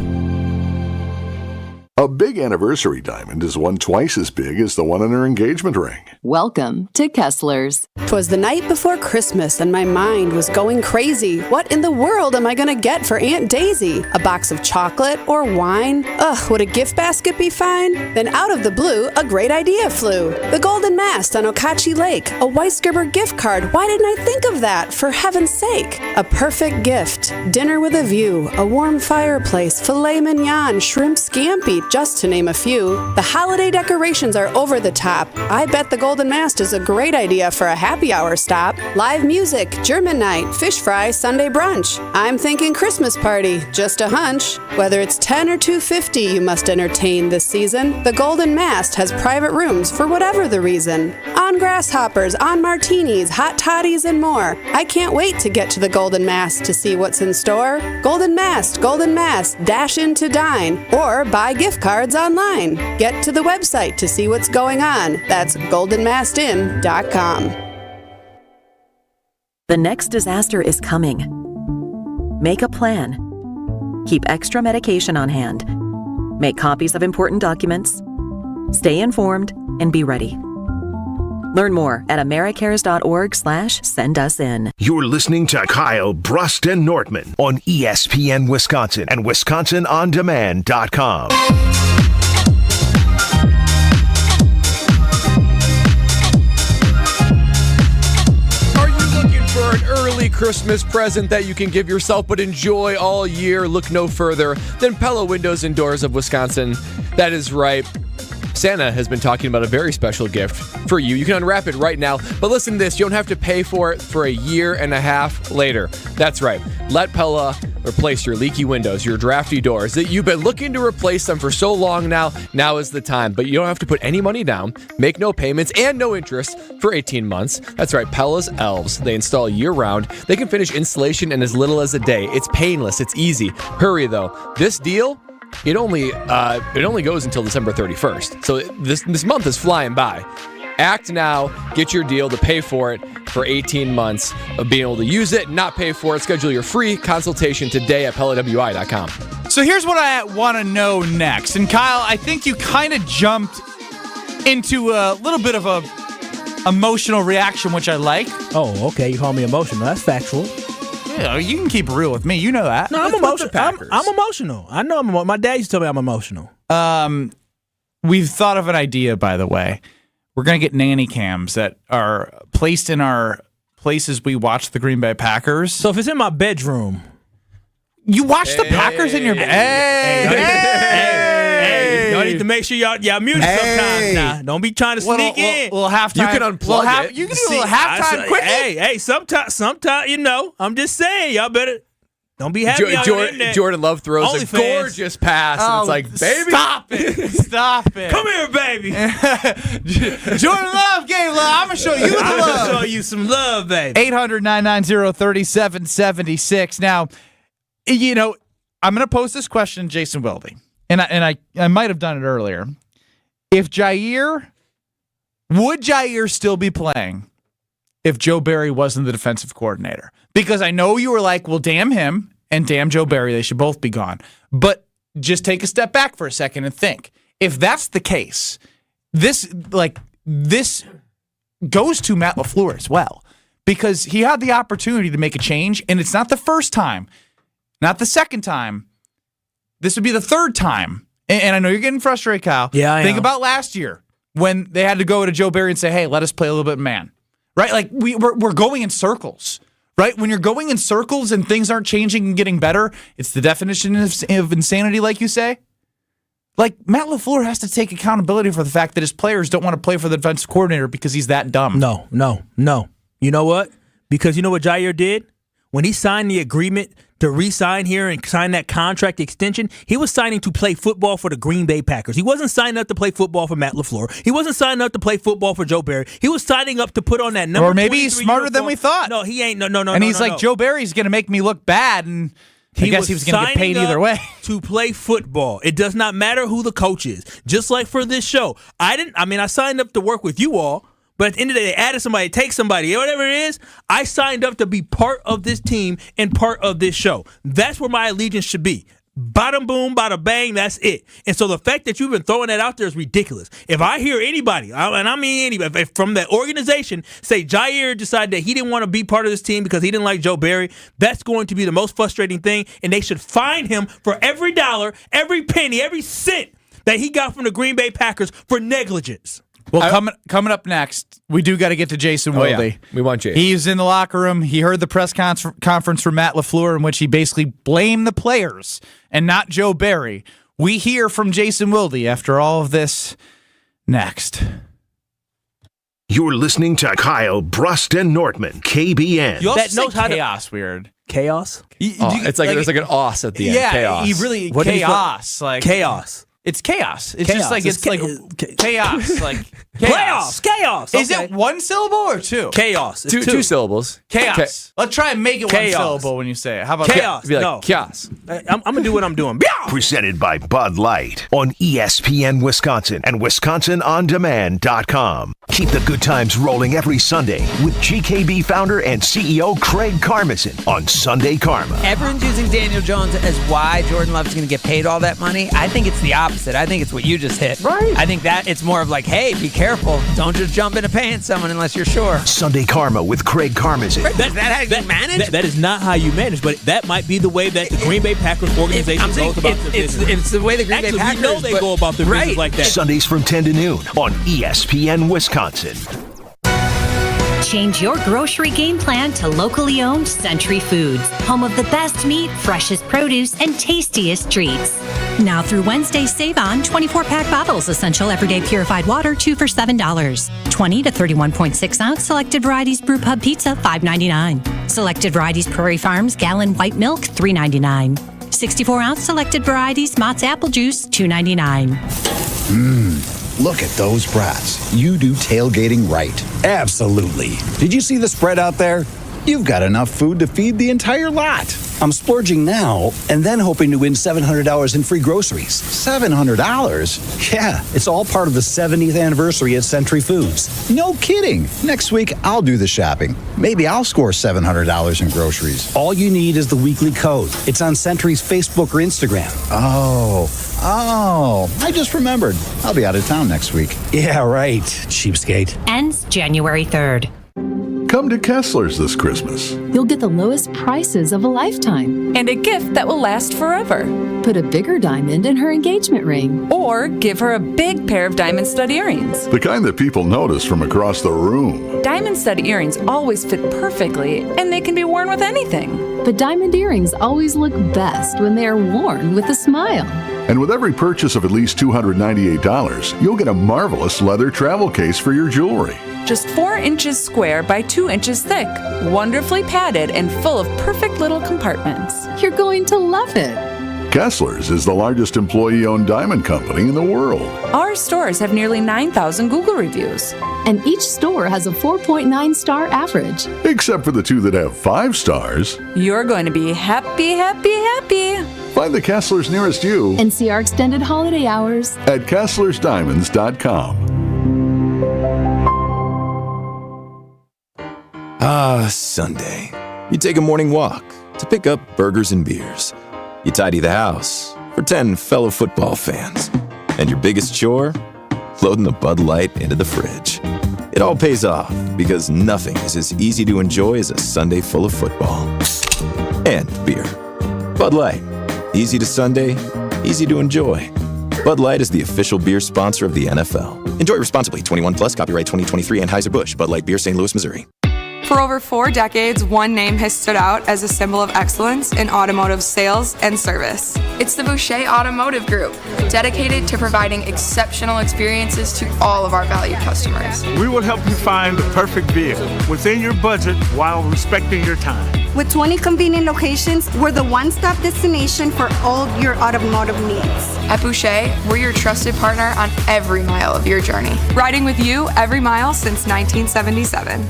A big anniversary diamond is one twice as big as the one in her engagement ring. Welcome to Kessler's. 'Twas the night before Christmas and my mind was going crazy. What in the world am I going to get for Aunt Daisy? A box of chocolate or wine? Ugh, would a gift basket be fine? Then out of the blue, a great idea flew. The Golden Mast on Okachi Lake. A Weisgerber gift card. Why didn't I think of that? For heaven's sake. A perfect gift. Dinner with a view. A warm fireplace. Filet mignon. Shrimp scampi. Just to name a few. The holiday decorations are over the top. I bet the Golden Mast is a great idea for a happy hour stop. Live music, German night, fish fry, Sunday brunch. I'm thinking Christmas party, just a hunch. Whether it's 10 or 250 you must entertain this season, the Golden Mast has private rooms for whatever the reason. On grasshoppers, on martinis, hot toddies, and more. I can't wait to get to the Golden Mast to see what's in store. Golden Mast, dash in to dine, or buy gift cards online. Get to the website to see what's going on. That's goldenmastin.com. The next disaster is coming. Make a plan. Keep extra medication on hand. Make copies of important documents. Stay informed and be ready. Learn more at americares.org/sendusin. You're listening to Kyle, Brust, and Nortman on ESPN Wisconsin and WisconsinOnDemand.com. For an early Christmas present that you can give yourself but enjoy all year, look no further than Pella Windows and Doors of Wisconsin. That is right. Santa has been talking about a very special gift for you. You can unwrap it right now, but listen to this. You don't have to pay for it for a year and a half later. That's right. Let Pella replace your leaky windows, your drafty doors. That you've been looking to replace them for so long now. Now is the time. But you don't have to put any money down, make no payments, and no interest for 18 months. That's right. Pella's Elves. They install year-round. They can finish installation in as little as a day. It's painless. It's easy. Hurry, though. This deal, it only goes until December 31st. So this month is flying by. Act now. Get your deal to pay for it for 18 months of being able to use it, not pay for it. Schedule your free consultation today at PellaWI.com. So here's what I want to know next. And Kyle, I think you kind of jumped into a little bit of a emotional reaction, which I like. Oh, okay. You call me emotional. That's factual. Yeah, you can keep it real with me. You know that. No, I'm emotional. I'm emotional. I know my dad used to tell me I'm emotional. We've thought of an idea, by the way. We're going to get nanny cams that are placed in our places we watch the Green Bay Packers. So if it's in my bedroom. You watch the Packers in your bed. Hey, y'all need to make sure y'all mute sometimes now. Don't be trying to sneak in. Well, halftime. You can unplug it. You can do a little halftime quick. Hey, sometimes, I'm just saying, y'all better. Don't be happy on the internet. Jordan Love throws a gorgeous pass, and it's like, baby. Stop it. Come here, baby. Jordan Love gave love. I'm going to show you the love. I'm going to show you some love, baby. 800-990-3776. Now, you know, I'm going to pose this question to Jason Wilde, and I might have done it earlier. Would Jair still be playing if Joe Barry wasn't the defensive coordinator? Because I know you were like, well, damn him and damn Joe Barry, they should both be gone. But just take a step back for a second and think. If that's the case, this goes to Matt LaFleur as well. Because he had the opportunity to make a change, and it's not the first time, not the second time. This would be the third time. And I know you're getting frustrated, Kyle. Yeah, I Think am. about last year when they had to go to Joe Barry and say, hey, let us play a little bit man. Right? Like, we're going in circles. Right? When you're going in circles and things aren't changing and getting better, it's the definition of insanity, like you say. Like, Matt LaFleur has to take accountability for the fact that his players don't want to play for the defensive coordinator because he's that dumb. No. You know what? Because you know what Jair did? When he signed the agreement to re-sign here and sign that contract extension, he was signing to play football for the Green Bay Packers. He wasn't signing up to play football for Matt LaFleur. He wasn't signing up to play football for Joe Barry. He was signing up to put on that number. Or maybe he's smarter than we thought. No, he ain't. No. And he's like, Joe Barry's going to make me look bad, and I guess he was going to get paid either way. To play football. It does not matter who the coach is. Just like for this show. I signed up to work with you all. But at the end of the day, they added somebody, take somebody, whatever it is. I signed up to be part of this team and part of this show. That's where my allegiance should be. Bada boom, bada bang, that's it. And so the fact that you've been throwing that out there is ridiculous. If I hear anybody, and I mean anybody, from that organization say Jair decided that he didn't want to be part of this team because he didn't like Joe Barry, that's going to be the most frustrating thing, and they should fine him for every dollar, every penny, every cent that he got from the Green Bay Packers for negligence. Well, coming up next, we do got to get to Jason Wilde. Yeah. We want Jason. He's in the locker room. He heard the press conference from Matt LaFleur in which he basically blamed the players and not Joe Barry. We hear from Jason Wilde after all of this next. You're listening to Kyle, Brust, and Nortman, KBN. You also knows how chaos weird. Chaos? It's like there's like an os at the end. Yeah, chaos. he really What chaos. Like chaos. It's chaos. It's Chaos. just like it's like chaos. Like Playoffs. Chaos. Is it one syllable or two? Chaos. It's Two syllables. Chaos. Let's try and make it Chaos. one syllable when you say it. How about Chaos. Be like, No. chaos. I'm going to do what I'm doing. Presented by Bud Light on ESPN Wisconsin and WisconsinOnDemand.com. Keep the good times rolling every Sunday with GKB founder and CEO Craig Karmazin on Sunday Karma. Everyone's using Daniel Jones as why Jordan Love's going to get paid all that money. I think it's the opposite. I think it's what you just hit. Right. I think that it's more of like, hey, be careful. Don't just jump into paying someone unless you're sure. Sunday Karma with Craig Karmazin. Is that how you manage? That is not how you manage, but that might be the way that the Green Bay Packers organization goes about their business. It's the way the Green Bay Packers. We know they go about their business like that. Sundays from 10 to noon on ESPN Wisconsin. Change your grocery game plan to locally owned Century Foods, home of the best meat, freshest produce, and tastiest treats. Now through Wednesday, save on 24-pack bottles, Essential Everyday Purified Water, 2 for $7. 20 to 31.6 ounce Selected Varieties Brew Pub Pizza, $5.99. Selected Varieties Prairie Farms Gallon White Milk, $3.99. 64-ounce Selected Varieties Mott's Apple Juice, $2.99. Look at those brats. You do tailgating right. Absolutely. Did you see the spread out there? You've got enough food to feed the entire lot. I'm splurging now and then hoping to win $700 in free groceries. $700? Yeah, it's all part of the 70th anniversary at Century Foods. No kidding. Next week, I'll do the shopping. Maybe I'll score $700 in groceries. All you need is the weekly code. It's on Century's Facebook or Instagram. Oh, I just remembered. I'll be out of town next week. Yeah, right, cheapskate. Ends January 3rd. Come to Kessler's this Christmas. You'll get the lowest prices of a lifetime. And a gift that will last forever. Put a bigger diamond in her engagement ring. Or give her a big pair of diamond stud earrings. The kind that people notice from across the room. Diamond stud earrings always fit perfectly, and they can be worn with anything. But diamond earrings always look best when they are worn with a smile. And with every purchase of at least $298, you'll get a marvelous leather travel case for your jewelry. Just 4 inches square by 2 inches thick, wonderfully padded and full of perfect little compartments. You're going to love it. Kessler's is the largest employee-owned diamond company in the world. Our stores have nearly 9,000 Google reviews. And each store has a 4.9 star average. Except for the 2 that have 5 stars. You're going to be happy, happy, happy. Find the Kessler's nearest you and see our extended holiday hours at KesslersDiamonds.com. Sunday. You take a morning walk to pick up burgers and beers. You tidy the house for 10 fellow football fans. And your biggest chore? Loading the Bud Light into the fridge. It all pays off because nothing is as easy to enjoy as a Sunday full of football. And beer. Bud Light. Easy to Sunday, easy to enjoy. Bud Light is the official beer sponsor of the NFL. Enjoy responsibly. 21 plus, copyright 2023, Anheuser-Busch. Bud Light Beer, St. Louis, Missouri. For over 4 decades, one name has stood out as a symbol of excellence in automotive sales and service. It's the Boucher Automotive Group, dedicated to providing exceptional experiences to all of our valued customers. We will help you find the perfect vehicle within your budget while respecting your time. With 20 convenient locations, we're the one-stop destination for all your automotive needs. At Boucher, we're your trusted partner on every mile of your journey, riding with you every mile since 1977.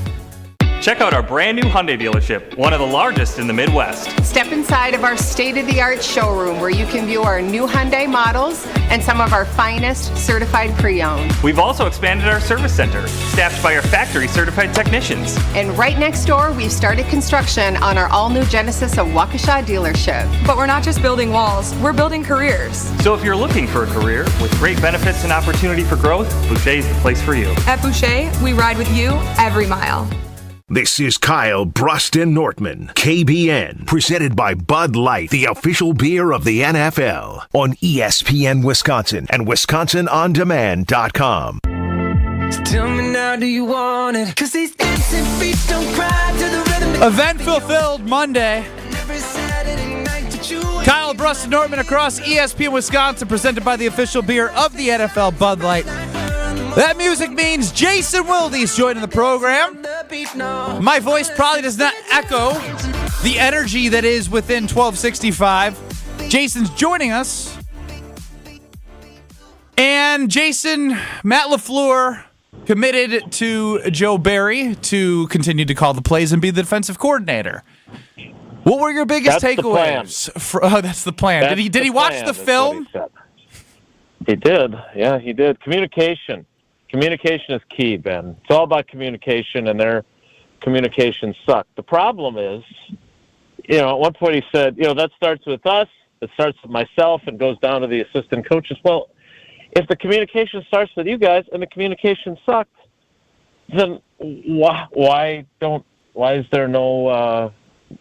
Check out our brand new Hyundai dealership, one of the largest in the Midwest. Step inside of our state-of-the-art showroom where you can view our new Hyundai models and some of our finest certified pre-owned. We've also expanded our service center, staffed by our factory-certified technicians. And right next door, we've started construction on our all-new Genesis of Waukesha dealership. But we're not just building walls, we're building careers. So if you're looking for a career with great benefits and opportunity for growth, Boucher is the place for you. At Boucher, we ride with you every mile. This is Kyle, Brust, and Nortman, KBN, presented by Bud Light, the official beer of the NFL, on ESPN Wisconsin and WisconsinOnDemand.com. Tell me now, do you want it? 'Cause these dancing feet don't cry to the rhythm. Event fulfilled Monday. Kyle, Brust, and Nortman across ESPN Wisconsin, presented by the official beer of the NFL, Bud Light. That music means Jason Wilde's joining the program. My voice probably does not echo the energy that is within 1265. Jason's joining us. And Jason, Matt LaFleur committed to Joe Barry to continue to call the plays and be the defensive coordinator. What were your biggest takeaways? That's the plan. Did he watch the film? He did. Yeah, he did. Communication is key, Ben. It's all about communication, and their communication sucked. The problem is, at one point he said, that starts with us, it starts with myself, and goes down to the assistant coaches. Well, if the communication starts with you guys and the communication sucked, then why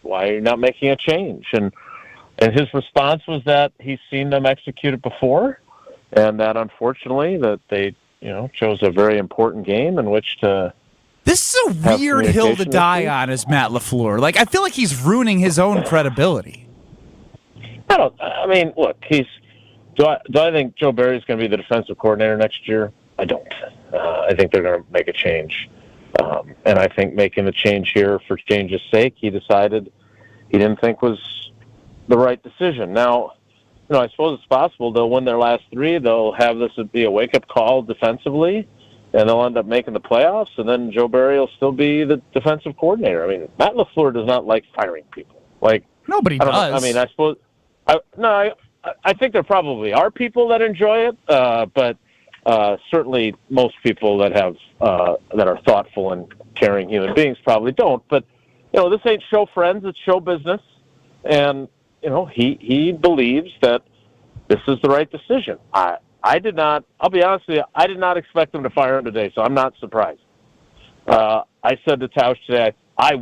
are you not making a change? And his response was that he's seen them execute it before, and that unfortunately that they chose a very important game in which to. This is a weird hill to die on, as Matt LaFleur. I feel like he's ruining his own credibility. Look, do I think Joe Barry's going to be the defensive coordinator next year? I don't. I think they're going to make a change. And I think making the change here for change's sake, he decided he didn't think was the right decision. Now, I suppose it's possible they'll win their last three. They'll have this be a wake-up call defensively, and they'll end up making the playoffs, and then Joe Barry will still be the defensive coordinator. I mean, Matt LaFleur does not like firing people. Nobody does. I mean, I suppose I think there probably are people that enjoy it, but certainly most people that have that are thoughtful and caring human beings probably don't. But this ain't show friends; it's show business, and he believes that this is the right decision. I did not. I'll be honest with you. I did not expect him to fire him today, so I'm not surprised. I said to Tausch today, I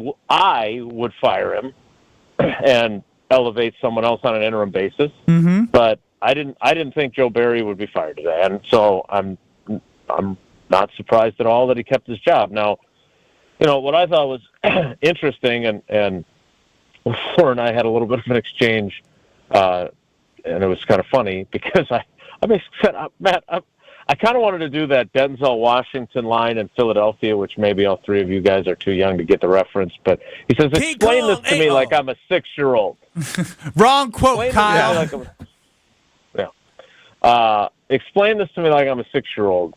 would fire him and elevate someone else on an interim basis. Mm-hmm. But I didn't think Joe Barry would be fired today, and so I'm not surprised at all that he kept his job. Now, what I thought was interesting, and LaFleur and I had a little bit of an exchange, and it was kind of funny because I basically said, Matt, I kind of wanted to do that Denzel Washington line in Philadelphia, which maybe all three of you guys are too young to get the reference, but he says, explain this to me like I'm a 6-year-old. Wrong quote, Kyle. Explain this to me like I'm a 6-year-old.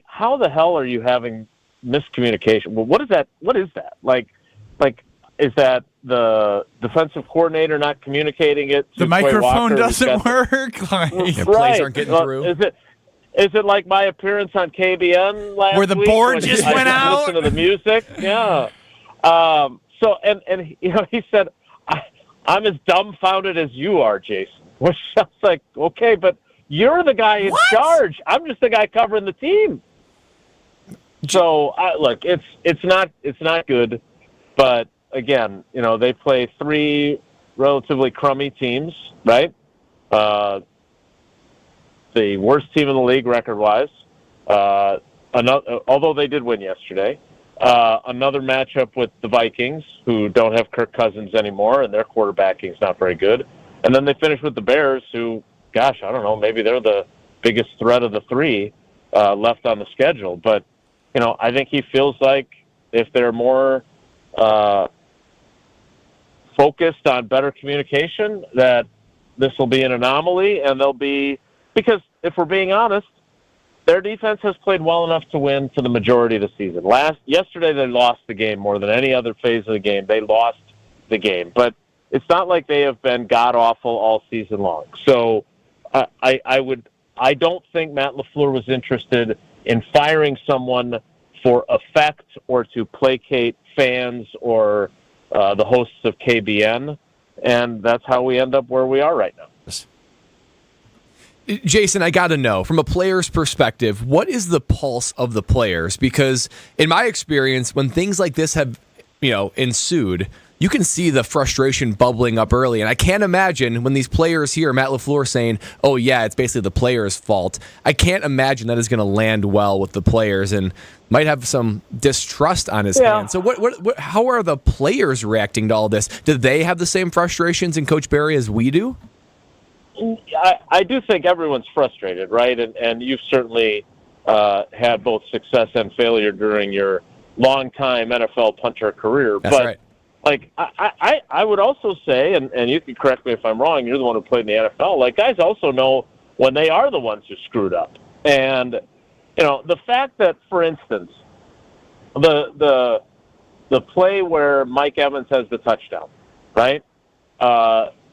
How the hell are you having miscommunication? Well, what is that? Is that the defensive coordinator not communicating it? The microphone doesn't work. Plays aren't getting through. Is it like my appearance on KBN last week? Where the board just went out? Listen to the music? Yeah. So, and he said, I'm as dumbfounded as you are, Jason. Which sounds like, okay, but you're the guy in charge. I'm just the guy covering the team. So, look, it's not good. But, again, they play three relatively crummy teams, right? The worst team in the league record-wise. Although they did win yesterday. Another matchup with the Vikings, who don't have Kirk Cousins anymore, and their quarterbacking is not very good. And then they finish with the Bears, who, gosh, I don't know, maybe they're the biggest threat of the three left on the schedule. But, I think he feels like if they're more focused on better communication, that this will be an anomaly, and they'll be. Because if we're being honest, their defense has played well enough to win for the majority of the season. Yesterday they lost the game more than any other phase of the game. They lost the game, but it's not like they have been god-awful all season long. So I don't think Matt LaFleur was interested in firing someone for effect or to placate fans or the hosts of KBN, and that's how we end up where we are right now. Jason, I got to know, from a player's perspective, what is the pulse of the players? Because in my experience, when things like this have, ensued, you can see the frustration bubbling up early. And I can't imagine when these players hear Matt LaFleur saying, oh, yeah, it's basically the players' fault. I can't imagine that is going to land well with the players and might have some distrust on his hands. So how are the players reacting to all this? Do they have the same frustrations in Coach Barry as we do? I do think everyone's frustrated, right? And you've certainly had both success and failure during your long-time NFL punter career. That's right. Like, I would also say, and you can correct me if I'm wrong, you're the one who played in the NFL, like, guys also know when they are the ones who screwed up. And, the fact that, for instance, the play where Mike Evans has the touchdown, right?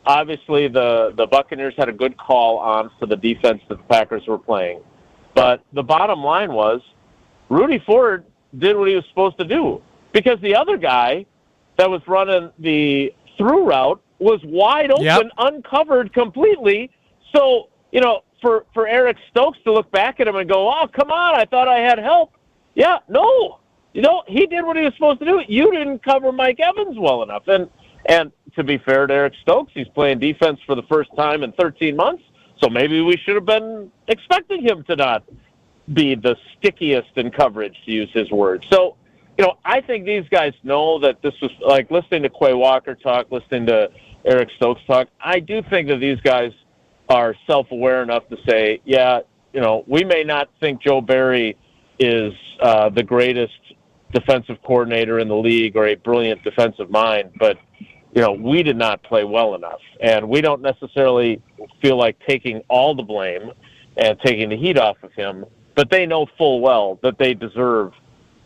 Obviously, the Buccaneers had a good call on for the defense that the Packers were playing. But the bottom line was Rudy Ford did what he was supposed to do, because the other guy that was running the through route was wide open, uncovered completely. So, for Eric Stokes to look back at him and go, oh, come on, I thought I had help. Yeah, no. He did what he was supposed to do. You didn't cover Mike Evans well enough. And to be fair to Eric Stokes, he's playing defense for the first time in 13 months, so maybe we should have been expecting him to not be the stickiest in coverage, to use his words. So, I think these guys know that this was like listening to Quay Walker talk, listening to Eric Stokes talk. I do think that these guys are self-aware enough to say, we may not think Joe Barry is the greatest defensive coordinator in the league or a brilliant defensive mind, but we did not play well enough, and we don't necessarily feel like taking all the blame and taking the heat off of him, but they know full well that they deserve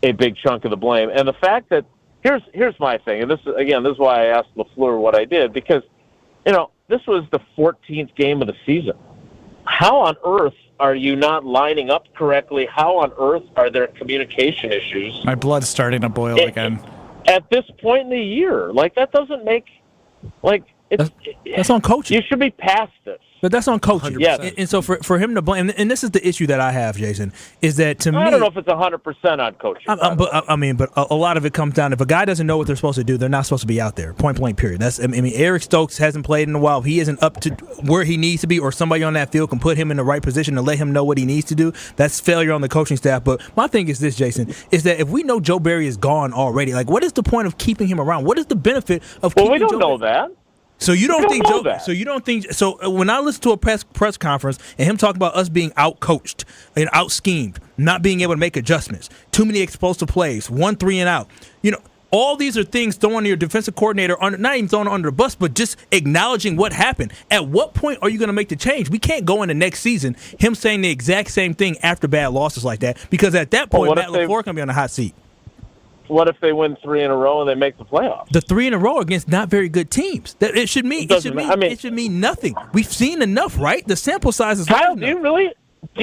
a big chunk of the blame. And the fact that here's my thing, and this is why I asked LaFleur what I did, because this was the 14th game of the season. How on earth are you not lining up correctly? How on earth are there communication issues? My blood's starting to boil again. At this point in the year, like, that doesn't make, like, that's on coaching. You should be past this. But that's on coaching. Yes. And so for him to blame, and this is the issue that I have, Jason, is that to me, I don't know if it's 100% on coaching. But a lot of it comes down, if a guy doesn't know what they're supposed to do, they're not supposed to be out there. Point blank, period. Eric Stokes hasn't played in a while. If he isn't up to where he needs to be, or somebody on that field can put him in the right position to let him know what he needs to do, that's failure on the coaching staff. But my thing is this, Jason, is that if we know Joe Barry is gone already, like, what is the point of keeping him around? What is the benefit of keeping we don't Joe know Barry? that. So you don't think know that. So you don't think so when I listen to a press conference and him talk about us being out coached and out schemed, not being able to make adjustments, too many explosive plays, 1 3 and out. All these are things throwing your defensive coordinator under, not even throwing under the bus, but just acknowledging what happened. At what point are you going to make the change? We can't go into next season him saying the exact same thing after bad losses like that, because at that point Matt LaFleur going to be on the hot seat. What if they win 3 in a row and they make the playoffs? The 3 in a row against not very good teams. It should mean nothing. We've seen enough, right? The sample size is. Kyle, do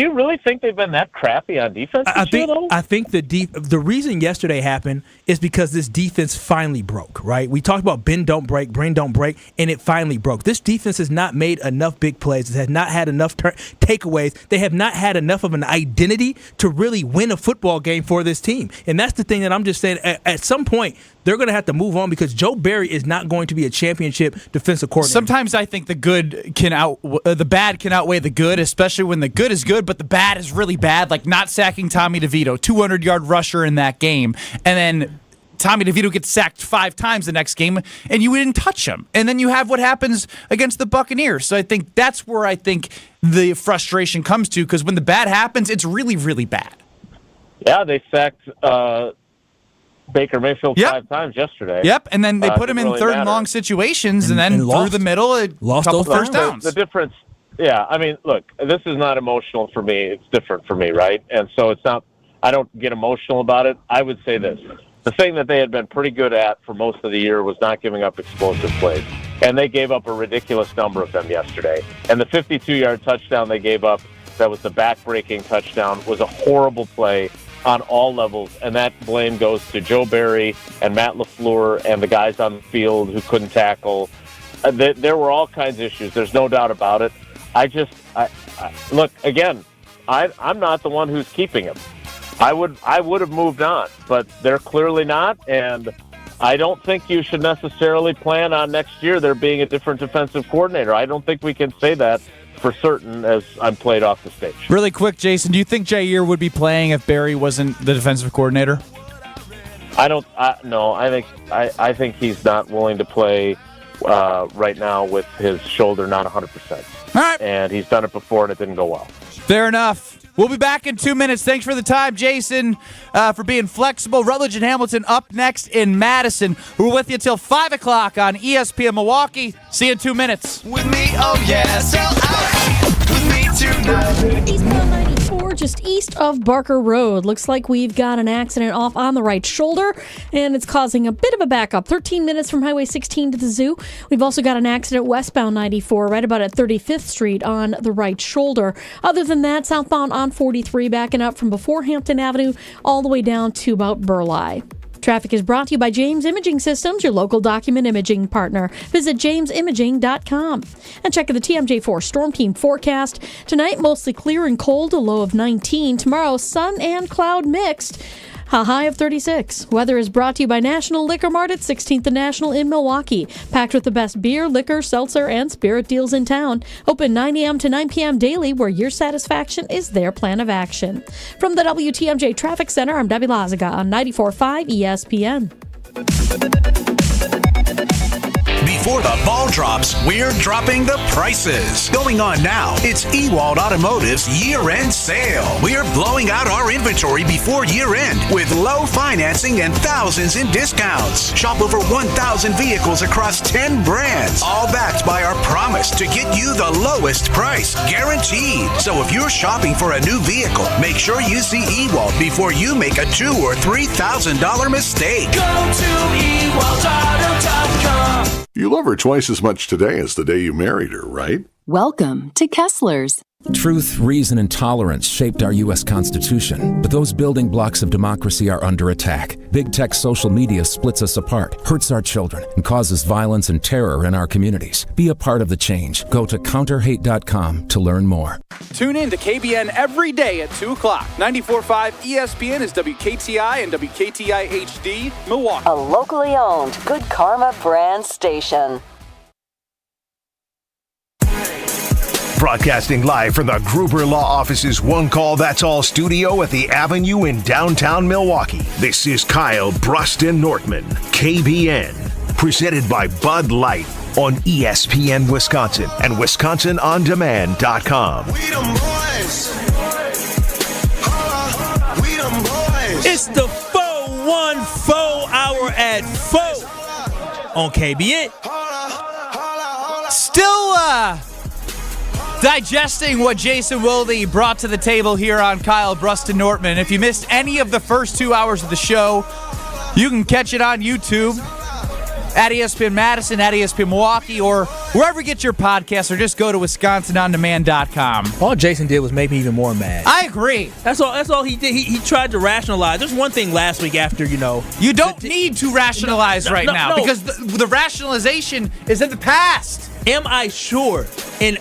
you really think they've been that crappy on defense this year, though? I think the reason yesterday happened is because this defense finally broke, right? We talked about bend don't break, brain don't break, and it finally broke. This defense has not made enough big plays. It has not had enough takeaways. They have not had enough of an identity to really win a football game for this team. And that's the thing that I'm just saying. At some point, they're going to have to move on, because Joe Barry is not going to be a championship defensive coordinator. Sometimes I think the bad can outweigh the good, especially when the good is good, but the bad is really bad, like not sacking Tommy DeVito, 200-yard rusher in that game, and then Tommy DeVito gets sacked 5 times the next game, and you didn't touch him. And then you have what happens against the Buccaneers. So I think that's where I think the frustration comes to, because when the bad happens, it's really, really bad. Yeah, they sacked Baker Mayfield 5 times yesterday. Yep, and then they put him in third and long situations, and then through the middle, a couple first downs. The Yeah, I mean, look, this is not emotional for me. It's different for me, right? And so it's not, I don't get emotional about it. I would say this. The thing that they had been pretty good at for most of the year was not giving up explosive plays. And they gave up a ridiculous number of them yesterday. And the 52-yard touchdown they gave up, that was the back-breaking touchdown, was a horrible play on all levels. And that blame goes to Joe Barry and Matt LaFleur and the guys on the field who couldn't tackle. There were all kinds of issues. There's no doubt about it. Look, again, I'm not the one who's keeping him. I would have moved on, but they're clearly not, and I don't think you should necessarily plan on next year there being a different defensive coordinator. I don't think we can say that for certain as I'm played off the stage. Really quick, Jason, do you think Jair would be playing if Barry wasn't the defensive coordinator? No. I think he's not willing to play right now with his shoulder not 100%. All right. And he's done it before and it didn't go well. Fair enough. We'll be back in 2 minutes. Thanks for the time, Jason, for being flexible. Rutledge and Hamilton up next in Madison. We're with you till 5 o'clock on ESPN Milwaukee. See you in 2 minutes. With me, oh yeah, sell out with me tonight. Eastbound 94, just east of Barker Road. Looks like we've got an accident off on the right shoulder, and it's causing a bit of a backup. 13 minutes from Highway 16 to the zoo. We've also got an accident westbound 94, right about at 35th Street on the right shoulder. Other than that, southbound on 43, backing up from before Hampton Avenue all the way down to about Burleigh. Traffic is brought to you by James Imaging Systems, your local document imaging partner. Visit jamesimaging.com. And check the TMJ4 Storm Team forecast. Tonight, mostly clear and cold, a low of 19. Tomorrow, sun and cloud mixed, a high of 36. Weather is brought to you by National Liquor Mart at 16th and National in Milwaukee. Packed with the best beer, liquor, seltzer, and spirit deals in town. Open 9 a.m. to 9 p.m. daily, where your satisfaction is their plan of action. From the WTMJ Traffic Center, I'm Debbie Lazaga on 94.5 ESPN. Before the ball drops, we're dropping the prices. Going on now, it's Ewald Automotive's year-end sale. We're blowing out our inventory before year-end with low financing and thousands in discounts. Shop over 1,000 vehicles across 10 brands, all backed by our promise to get you the lowest price, guaranteed. So if you're shopping for a new vehicle, make sure you see Ewald before you make a $2,000 or $3,000 mistake. Go to ewaldauto.com. You love her twice as much today as the day you married her, right? Welcome to Kessler's. Truth, reason, and tolerance shaped our U.S. Constitution, but those building blocks of democracy are under attack. Big tech social media splits us apart, hurts our children, and causes violence and terror in our communities. Be a part of the change. Go to counterhate.com to learn more. Tune in to KBN every day at 2 o'clock. 94.5 ESPN is WKTI and WKTI HD, Milwaukee. A locally owned Good Karma brand station. Broadcasting live from the Gruber Law Office's One Call That's All studio at the Avenue in downtown Milwaukee. This is Kyle, Brust, and Nortman, KBN. Presented by Bud Light on ESPN Wisconsin and WisconsinOnDemand.com. It's the 414 hour at 4 on KBN. Still, digesting what Jason Wilde brought to the table here on Kyle, Brust, and Nortman. If you missed any of the first 2 hours of the show, you can catch it on YouTube at ESPN Madison, at ESPN Milwaukee, or wherever you get your podcasts, or just go to WisconsinOnDemand.com. All Jason did was make me even more mad. I agree. That's all he did. He tried to rationalize. There's one thing last week after, You don't need to rationalize now because the rationalization is in the past. Am I sure? Am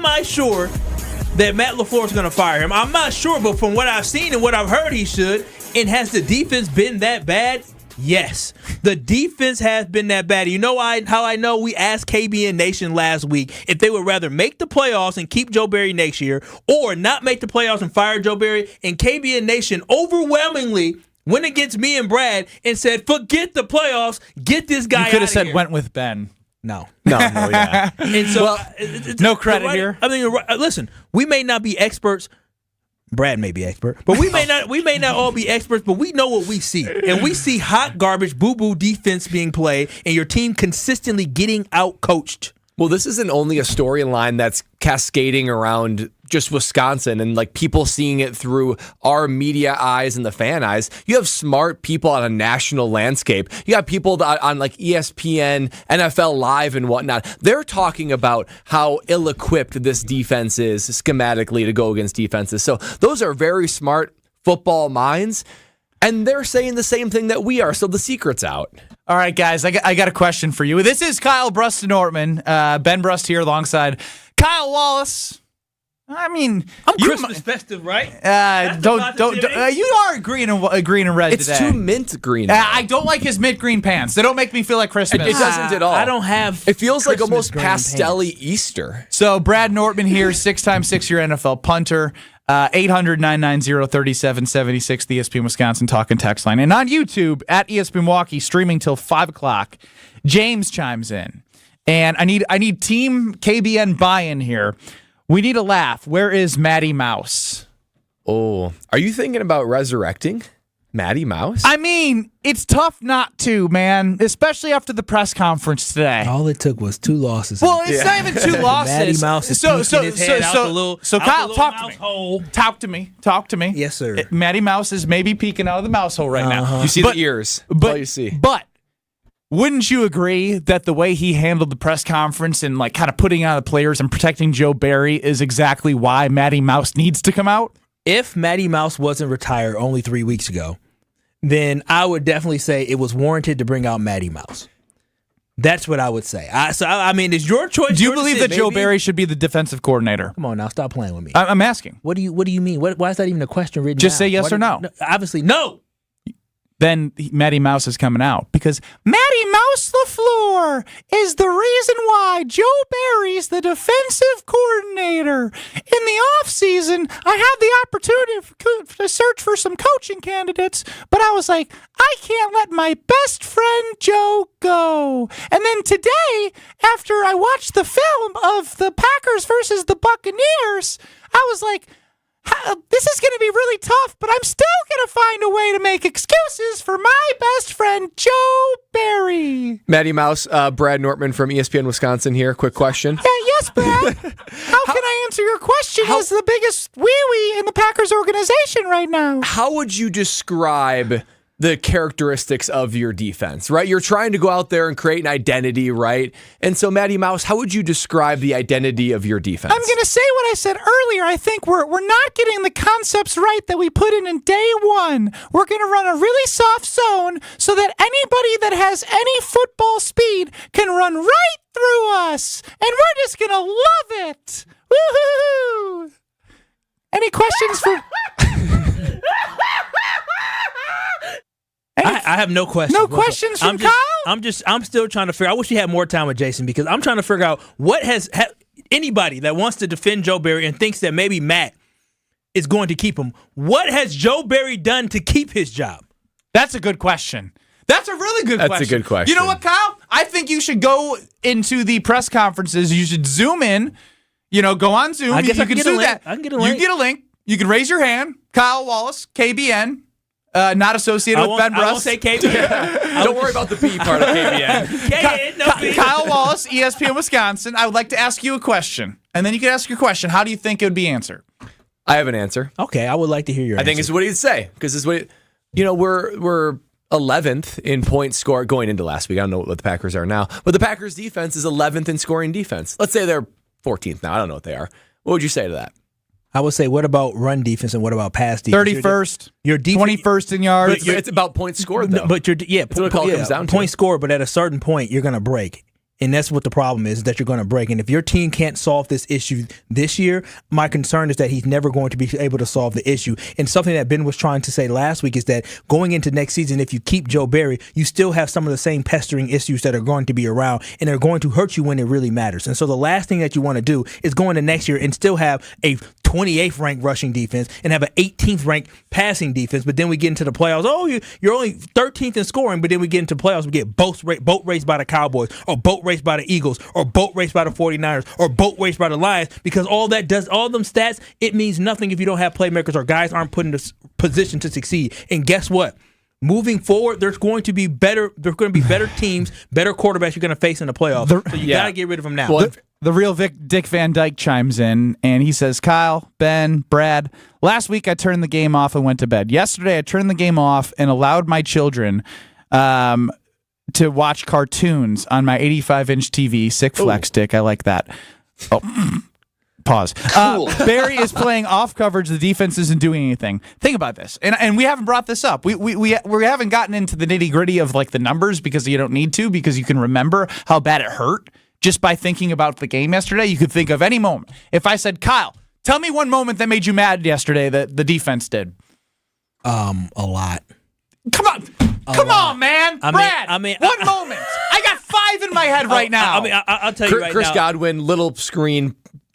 I sure that Matt LaFleur is going to fire him? I'm not sure, but from what I've seen and what I've heard, he should. And has the defense been that bad? Yes. The defense has been that bad. You know how I know? We asked KBN Nation last week if they would rather make the playoffs and keep Joe Barry next year or not make the playoffs and fire Joe Barry. And KBN Nation overwhelmingly went against me and Brad and said, forget the playoffs, get this guy out of here. You could have said went with Ben. No, yeah. And so, no credit here. I mean, listen, we may not be experts. Brad may be expert, but we may not all be experts, but we know what we see. And we see hot garbage, boo-boo defense being played, and your team consistently getting out-coached. Well, this isn't only a storyline that's cascading around just Wisconsin and like people seeing it through our media eyes and the fan eyes. You have smart people on a national landscape. You got people on like ESPN, NFL Live and whatnot. They're talking about how ill-equipped this defense is schematically to go against defenses. So those are very smart football minds, and they're saying the same thing that we are. So the secret's out. All right, guys, I got a question for you. This is Kyle Brust and Nortman. Ben Brust here alongside Kyle Wallace. I mean, I'm Christmas festive, right? You are green and red it's today. It's too mint green. I don't like his mint green pants. They don't make me feel like Christmas. It doesn't at all. I don't have. It feels Christmas like almost pants. pastel-y Easter. So Brad Nortman here, 6-time 6-year NFL punter. 800-990-3776, the ESPN Wisconsin talk and text line. And on YouTube, at ESPN Milwaukee, streaming till 5 o'clock, James chimes in. And I need Team KBN buy-in here. We need a laugh. Where is Matty Mouse? Oh, are you thinking about resurrecting Matty Mouse? I mean, it's tough not to, man, especially after the press conference today. All it took was 2 losses. Well, it's not even 2 losses. Matty Mouse is his head out the little Kyle, talk to me. Hole. Talk to me. Yes, sir. Matty Mouse is maybe peeking out of the mouse hole right now. You see the ears. That's all you see. But wouldn't you agree that the way he handled the press conference and like kind of putting out the players and protecting Joe Barry is exactly why Matty Mouse needs to come out? If Matty Mouse wasn't retired only 3 weeks ago, then I would definitely say it was warranted to bring out Matty Mouse. That's what I would say. I mean, it's your choice. Do you believe that Joe Barry should be the defensive coordinator? Come on now, stop playing with me. I'm asking. What do you mean? Why is that even a question written Just down? say yes or no. Obviously, no. Then Matty Mouse is coming out because Matty Mouse LaFleur is the reason why Joe Barry's the defensive coordinator. In the offseason, I had the opportunity to search for some coaching candidates, but I was like, I can't let my best friend Joe go. And then today, after I watched the film of the Packers versus the Buccaneers, I was like, this is going to be really tough, but I'm still going to find a way to make excuses for my best friend, Joe Barry. Matty Mouse, Brad Nortman from ESPN Wisconsin here. Quick question. Yes, Brad. How can I answer your question as the biggest wee-wee in the Packers organization right now? How would you describe the characteristics of your defense, right? You're trying to go out there and create an identity, right? And so, Matty Mouse, how would you describe the identity of your defense? I'm going to say what I said earlier. I think we're not getting the concepts right that we put in day one. We're going to run a really soft zone so that anybody that has any football speed can run right through us. And we're just going to love it. Woohoo! Any questions for... I have no questions. No questions from Kyle? I'm still trying to figure. I wish we had more time with Jason because I'm trying to figure out what has anybody that wants to defend Joe Barry and thinks that maybe Matt is going to keep him. What has Joe Barry done to keep his job? That's a good question. That's a really good question. That's a good question. You know what, Kyle? I think you should go into the press conferences. You should zoom in. Go on Zoom. I guess I can get do a link. that. I can get a link. You get a link. You can raise your hand. Kyle Wallace, KBN. Not associated with Ben Brust. I won't say KBN. Don't worry about the P part of KBN. Kyle Wallace, ESPN Wisconsin. I would like to ask you a question, and then you can ask your question. How do you think it would be answered? I have an answer. Okay, I would like to hear your answer. I think it's what he'd say because it's what we're 11th in points scored going into last week. I don't know what the Packers are now, but the Packers defense is 11th in scoring defense. Let's say they're 14th now. I don't know what they are. What would you say to that? I would say, what about run defense and what about pass defense? 31st, your 21st in yards. It's about points scored, though. But that's what it comes down to. Points scored, but at a certain point, you're going to break. And that's what the problem is, that you're going to break. And if your team can't solve this issue this year, my concern is that he's never going to be able to solve the issue. And something that Ben was trying to say last week is that going into next season, if you keep Joe Barry, you still have some of the same pestering issues that are going to be around, and they're going to hurt you when it really matters. And so the last thing that you want to do is go into next year and still have a 28th ranked rushing defense and have an 18th ranked passing defense. But then we get into the playoffs. Oh, you're only 13th in scoring, but then we get into playoffs. We get boat raced by the Cowboys, or boat raced by the Eagles, or boat raced by the 49ers, or boat raced by the Lions, because all them stats, it means nothing if you don't have playmakers or guys aren't put in a position to succeed. And guess what? moving forward, there's going to be better teams, better quarterbacks you're going to face in the playoffs. So you got to get rid of them now. Well, the real Dick Van Dyke chimes in, and he says, Kyle, Ben, Brad, last week I turned the game off and went to bed. Yesterday I turned the game off and allowed my children to watch cartoons on my 85-inch TV. Sick flex, Dick. I like that. Oh, pause. Cool. Barry is playing off coverage. The defense isn't doing anything. Think about this, and we haven't brought this up. We haven't gotten into the nitty gritty of like the numbers because you don't need to, because you can remember how bad it hurt just by thinking about the game yesterday. You could think of any moment. If I said, Kyle, tell me one moment that made you mad yesterday that the defense did. A lot. Come on, man. Brad, one moment. I got 5 in my head right now. I'll tell you right now. Chris Godwin, little screen,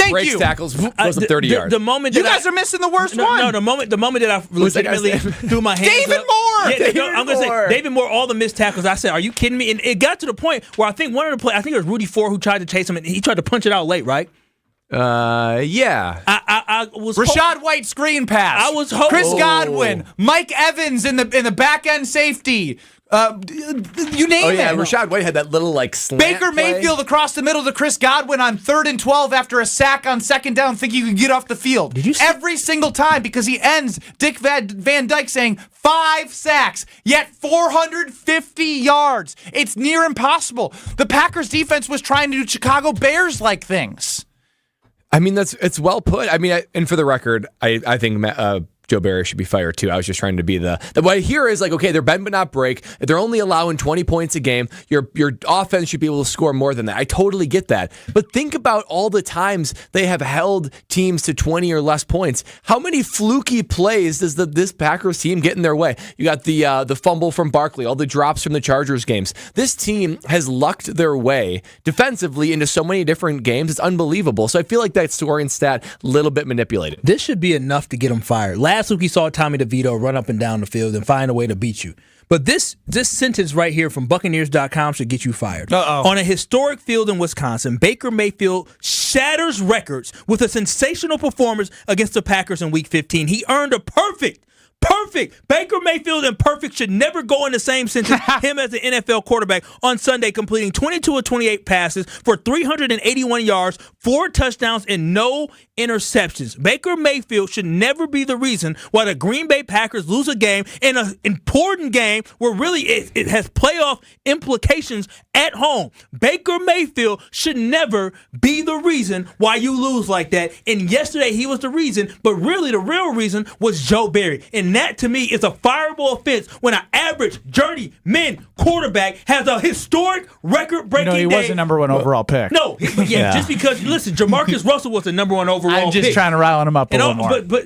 breaks tackles, goes up 30 yards. The moment you guys are missing the worst one. No, the moment that I legitimately threw my hands David up. Moore. Yeah, I'm going to say, David Moore, all the missed tackles. I said, are you kidding me? And it got to the point where I think one of the plays, I think it was Rudy Ford who tried to chase him, and he tried to punch it out late, right? Yeah. I was Rashad White screen pass. I was hoping. Chris Godwin, Mike Evans in the back end safety. You name it. Rashad White had that little slant Baker play. Mayfield across the middle to Chris Godwin on 3rd and 12 after a sack on 2nd down, thinking you could get off the field. Did you see? Every single time, because he ends Dick Van Dyke saying 5 sacks, yet 450 yards. It's near impossible. The Packers defense was trying to do Chicago Bears-like things. I mean, it's well put. I mean, and for the record, I think Joe Barry should be fired too. I was just trying to be the what I hear is okay, they're bend but not break. They're only allowing 20 points a game. Your offense should be able to score more than that. I totally get that. But think about all the times they have held teams to 20 or less points. How many fluky plays does this Packers team get in their way? You got the fumble from Barkley, all the drops from the Chargers games. This team has lucked their way defensively into so many different games. It's unbelievable. So I feel like that scoring stat a little bit manipulated. This should be enough to get them fired. Last week, you saw Tommy DeVito run up and down the field and find a way to beat you. But this sentence right here from Buccaneers.com should get you fired. On a historic field in Wisconsin, Baker Mayfield shatters records with a sensational performance against the Packers in Week 15. He earned a perfect. Baker Mayfield and perfect should never go in the same sentence. Him as an NFL quarterback on Sunday, completing 22 of 28 passes for 381 yards, 4 touchdowns, and no interceptions. Baker Mayfield should never be the reason why the Green Bay Packers lose a game, in an important game where really it has playoff implications at home. Baker Mayfield should never be the reason why you lose like that. And yesterday he was the reason, but really the real reason was Joe Barry. And that, to me, is a fireable offense when an average journeyman quarterback has a historic record-breaking day. He was a number 1 overall pick. No, just because, listen, Jamarcus Russell was the number 1 overall pick. I'm just trying to rile him up a little more. But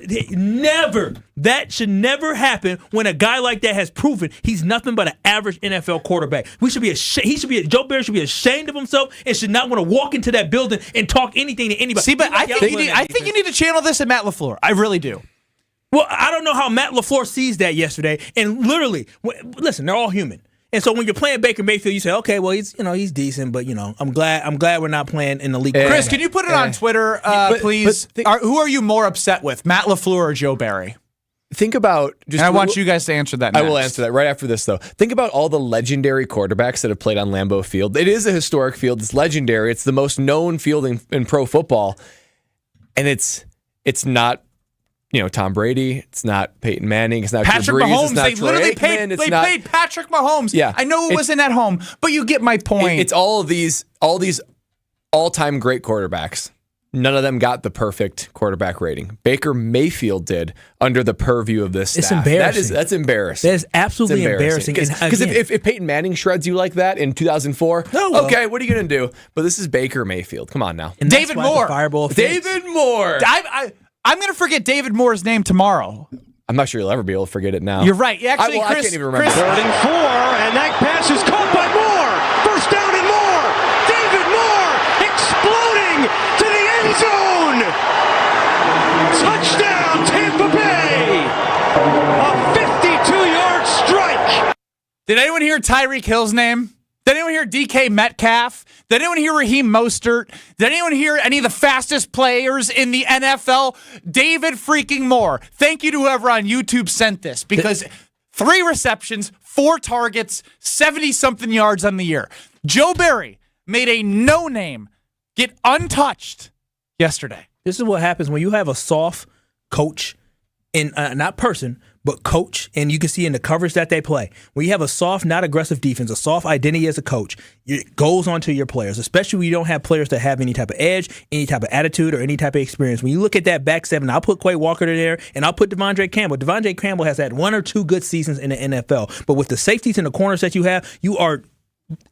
that should never happen when a guy like that has proven he's nothing but an average NFL quarterback. Joe Barry should be ashamed of himself and should not want to walk into that building and talk anything to anybody. See, but I think you need to channel this at Matt LaFleur. I really do. Well, I don't know how Matt LaFleur sees that yesterday. And literally, listen, they're all human. And so when you're playing Baker Mayfield, you say, okay, well, he's decent, but I'm glad we're not playing in the league. Chris, can you put it on Twitter, please? Who are you more upset with, Matt LaFleur or Joe Barry? Think about I want you guys to answer that next. I will answer that right after this, though. Think about all the legendary quarterbacks that have played on Lambeau Field. It is a historic field. It's legendary. It's the most known field in pro football. And it's not Tom Brady. It's not Peyton Manning. It's not Patrick Drew Brees. Mahomes. It's not They Troy literally Aikman. paid Patrick Mahomes. Yeah. I know it wasn't at home, but you get my point. It's all these all-time great quarterbacks. None of them got the perfect quarterback rating. Baker Mayfield did under the purview of this staff. It's embarrassing. That's embarrassing. That is absolutely embarrassing. Because if Peyton Manning shreds you like that in 2004, okay, what are you going to do? But this is Baker Mayfield. Come on now. And David Moore. David Moore. I'm going to forget David Moore's name tomorrow. I'm not sure you'll ever be able to forget it now. You're right. Actually, I can't even remember. 3rd and 4, and that pass is caught by Moore. First down and more. David Moore exploding to the end zone. Touchdown, Tampa Bay. A 52-yard strike. Did anyone hear Tyreek Hill's name? Did anyone hear DK Metcalf? Did anyone hear Raheem Mostert? Did anyone hear any of the fastest players in the NFL? David freaking Moore. Thank you to whoever on YouTube sent this, because 3 receptions, 4 targets, 70-something yards on the year. Joe Barry made a no-name get untouched yesterday. This is what happens when you have a soft coach, and not person, but coach, and you can see in the coverage that they play. When you have a soft, not aggressive defense, a soft identity as a coach, it goes onto your players, especially when you don't have players that have any type of edge, any type of attitude, or any type of experience. When you look at that back seven, I'll put Quay Walker there, and I'll put Devondre Campbell. Devondre Campbell has had 1 or 2 good seasons in the NFL, but with the safeties and the corners that you have, you are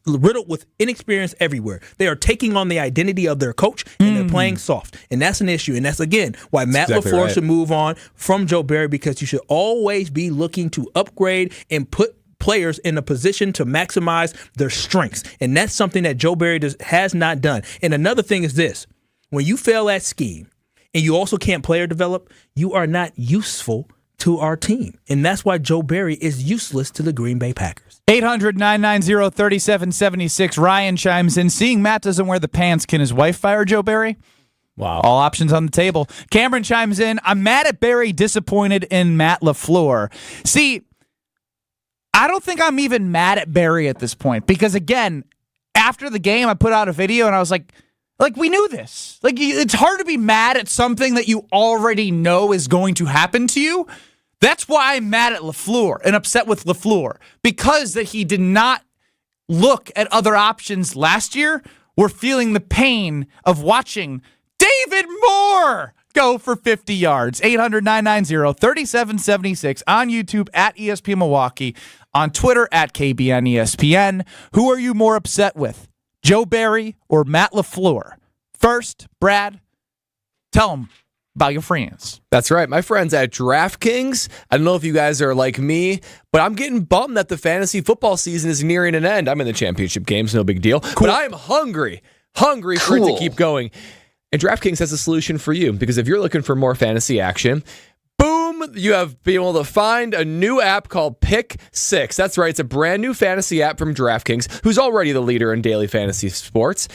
riddled with inexperience everywhere. They are taking on the identity of their coach, and they're playing soft. And that's an issue. And that's, again, why Matt LaFleur should move on from Joe Barry, because you should always be looking to upgrade and put players in a position to maximize their strengths. And that's something that Joe Barry has not done. And another thing is this. When you fail at scheme and you also can't player develop, you are not useful to our team. And that's why Joe Barry is useless to the Green Bay Packers. 800-990-3776. Ryan chimes in. Seeing Matt doesn't wear the pants, can his wife fire Joe Barry? Wow. All options on the table. Cameron chimes in. I'm mad at Barry, disappointed in Matt LaFleur. See, I don't think I'm even mad at Barry at this point, because, again, after the game, I put out a video and I was like, we knew this. Like, it's hard to be mad at something that you already know is going to happen to you. That's why I'm mad at LaFleur and upset with LaFleur, because that he did not look at other options last year. We're feeling the pain of watching David Moore go for 50 yards. 800-990-3776 on YouTube at ESPN Milwaukee, on Twitter at KBN ESPN. Who are you more upset with, Joe Barry or Matt LaFleur? First, Brad, tell them about your friends. That's right. My friends at DraftKings. I don't know if you guys are like me, but I'm getting bummed that the fantasy football season is nearing an end. I'm in the championship games, no big deal. Cool. But I'm hungry for it to keep going. And DraftKings has a solution for you, because if you're looking for more fantasy action, boom, you have been able to find a new app called Pick 6. That's right. It's a brand new fantasy app from DraftKings, who's already the leader in daily fantasy sports.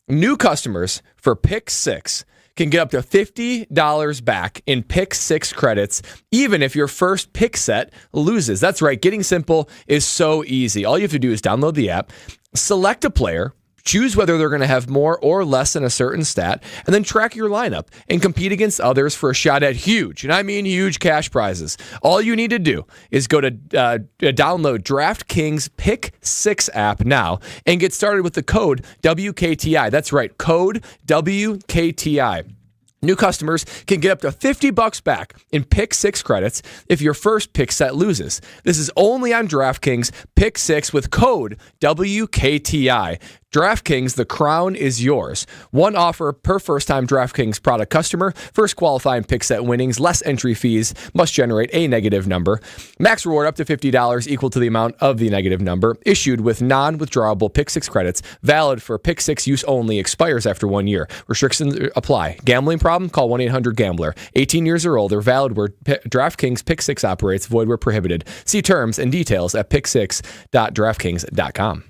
New customers for Pick 6 can get up to $50 back in Pick 6 credits, even if your first pick set loses. That's right. Getting simple is so easy. All you have to do is download the app, select a player, choose whether they're going to have more or less than a certain stat, and then track your lineup and compete against others for a shot at huge, and I mean huge, cash prizes. All you need to do is go to download DraftKings Pick 6 app now and get started with the code WKTI. That's right, code WKTI. New customers can get up to $50 back in Pick 6 credits if your first pick set loses. This is only on DraftKings Pick 6 with code WKTI. DraftKings, the crown is yours. One offer per first-time DraftKings product customer. First qualifying pick set winnings, less entry fees, must generate a negative number. Max reward up to $50 equal to the amount of the negative number. Issued with non-withdrawable Pick 6 credits. Valid for Pick 6 use only. Expires after 1 year. Restrictions apply. Gambling problem? Call 1-800-GAMBLER. 18 years or older. Valid where DraftKings Pick 6 operates. Void where prohibited. See terms and details at pick6.draftkings.com.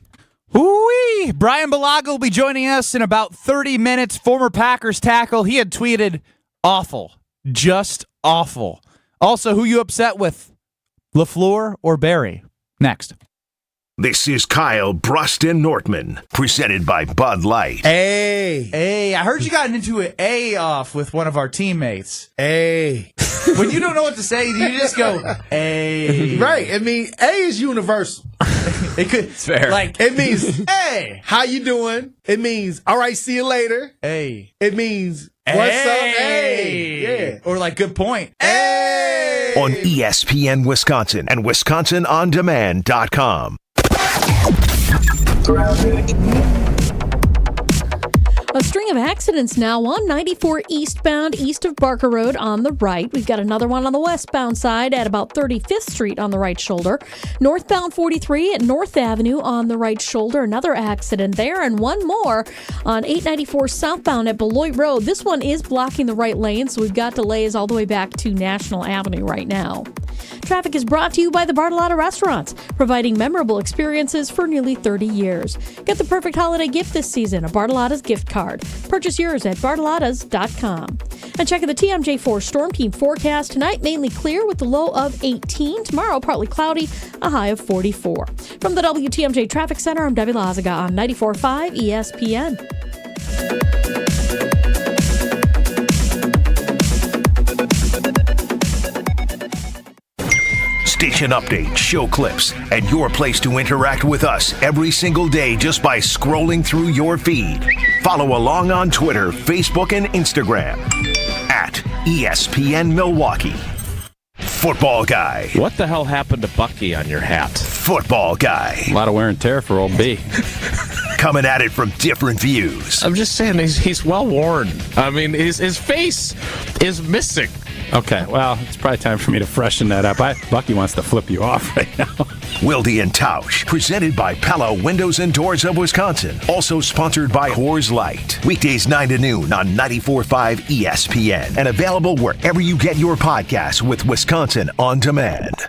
Ooh-wee. Brian Bulaga will be joining us in about 30 minutes. Former Packers tackle. He had tweeted, awful. Just awful. Also, who you upset with, LaFleur or Barry? Next. This is Kyle, Brust, and Nortman, presented by Bud Light. Hey, I heard you got into an A off with one of our teammates. Hey. When you don't know what to say, you just go, hey. Right. I mean, A is universal. It's fair. Like, it means, hey, how you doing? It means, all right, see you later. Hey. It means, what's up? Hey. Yeah. Or like, good point. Hey. On ESPN Wisconsin and WisconsinOnDemand.com. A string of accidents now on 94 eastbound, east of Barker Road on the right. We've got another one on the westbound side at about 35th Street on the right shoulder. Northbound 43 at North Avenue on the right shoulder. Another accident there, and one more on 894 southbound at Beloit Road. This one is blocking the right lane, so we've got delays all the way back to National Avenue right now. Traffic is brought to you by the Bartolotta Restaurants, providing memorable experiences for nearly 30 years. Get the perfect holiday gift this season, a Bartolotta's gift card. Purchase yours at bartolottas.com. And check out the TMJ4 Storm Team forecast. Tonight, mainly clear with the low of 18. Tomorrow, partly cloudy, a high of 44. From the WTMJ Traffic Center, I'm Debbie Lazaga on 94.5 ESPN. Station updates, show clips, and your place to interact with us every single day just by scrolling through your feed. Follow along on Twitter, Facebook, and Instagram at ESPN Milwaukee. Football Guy. What the hell happened to Bucky on your hat? Football Guy. A lot of wear and tear for old B. Coming at it from different views. I'm just saying he's well worn. I mean, his face is missing. Okay, well, it's probably time for me to freshen that up. Bucky wants to flip you off right now. Wilde and Tausch, presented by Pella Windows and Doors of Wisconsin. Also sponsored by Coors Light. Weekdays 9 to noon on 94.5 ESPN. And available wherever you get your podcasts with Wisconsin On Demand.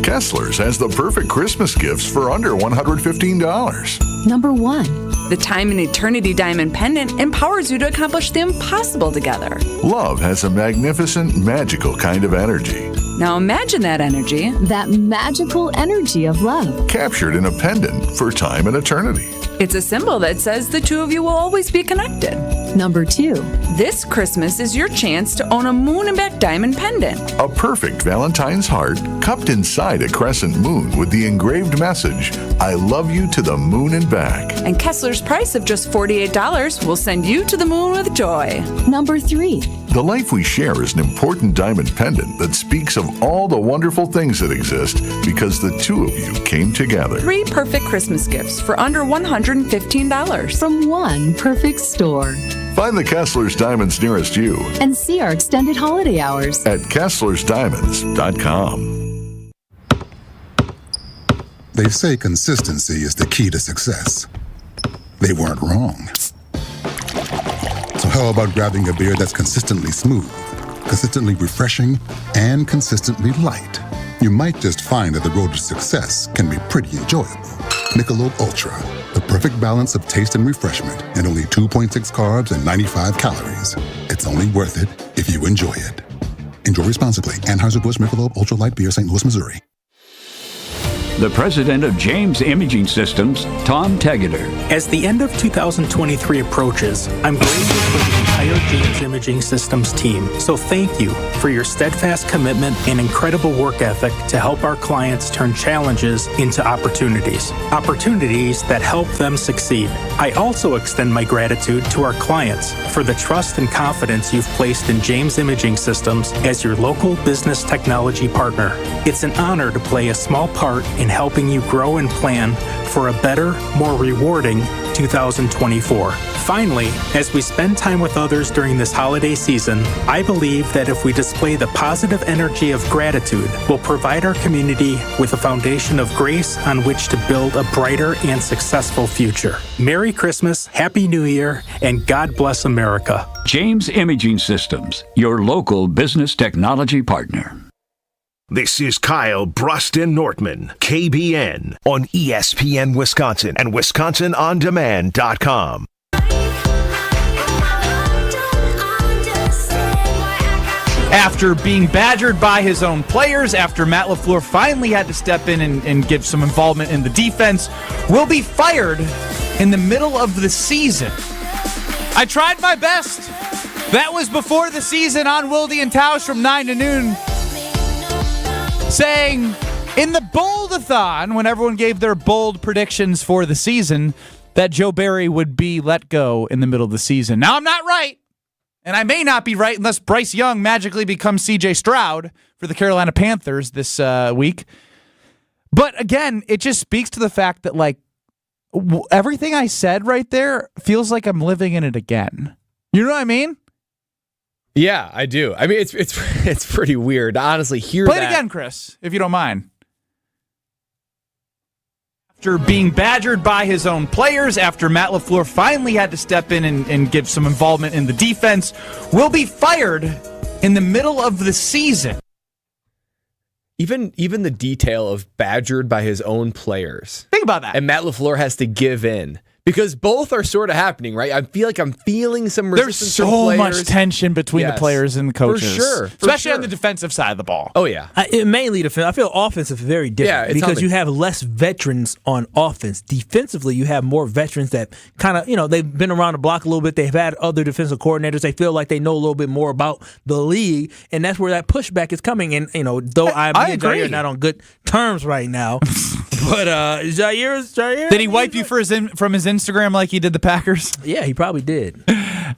Kessler's has the perfect Christmas gifts for under $115. Number 1. The Time and Eternity Diamond Pendant empowers you to accomplish the impossible together. Love has a magnificent, magical kind of energy. Now imagine that energy. That magical energy of love. Captured in a pendant for time and eternity. It's a symbol that says the two of you will always be connected. Number 2. This Christmas is your chance to own a moon and back diamond pendant. A perfect Valentine's heart cupped inside a crescent moon with the engraved message, I love you to the moon and back. And Kessler's price of just $48 will send you to the moon with joy. Number 3. The life we share is an important diamond pendant that speaks of all the wonderful things that exist because the two of you came together. 3 perfect Christmas gifts for under $115. From one perfect store. Find the Kessler's Diamonds nearest you. And see our extended holiday hours at Kessler'sDiamonds.com. They say consistency is the key to success. They weren't wrong. So how about grabbing a beer that's consistently smooth, consistently refreshing, and consistently light? You might just find that the road to success can be pretty enjoyable. Michelob Ultra, the perfect balance of taste and refreshment, and only 2.6 carbs and 95 calories. It's only worth it if you enjoy it. Enjoy responsibly. Anheuser-Busch Michelob Ultra Light Beer, St. Louis, Missouri. The president of James Imaging Systems, Tom Tegeter. As the end of 2023 approaches, I'm grateful for the entire James Imaging Systems team. So thank you for your steadfast commitment and incredible work ethic to help our clients turn challenges into opportunities. Opportunities that help them succeed. I also extend my gratitude to our clients for the trust and confidence you've placed in James Imaging Systems as your local business technology partner. It's an honor to play a small part in helping you grow and plan for a better, more rewarding 2024. Finally, as we spend time with others during this holiday season, I believe that if we display the positive energy of gratitude, we'll provide our community with a foundation of grace on which to build a brighter and successful future. Merry Christmas, Happy New Year, and God bless America. James Imaging Systems, your local business technology partner. This is Kyle, Brust, and Nortman, KBN, on ESPN Wisconsin and WisconsinOnDemand.com. After being badgered by his own players, after Matt LaFleur finally had to step in and give some involvement in the defense, will be fired in the middle of the season. I tried my best. That was before the season on Wilde and Tausch from 9 to noon. Saying in the bold-a-thon, when everyone gave their bold predictions for the season, that Joe Barry would be let go in the middle of the season. Now, I'm not right, and I may not be right unless Bryce Young magically becomes C.J. Stroud for the Carolina Panthers this week. But again, it just speaks to the fact that, like, everything I said right there feels like I'm living in it again. You know what I mean? Yeah, I do. I mean, it's pretty weird to honestly hear Play that. It again, Chris, if you don't mind. After being badgered by his own players, after Matt LaFleur finally had to step in and give some involvement in the defense, will be fired in the middle of the season. even the detail of badgered by his own players. Think about that. And Matt LaFleur has to give in. Because both are sort of happening, right? I feel like I'm feeling some resistance. There's so much tension between the players and the coaches. For sure. Especially on the defensive side of the ball. Oh, yeah. Mainly defense. I feel offensive is very different because you have less veterans on offense. Defensively, you have more veterans that kind of, they've been around the block a little bit. They've had other defensive coordinators. They feel like they know a little bit more about the league, and that's where that pushback is coming. And, though I and Jair are not on good terms right now, but Jair... Did he wipe you from his Instagram like he did the Packers? Yeah, he probably did.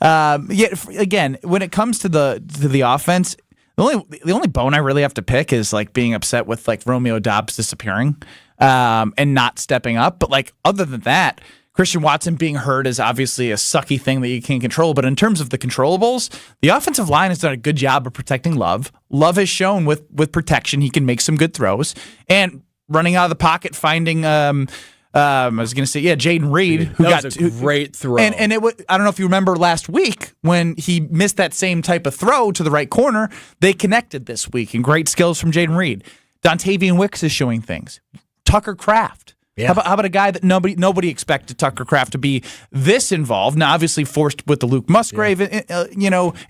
Again, when it comes to the offense, the only bone I really have to pick is like being upset with like Romeo Doubs disappearing and not stepping up. But like other than that, Christian Watson being hurt is obviously a sucky thing that you can't control. But in terms of the controllables, the offensive line has done a good job of protecting Love. Love has shown with protection he can make some good throws and running out of the pocket, finding. I was going to say, Jaden Reed, who got a great throw. And I don't know if you remember last week when he missed that same type of throw to the right corner. They connected this week, and great skills from Jaden Reed. Dontavian Wicks is showing things. Tucker Kraft. Yeah. How about a guy that nobody expected Tucker Kraft to be this involved? Now, obviously forced with the Luke Musgrave,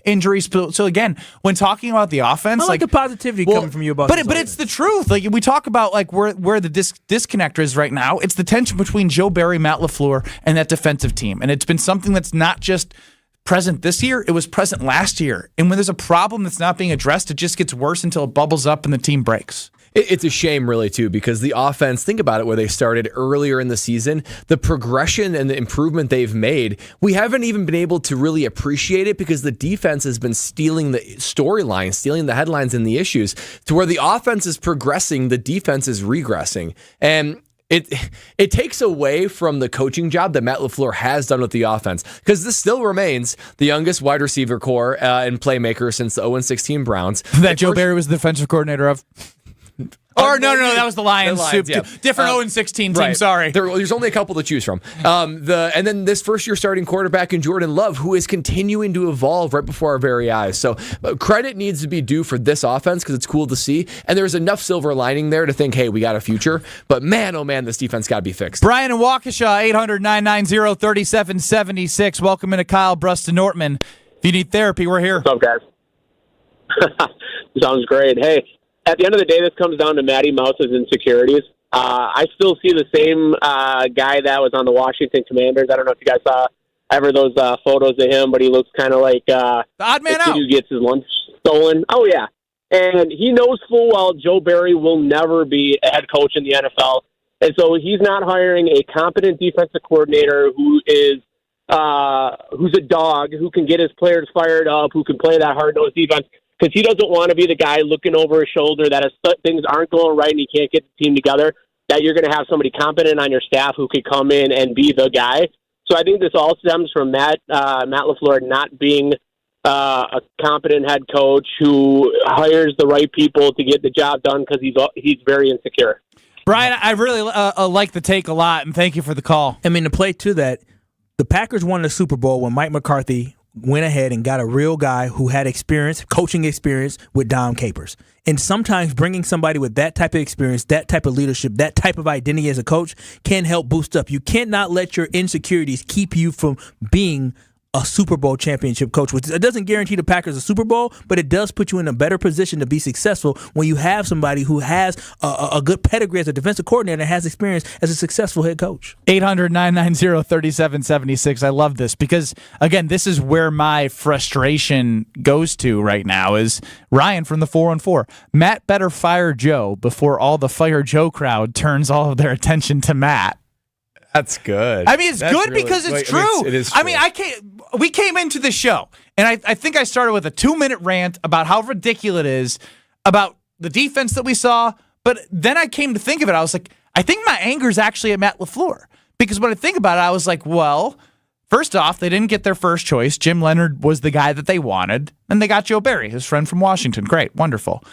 injuries. So again, when talking about the offense, I like the positivity coming from you about. But it's the truth. Like we talk about, like where the disconnect is right now. It's the tension between Joe Barry, Matt LaFleur, and that defensive team, and it's been something that's not just present this year. It was present last year. And when there's a problem that's not being addressed, it just gets worse until it bubbles up and the team breaks. It's a shame, really, too, because the offense, think about it, where they started earlier in the season, the progression and the improvement they've made, we haven't even been able to really appreciate it because the defense has been stealing the storyline, stealing the headlines and the issues, to where the offense is progressing, the defense is regressing. And it takes away from the coaching job that Matt LaFleur has done with the offense, because this still remains the youngest wide receiver core and playmaker since the 0-16 Browns. That Joe Barry was the defensive coordinator of. Or no, that was the Lions. Yeah. Different 0-16 team, right. Sorry. There's only a couple to choose from. And then this first-year starting quarterback in Jordan Love, who is continuing to evolve right before our very eyes. So credit needs to be due for this offense because it's cool to see. And there's enough silver lining there to think, hey, we got a future. But man, oh man, this defense got to be fixed. Brian and Waukesha, 800-990-3776. Welcome into Kyle, Brust, and Nortman. If you need therapy, we're here. What's up, guys? Sounds great. Hey. At the end of the day, this comes down to Matty Mouse's insecurities. I still see the same guy that was on the Washington Commanders. I don't know if you guys saw ever those photos of him, but he looks kind of like the odd man out. Who gets his lunch stolen. Oh, yeah. And he knows full well Joe Barry will never be a head coach in the NFL. And so he's not hiring a competent defensive coordinator who is who's a dog, who can get his players fired up, who can play that hard-nosed defense. Because he doesn't want to be the guy looking over his shoulder that if things aren't going right and he can't get the team together, that you're going to have somebody competent on your staff who could come in and be the guy. So I think this all stems from Matt LaFleur not being a competent head coach who hires the right people to get the job done because he's very insecure. Brian, I really like the take a lot, and thank you for the call. I mean, to play to that, the Packers won the Super Bowl when Mike McCarthy went ahead and got a real guy who had coaching experience with Dom Capers. And sometimes bringing somebody with that type of experience, that type of leadership, that type of identity as a coach can help boost up. You cannot let your insecurities keep you from being a Super Bowl championship coach, which it doesn't guarantee the Packers a Super Bowl, but it does put you in a better position to be successful when you have somebody who has a good pedigree as a defensive coordinator and has experience as a successful head coach. 800-990-3776. I love this because, again, this is where my frustration goes to right now is Ryan from the 414. Matt better fire Joe before all the Fire Joe crowd turns all of their attention to Matt. That's good. I mean, it's good because it's true. It is true. I mean, we came into the show, and I think I started with a 2-minute rant about how ridiculous it is about the defense that we saw, but then I came to think of it. I was like, I think my anger is actually at Matt LaFleur. Because when I think about it, I was like, well, first off, they didn't get their first choice. Jim Leonard was the guy that they wanted, and they got Joe Barry, his friend from Washington. Great, wonderful.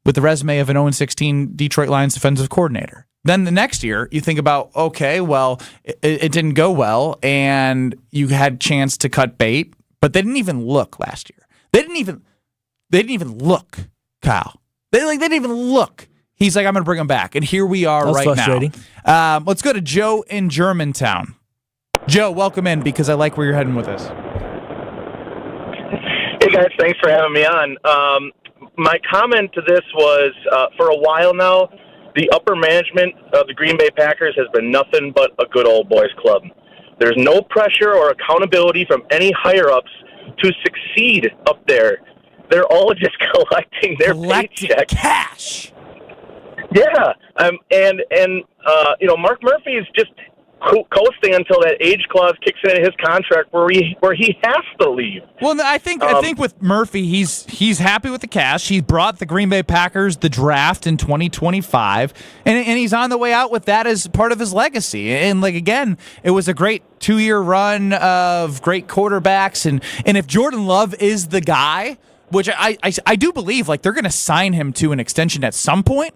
With the resume of an 0-16 Detroit Lions defensive coordinator. Then the next year, you think about, okay, well, it didn't go well, and you had a chance to cut bait, but they didn't even look last year. They didn't even look, Kyle. They didn't even look. He's like, I'm going to bring him back. And here we are right frustrating. now. Let's go to Joe in Germantown. Joe, welcome in because I like where you're heading with this. Hey, guys. Thanks for having me on. My comment to this was, for a while now, the upper management of the Green Bay Packers has been nothing but a good old boys club. There's no pressure or accountability from any higher-ups to succeed up there. They're all just collecting their paycheck. Cash. Yeah, Mark Murphy is just coasting until that age clause kicks in his contract where he has to leave. Well, I think with Murphy, he's happy with the cash. He brought the Green Bay Packers the draft in 2025, and he's on the way out with that as part of his legacy. And again, it was a great 2-year run of great quarterbacks, and if Jordan Love is the guy, which I do believe, they're going to sign him to an extension at some point.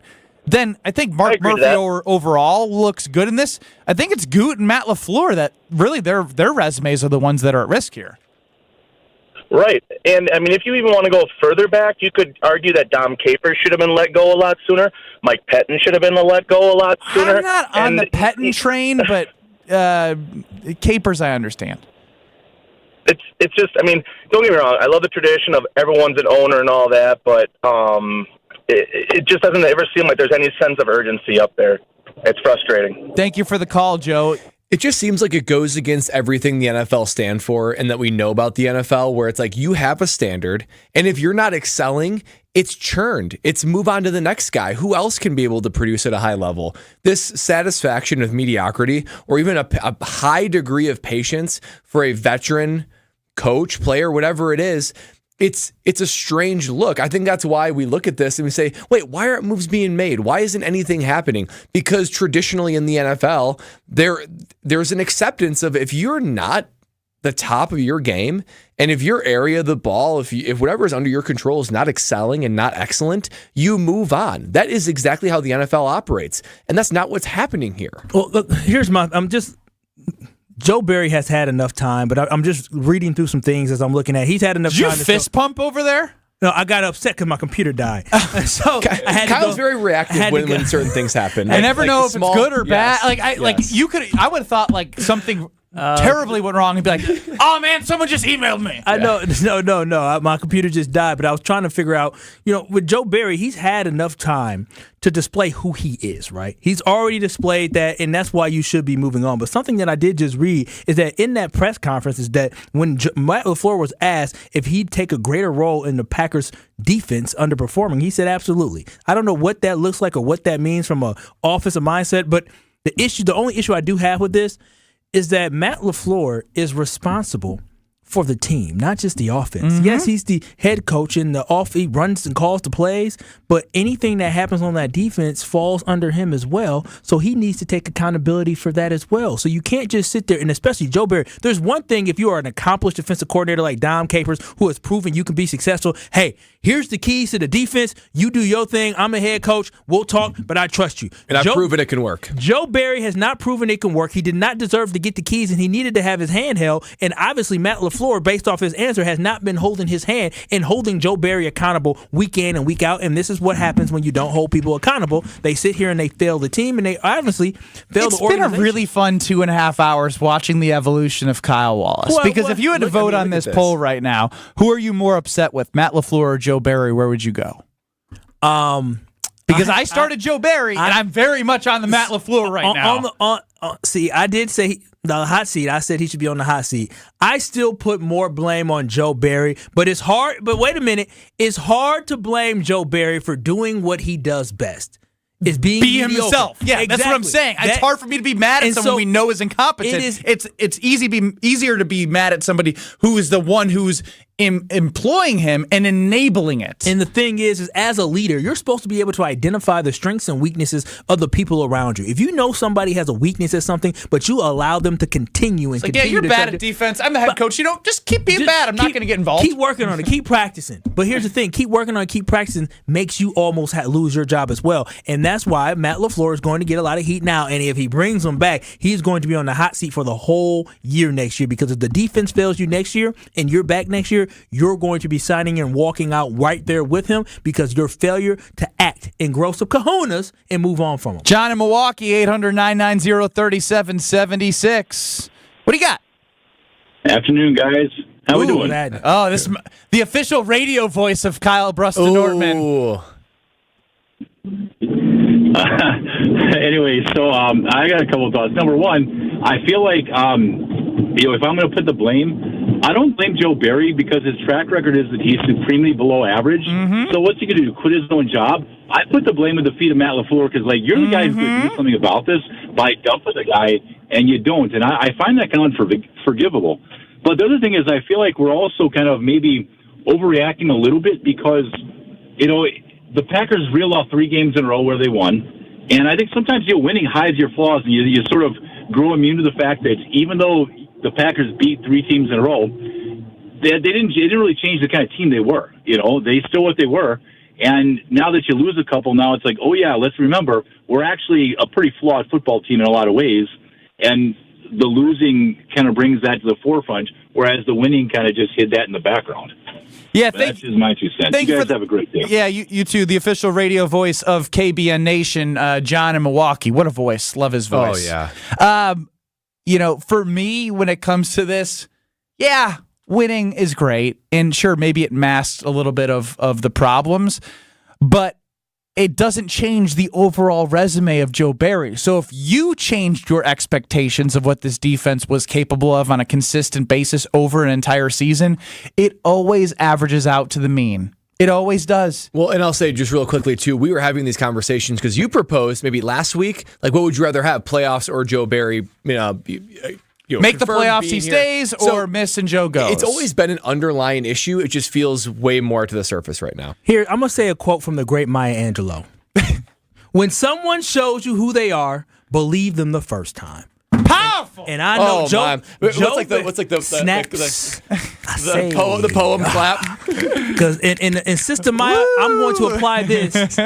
Then I think Mark Murphy overall looks good in this. I think it's Goot and Matt LaFleur that really their resumes are the ones that are at risk here. Right. And, if you even want to go further back, you could argue that Dom Capers should have been let go a lot sooner. Mike Pettin should have been let go a lot sooner. I'm not on the Pettin train, but Capers I understand. It's just, don't get me wrong. I love the tradition of everyone's an owner and all that, but it just doesn't ever seem like there's any sense of urgency up there. It's frustrating. Thank you for the call, Joe. It just seems like it goes against everything the NFL stand for and that we know about the NFL, where it's like you have a standard, and if you're not excelling, it's churned. It's move on to the next guy. Who else can be able to produce at a high level? This satisfaction of mediocrity or even a high degree of patience for a veteran coach, player, whatever it is, it's a strange look. I think that's why we look at this and we say, wait, why aren't moves being made? Why isn't anything happening? Because traditionally in the NFL, there's an acceptance of if you're not the top of your game, and if your area of the ball, if whatever is under your control is not excelling and not excellent, you move on. That is exactly how the NFL operates, and that's not what's happening here. Well, look, Joe Barry has had enough time, but I'm just reading through some things as I'm looking at. He's had enough time. Did you fist pump over there? No, I got upset because my computer died. So I had Kyle's very reactive when certain things happen. I never know if it's good or bad. I would have thought something terribly went wrong and be like, oh man, someone just emailed me. I know, no. My computer just died, but I was trying to figure out, with Joe Barry, he's had enough time to display who he is, right? He's already displayed that, and that's why you should be moving on. But something that I did just read is that in that press conference is that when Matt LaFleur was asked if he'd take a greater role in the Packers defense underperforming, he said absolutely. I don't know what that looks like or what that means from an offensive mindset, but the only issue I do have with this is that Matt LaFleur is responsible for the team, not just the offense. Mm-hmm. Yes, he's the head coach and he runs and calls the plays, but anything that happens on that defense falls under him as well. So he needs to take accountability for that as well. So you can't just sit there, and especially Joe Barry. There's one thing if you are an accomplished defensive coordinator like Dom Capers, who has proven you can be successful. Hey, here's the keys to the defense. You do your thing. I'm a head coach. We'll talk, but I trust you. And I've proven it can work. Joe Barry has not proven it can work. He did not deserve to get the keys, and he needed to have his hand held. And obviously, Matt LaFleur, based off his answer, has not been holding his hand and holding Joe Barry accountable week in and week out. And this is what happens when you don't hold people accountable. They sit here and they fail the team, and they obviously fail the organization. It's been a really fun 2.5 hours watching the evolution of Kyle Wallace. Because if you had to vote on this poll right now, who are you more upset with, Matt LaFleur or Joe Barry? Where would you go? Because I started Joe Barry, and I'm very much on the Matt LaFleur right now. See, I did say the hot seat. I said he should be on the hot seat. I still put more blame on Joe Barry, but it's hard. But wait a minute, it's hard to blame Joe Barry for doing what he does best. Is being himself. Yeah, exactly. That's what I'm saying. It's hard for me to be mad at someone we know is incompetent. It's easier to be mad at somebody who is the one who's employing him and enabling it. And the thing is as a leader, you're supposed to be able to identify the strengths and weaknesses of the people around you. If you know somebody has a weakness at something, but you allow them to continue and continue you're bad at defense. I'm the head coach. Just keep being bad. I'm not going to get involved. Keep working on it. Keep practicing. But here's the thing. Keep working on it. Keep practicing makes you almost lose your job as well. And that's why Matt LaFleur is going to get a lot of heat now. And if he brings them back, he's going to be on the hot seat for the whole year next year. Because if the defense fails you next year and you're back next year, you're going to be signing and walking out right there with him because your failure to act and grow some kahunas and move on from him. John in Milwaukee, 800-990-3776. What do you got? Afternoon, guys. How we doing? Oh, this is the official radio voice of Kyle Brust and Nortman. Anyway, so I got a couple of thoughts. Number one, I feel like if I'm going to put the blame, I don't blame Joe Barry because his track record is that he's supremely below average. So what's he going to do? Quit his own job? I put the blame at the feet of Matt LaFleur because, like, you're the guy who's going to do something about this by dumping the guy, and you don't. And I find that kind of unforgivable. But the other thing is I feel like we're also kind of maybe overreacting a little bit because, the Packers reeled off 3 games in a row where they won. And I think sometimes winning hides your flaws, and you sort of grow immune to the fact that even though the Packers beat 3 teams in a row, they didn't really change the kind of team they were. They still what they were. And now that you lose a couple, now it's like, oh, yeah, let's remember, we're actually a pretty flawed football team in a lot of ways. And the losing kind of brings that to the forefront, whereas the winning kind of just hid that in the background. Yeah, that's just my 2 cents. You guys have a great day. Yeah, you too. The official radio voice of KBN Nation, John in Milwaukee. What a voice. Love his voice. Oh, yeah. For me, when it comes to this, yeah, winning is great. And sure, maybe it masks a little bit of the problems, but it doesn't change the overall resume of Joe Barry. So if you changed your expectations of what this defense was capable of on a consistent basis over an entire season, it always averages out to the mean. It always does. Well, and I'll say just real quickly, too, we were having these conversations because you proposed maybe last week, like, what would you rather have, playoffs or Joe Barry, make the playoffs, he stays, or miss and Joe goes. It's always been an underlying issue. It just feels way more to the surface right now. Here, I'm going to say a quote from the great Maya Angelou. When someone shows you who they are, believe them the first time. Powerful! And I know Joe what's like the snaps. The poem clap? Because in Sister Maya, I'm going to apply this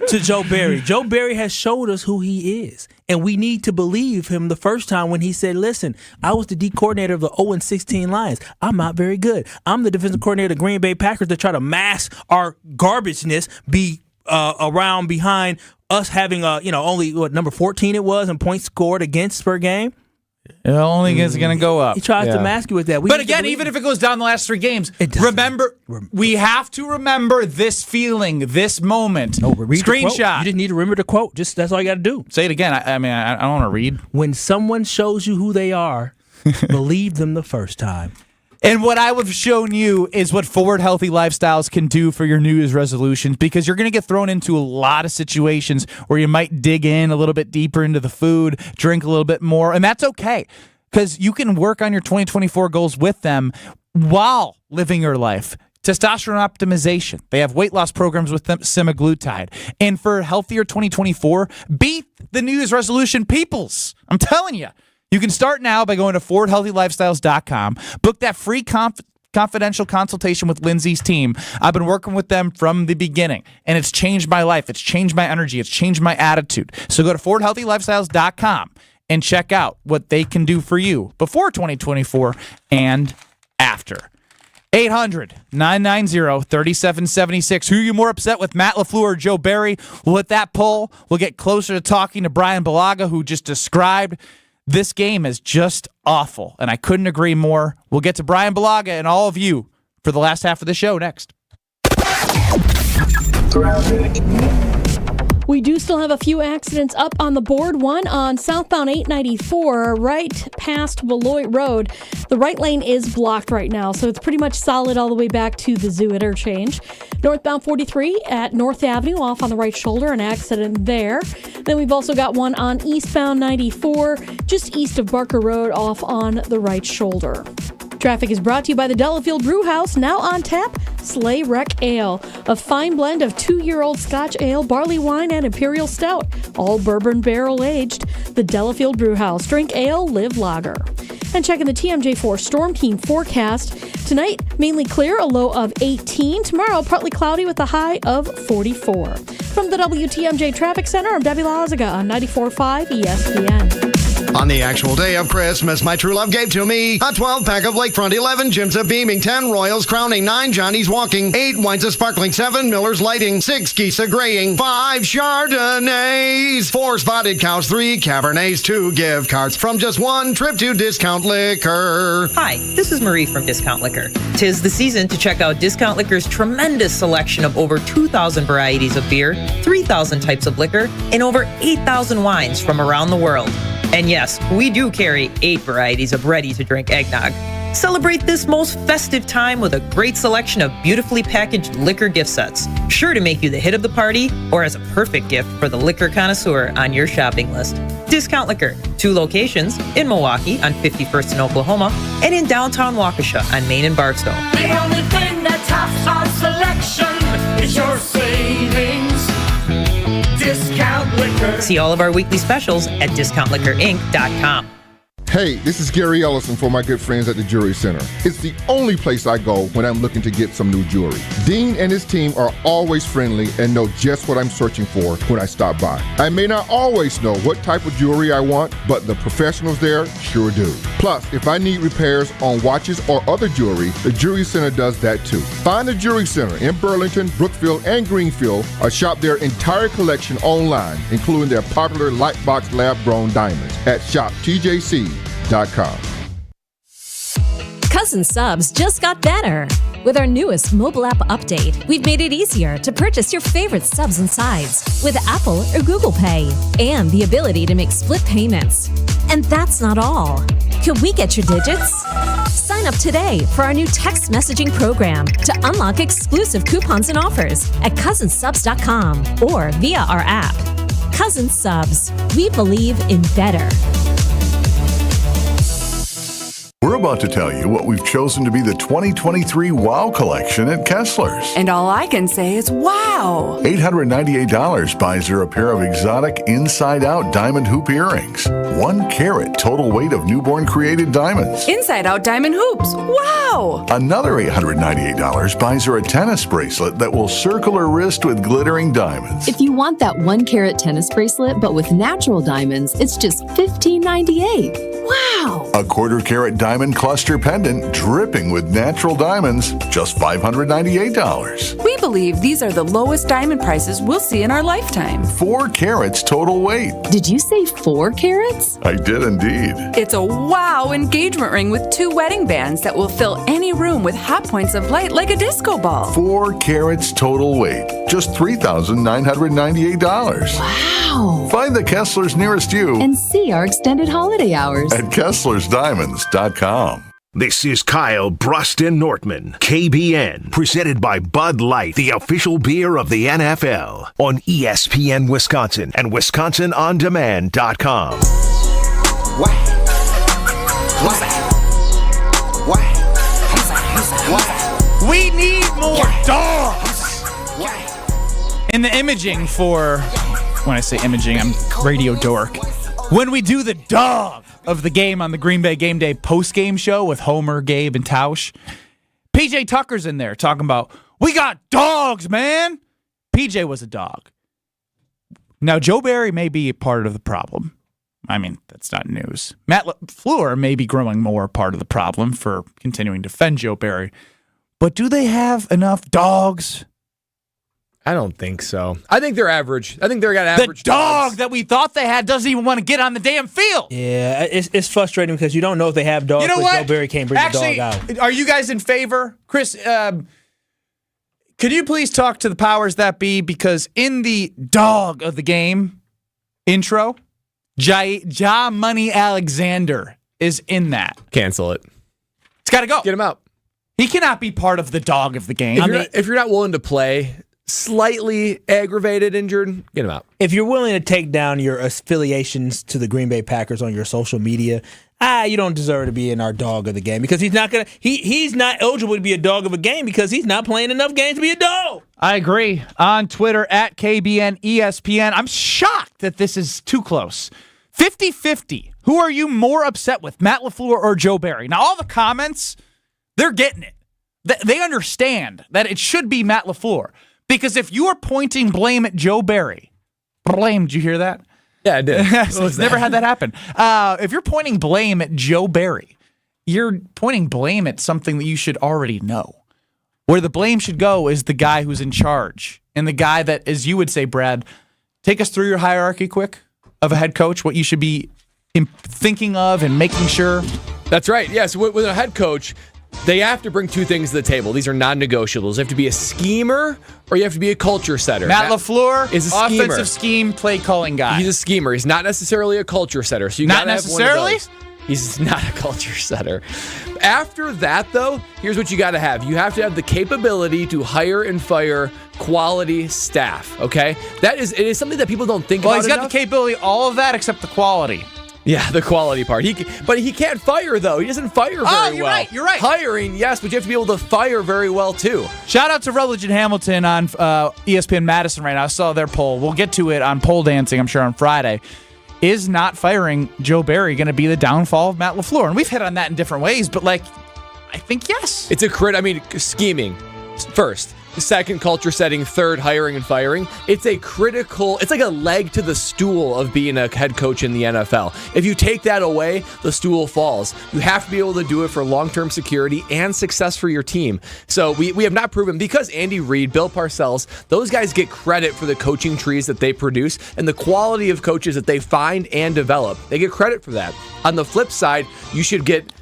to Joe Barry. Joe Barry has showed us who he is. And we need to believe him the first time when he said, listen, I was the D coordinator of the 0-16 Lions. I'm not very good. I'm the defensive coordinator of the Green Bay Packers to try to mask our garbageness, be around behind us having only number 14 it was in points scored against per game. It only is going to go up. He tries to mask you with that. But again, even if it goes down the last 3 games, remember, we have to remember this feeling, this moment. No, Screenshot. You just need to remember the quote. Just that's all you got to do. Say it again. I don't want to read. When someone shows you who they are, believe them the first time. And what I have shown you is what Forward Healthy Lifestyles can do for your New Year's resolutions, because you're going to get thrown into a lot of situations where you might dig in a little bit deeper into the food, drink a little bit more, and that's okay, because you can work on your 2024 goals with them while living your life. Testosterone optimization. They have weight loss programs with them, semaglutide. And for healthier 2024, beat the New Year's resolution peoples. I'm telling you. You can start now by going to forwardhealthylifestyles.com. Book that free confidential consultation with Lindsay's team. I've been working with them from the beginning, and it's changed my life. It's changed my energy. It's changed my attitude. So go to forwardhealthylifestyles.com and check out what they can do for you before 2024 and after. 800-990-3776. Who are you more upset with, Matt LaFleur or Joe Barry? We'll hit that poll. We'll get closer to talking to Brian Bulaga, who just described this game is just awful, and I couldn't agree more. We'll get to Brian Bulaga and all of you for the last half of the show next. We do still have a few accidents up on the board. One on southbound 894, right past Beloit Road. The right lane is blocked right now, so it's pretty much solid all the way back to the Zoo interchange. Northbound 43 at North Avenue, off on the right shoulder, an accident there. Then we've also got one on eastbound 94, just east of Barker Road, off on the right shoulder. Traffic is brought to you by the Delafield Brew House, now on tap, Sleigh Wreck Ale, a fine blend of 2-year-old Scotch ale, barley wine, and Imperial Stout, all bourbon barrel aged. The Delafield Brew House, drink ale, live lager. And checking the TMJ4 Storm Team forecast. Tonight, mainly clear, a low of 18. Tomorrow, partly cloudy with a high of 44. From the WTMJ Traffic Center, I'm Debbie Lazaga on 94.5 ESPN. On the actual day of Christmas, my true love gave to me a 12-pack of Lakefront, 11 Jims of Beaming, 10 Royals Crowning, 9 Johnny's Walking, 8 Wines of Sparkling, 7 Miller's Lighting, 6 Geese of Graying, 5 Chardonnays, 4 Spotted Cows, 3 Cabernets, 2 gift cards from just one trip to Discount Liquor. Hi, this is Marie from Discount Liquor. 'Tis the season to check out Discount Liquor's tremendous selection of over 2,000 varieties of beer, 3,000 types of liquor, and over 8,000 wines from around the world. And yes, we do carry 8 varieties of ready-to-drink eggnog. Celebrate this most festive time with a great selection of beautifully packaged liquor gift sets, sure to make you the hit of the party or as a perfect gift for the liquor connoisseur on your shopping list. Discount Liquor, 2 locations in Milwaukee on 51st in Oklahoma and in downtown Waukesha on Main and Barstow. The only thing that tops our selection is your savings. Discount Liquor. See all of our weekly specials at discountliquorinc.com. Hey, this is Gary Ellison for my good friends at the Jewelry Center. It's the only place I go when I'm looking to get some new jewelry. Dean and his team are always friendly and know just what I'm searching for when I stop by. I may not always know what type of jewelry I want, but the professionals there sure do. Plus, if I need repairs on watches or other jewelry, the Jewelry Center does that too. Find the Jewelry Center in Burlington, Brookfield, and Greenfield, or shop their entire collection online, including their popular Lightbox lab-grown diamonds at shoptjc.com. Cousin Subs just got better. With our newest mobile app update, we've made it easier to purchase your favorite subs and sides with Apple or Google Pay, and the ability to make split payments. And that's not all. Can we get your digits? Sign up today for our new text messaging program to unlock exclusive coupons and offers at cousinsubs.com or via our app. Cousin Subs. We believe in better. We're about to tell you what we've chosen to be the 2023 Wow Collection at Kessler's. And all I can say is wow. $898 buys her a pair of exotic inside-out diamond hoop earrings. 1 carat total weight of newborn created diamonds. Inside out diamond hoops. Wow. Another $898 buys her a tennis bracelet that will circle her wrist with glittering diamonds. If you want that 1 carat tennis bracelet but with natural diamonds, it's just $15.98. Wow. A 1/4 carat diamond cluster pendant dripping with natural diamonds, just $598. We believe these are the lowest diamond prices we'll see in our lifetime. 4 carats total weight. Did you say 4 carats? I did indeed. It's a wow engagement ring with 2 wedding bands that will fill any room with hot points of light like a disco ball. 4 carats total weight, just $3,998. Wow. Find the Kessler's nearest you and see our extended holiday hours at KesslersDiamonds.com. This is Kyle, Brust, and Nortman, KBN, presented by Bud Light, the official beer of the NFL, on ESPN Wisconsin and WisconsinOnDemand.com. We need more dogs. In the imaging for, when I say imaging, I'm radio dork. When we do the dog of the game on the Green Bay Game Day post-game show with Homer, Gabe, and Tausch, PJ Tucker's in there talking about, we got dogs, man. PJ was a dog. Now, Joe Barry may be a part of the problem. I mean, that's not news. Matt LaFleur may be growing more part of the problem for continuing to defend Joe Barry. But do they have enough dogs? I don't think so. I think they're average. I think they're got average. The dog dogs that we thought they had doesn't even want to get on the damn field. Yeah, it's frustrating because you don't know if they have dogs. You know what? Joe Barry can't bring the dog out. Are you guys in favor? Chris, could you please talk to the powers that be? Because in the dog of the game intro, Ja Money Alexander is in that. Cancel it. It's got to go. Get him out. He cannot be part of the dog of the game. If you're not willing to play, slightly aggravated, injured, get him out. If you're willing to take down your affiliations to the Green Bay Packers on your social media, you don't deserve to be in our dog of the game because he's not eligible to be a dog of a game because he's not playing enough games to be a dog. I agree. On Twitter at KBN ESPN, I'm shocked that this is too close. 50-50. Who are you more upset with, Matt LaFleur or Joe Barry? Now, all the comments, they're getting it. They understand that it should be Matt LaFleur. Because if you are pointing blame at Joe Barry, did you hear that? Yeah, I did. It's never had that happen. If you're pointing blame at Joe Barry, you're pointing blame at something that you should already know. Where the blame should go is the guy who's in charge. And the guy that, as you would say, Brad, take us through your hierarchy quick of a head coach, what you should be thinking of and making sure. That's right. Yes, with a head coach, they have to bring two things to the table. These are non-negotiables. You have to be a schemer or you have to be a culture setter. Matt LaFleur is a schemer. Offensive scheme, play calling guy. He's a schemer. He's not necessarily a culture setter. So you not gotta necessarily? have one of those. He's not a culture setter. After that, though, here's what you got to have. You have to have the capability to hire and fire quality staff, okay? It is something that people don't think about enough. Well, he's got the capability, all of that except the quality. Yeah, the quality part. But he can't fire, though. He doesn't fire very well. You're right. Hiring, yes, but you have to be able to fire very well, too. Shout out to Rutledge and Hamilton on ESPN Madison right now. I saw their poll. We'll get to it on pole dancing, I'm sure, on Friday. Is not firing Joe Barry going to be the downfall of Matt LaFleur? And we've hit on that in different ways, but, I think yes. It's scheming first. Second, culture setting. Third, hiring and firing. It's like a leg to the stool of being a head coach in the NFL. If you take that away, the stool falls. You have to be able to do it for long-term security and success for your team. So we have not proven, because Andy Reid, Bill Parcells, those guys get credit for the coaching trees that they produce and the quality of coaches that they find and develop. They get credit for that. On the flip side, you should get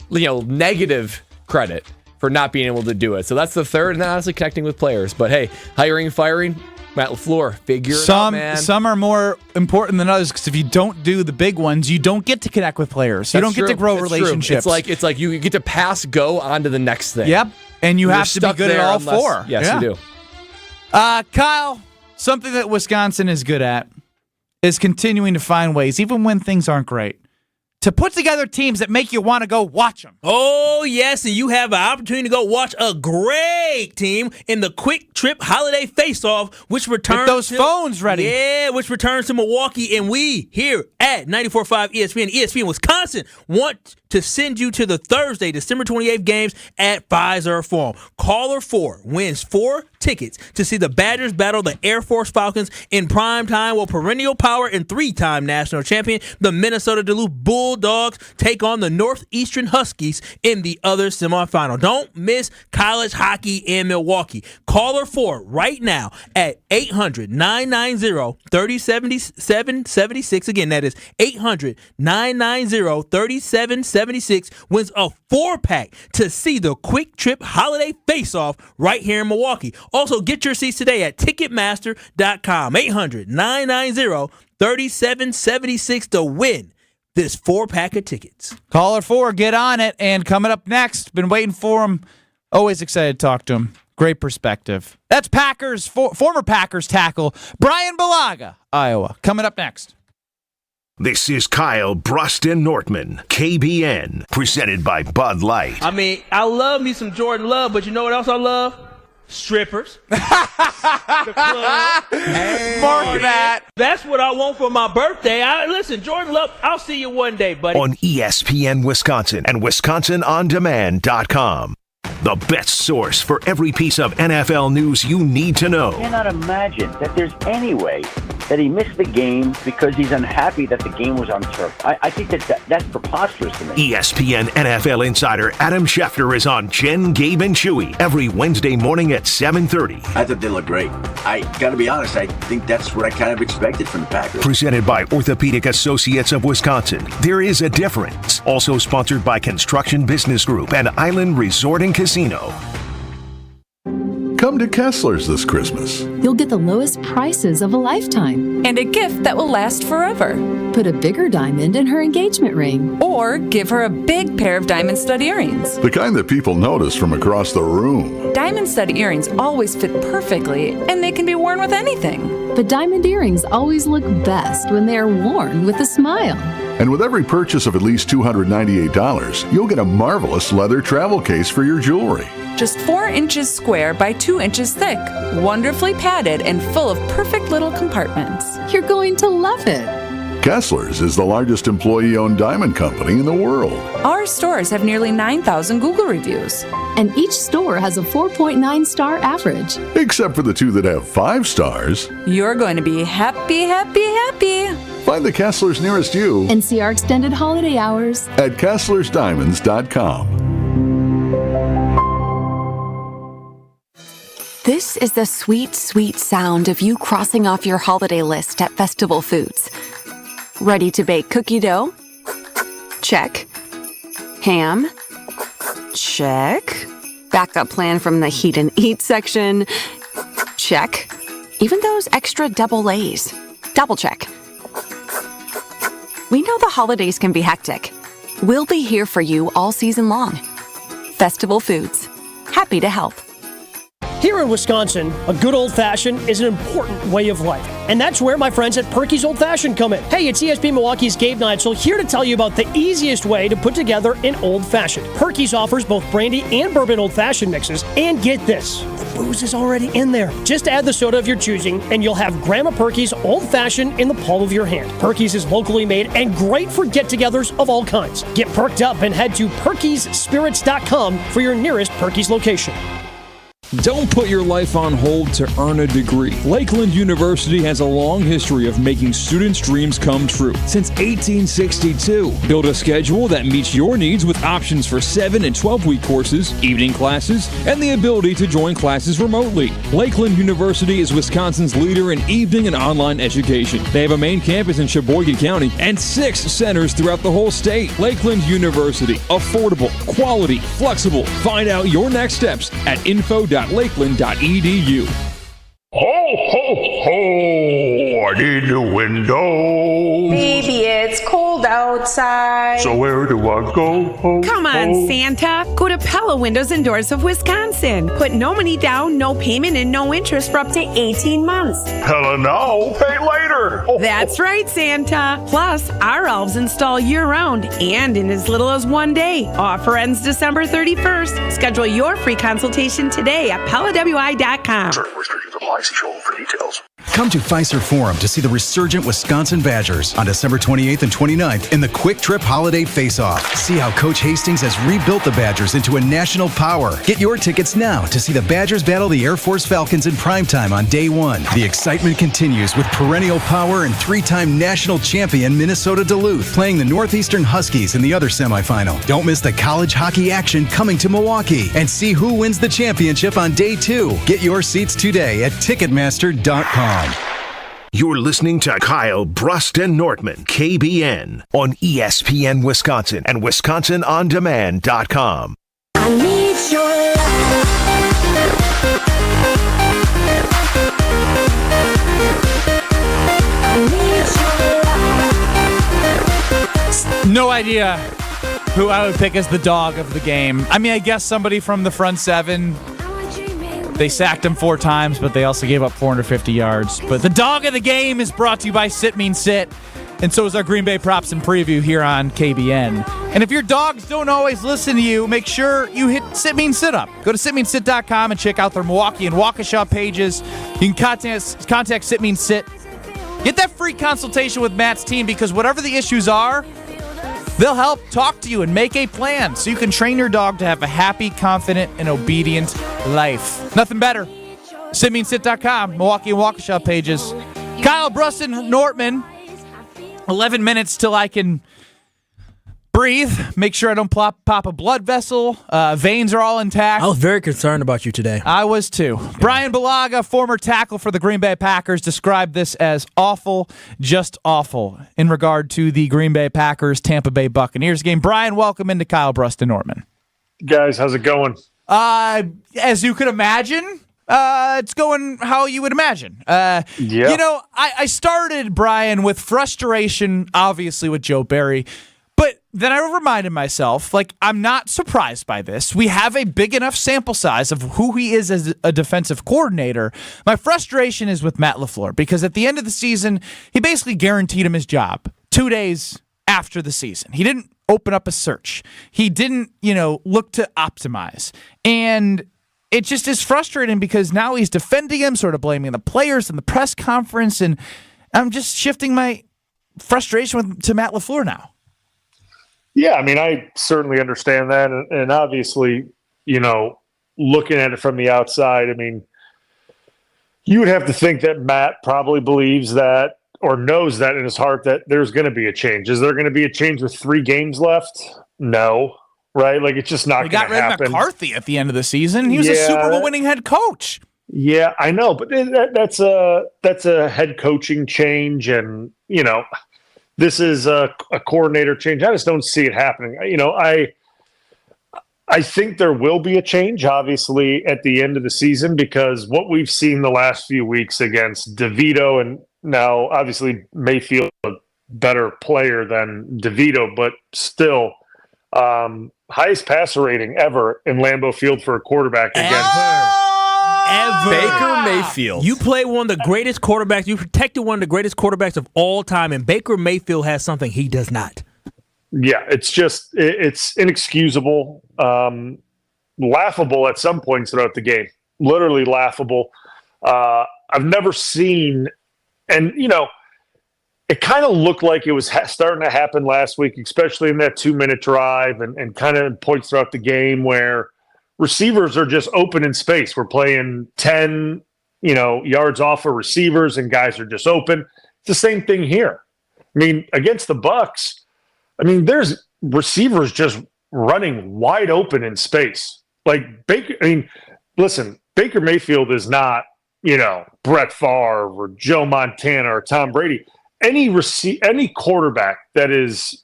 negative credit for not being able to do it. So that's the third, and then honestly connecting with players. But hey, hiring and firing, Matt LaFleur, figure it out, man. Some are more important than others, because if you don't do the big ones, you don't get to connect with players. You don't get to grow relationships. It's like you get to pass go on to the next thing. Yep, and you have to be good at all four. Yes, you do. Kyle, something that Wisconsin is good at is continuing to find ways, even when things aren't great, to put together teams that make you want to go watch them. Oh, yes, and you have an opportunity to go watch a great team in the Quick Trip Holiday Face-Off, which returns Get those phones ready. Yeah, which returns to Milwaukee, and we here at 94.5 ESPN Wisconsin want to send you to the Thursday, December 28th games at Pfizer Forum. Caller 4 wins 4 tickets to see the Badgers battle the Air Force Falcons in prime time, while perennial power and 3-time national champion, the Minnesota Duluth Bulldogs, take on the Northeastern Huskies in the other semifinal. Don't miss college hockey in Milwaukee. Caller 4 right now at 800-990-3776. Again, that is 800-990-3776. Wins a 4-pack to see the Quick Trip Holiday Face-Off right here in Milwaukee. Also, get your seats today at Ticketmaster.com. 800-990-3776 to win this 4-pack of tickets. Caller 4, get on it. And coming up next, been waiting for him. Always excited to talk to him. Great perspective. That's former Packers tackle Brian Bulaga, Iowa. Coming up next. This is Kyle, Brust, and Nortman, KBN, presented by Bud Light. I love me some Jordan Love, but you know what else I love? Strippers. The club. Mark that. That's what I want for my birthday. Listen, Jordan Love, I'll see you one day, buddy. On ESPN Wisconsin and WisconsinOnDemand.com. The best source for every piece of NFL news you need to know. I cannot imagine that there's any way that he missed the game because he's unhappy that the game was on turf. I think that's preposterous to me. ESPN NFL insider Adam Schefter is on Jen, Gabe, and Chewy every Wednesday morning at 7:30. I thought they looked great. I got to be honest, I think that's what I kind of expected from the Packers. Presented by Orthopedic Associates of Wisconsin. There is a difference. Also sponsored by Construction Business Group and Island Resort and Casino. Come to Kessler's this Christmas. You'll get the lowest prices of a lifetime. And a gift that will last forever. Put a bigger diamond in her engagement ring. Or give her a big pair of diamond stud earrings. The kind that people notice from across the room. Diamond stud earrings always fit perfectly, and they can be worn with anything. But diamond earrings always look best when they are worn with a smile. And with every purchase of at least $298, you'll get a marvelous leather travel case for your jewelry. Just 4 inches square by 2 inches thick, wonderfully padded and full of perfect little compartments. You're going to love it. Kessler's is the largest employee-owned diamond company in the world. Our stores have nearly 9,000 Google reviews. And each store has a 4.9 star average. Except for the 2 that have 5 stars. You're going to be happy, happy, happy. Find the Kesslers nearest you And see our extended holiday hours at KesslersDiamonds.com. This is the sweet, sweet sound of you crossing off your holiday list at Festival Foods. Ready to bake cookie dough? Check. Ham? Check. Backup plan from the heat and eat section? Check. Even those extra double A's? Double check. We know the holidays can be hectic. We'll be here for you all season long. Festival Foods. Happy to help. Here in Wisconsin, a good old-fashioned is an important way of life. And that's where my friends at Perky's Old Fashioned come in. Hey, it's ESP Milwaukee's Gabe Neitzel here to tell you about the easiest way to put together an old-fashioned. Perky's offers both brandy and bourbon old-fashioned mixes. And get this, the booze is already in there. Just add the soda of your choosing, and you'll have Grandma Perky's old-fashioned in the palm of your hand. Perky's is locally made and great for get-togethers of all kinds. Get perked up and head to perkysspirits.com for your nearest Perky's location. Don't put your life on hold to earn a degree. Lakeland University has a long history of making students' dreams come true. Since 1862, build a schedule that meets your needs with options for 7 and 12-week courses, evening classes, and the ability to join classes remotely. Lakeland University is Wisconsin's leader in evening and online education. They have a main campus in Sheboygan County and 6 centers throughout the whole state. Lakeland University. Affordable, quality, flexible. Find out your next steps at info.lakeland.edu. Ho, ho, ho! I need a window. Baby, it's cold outside. So where do I go? Come on, Santa. Go to Pella Windows and Doors of Wisconsin. Put no money down, no payment, and no interest for up to 18 months. Pella now, pay later. That's right, Santa. Plus, our elves install year-round and in as little as 1 day. Offer ends December 31st. Schedule your free consultation today at PellaWI.com. Certain restrictions apply. See show for details. Come to Fiserv Forum to see the resurgent Wisconsin Badgers on December 28th and 29th in the Quick Trip Holiday Face-Off. See how Coach Hastings has rebuilt the Badgers into a national power. Get your tickets now to see the Badgers battle the Air Force Falcons in primetime on day 1. The excitement continues with perennial power and 3-time national champion Minnesota Duluth playing the Northeastern Huskies in the other semifinal. Don't miss the college hockey action coming to Milwaukee and see who wins the championship on day 2. Get your seats today at Ticketmaster.com. You're listening to Kyle, Brust, and Nortman, KBN, on ESPN Wisconsin and WisconsinOnDemand.com. I need your love. No idea who I would pick as the dog of the game. I mean, I guess somebody from the front 7. They sacked him 4 times, but they also gave up 450 yards. But the dog of the game is brought to you by Sit Mean Sit, and so is our Green Bay Props and Preview here on KBN. And if your dogs don't always listen to you, make sure you hit Sit Mean Sit up. Go to sitmeansit.com and check out their Milwaukee and Waukesha pages. You can contact Sit Mean Sit. Get that free consultation with Matt's team because whatever the issues are, they'll help talk to you and make a plan so you can train your dog to have a happy, confident, and obedient life. Nothing better. SitMeanSit.com, Milwaukee and Waukesha pages. Kyle, Brust, and Nortman. 11 minutes till I can breathe. Make sure I don't pop a blood vessel. Veins are all intact. I was very concerned about you today. I was too. Yeah. Brian Bulaga, former tackle for the Green Bay Packers, described this as awful, just awful, in regard to the Green Bay Packers Tampa Bay Buccaneers game. Brian, welcome into Kyle, Brust, and Nortman. Guys, how's it going? As you could imagine, it's going how you would imagine. Yeah. You know, I started, Brian, with frustration, obviously, with Joe Barry. But then I reminded myself, I'm not surprised by this. We have a big enough sample size of who he is as a defensive coordinator. My frustration is with Matt LaFleur because at the end of the season, he basically guaranteed him his job 2 days after the season. He didn't open up a search. He didn't, look to optimize. And it just is frustrating because now he's defending him, sort of blaming the players in the press conference. And I'm just shifting my frustration to Matt LaFleur now. Yeah, I mean, I certainly understand that. And obviously, looking at it from the outside, I mean, you would have to think that Matt probably believes that or knows that in his heart that there's going to be a change. Is there going to be a change with 3 games left? No. Right? Like, it's just not going to happen. They got rid of McCarthy at the end of the season. He was a Super Bowl winning head coach. Yeah, I know, but that's a head coaching change, and this is a coordinator change. I just don't see it happening. I think there will be a change, obviously, at the end of the season, because what we've seen the last few weeks against DeVito, and now obviously Mayfield a better player than DeVito, but still highest passer rating ever in Lambeau Field for a quarterback against Ever. Baker Mayfield. You play one of the greatest quarterbacks. You protected one of the greatest quarterbacks of all time, and Baker Mayfield has something he does not. Yeah, it's inexcusable, laughable at some points throughout the game. Literally laughable. I've never seen, and it kind of looked like it was starting to happen last week, especially in that 2-minute drive and kind of points throughout the game where receivers are just open in space. We're playing 10, yards off of receivers, and guys are just open. It's the same thing here. I mean, against the Bucs, there's receivers just running wide open in space. Like Baker. Listen, Baker Mayfield is not, Brett Favre or Joe Montana or Tom Brady. Any quarterback that is,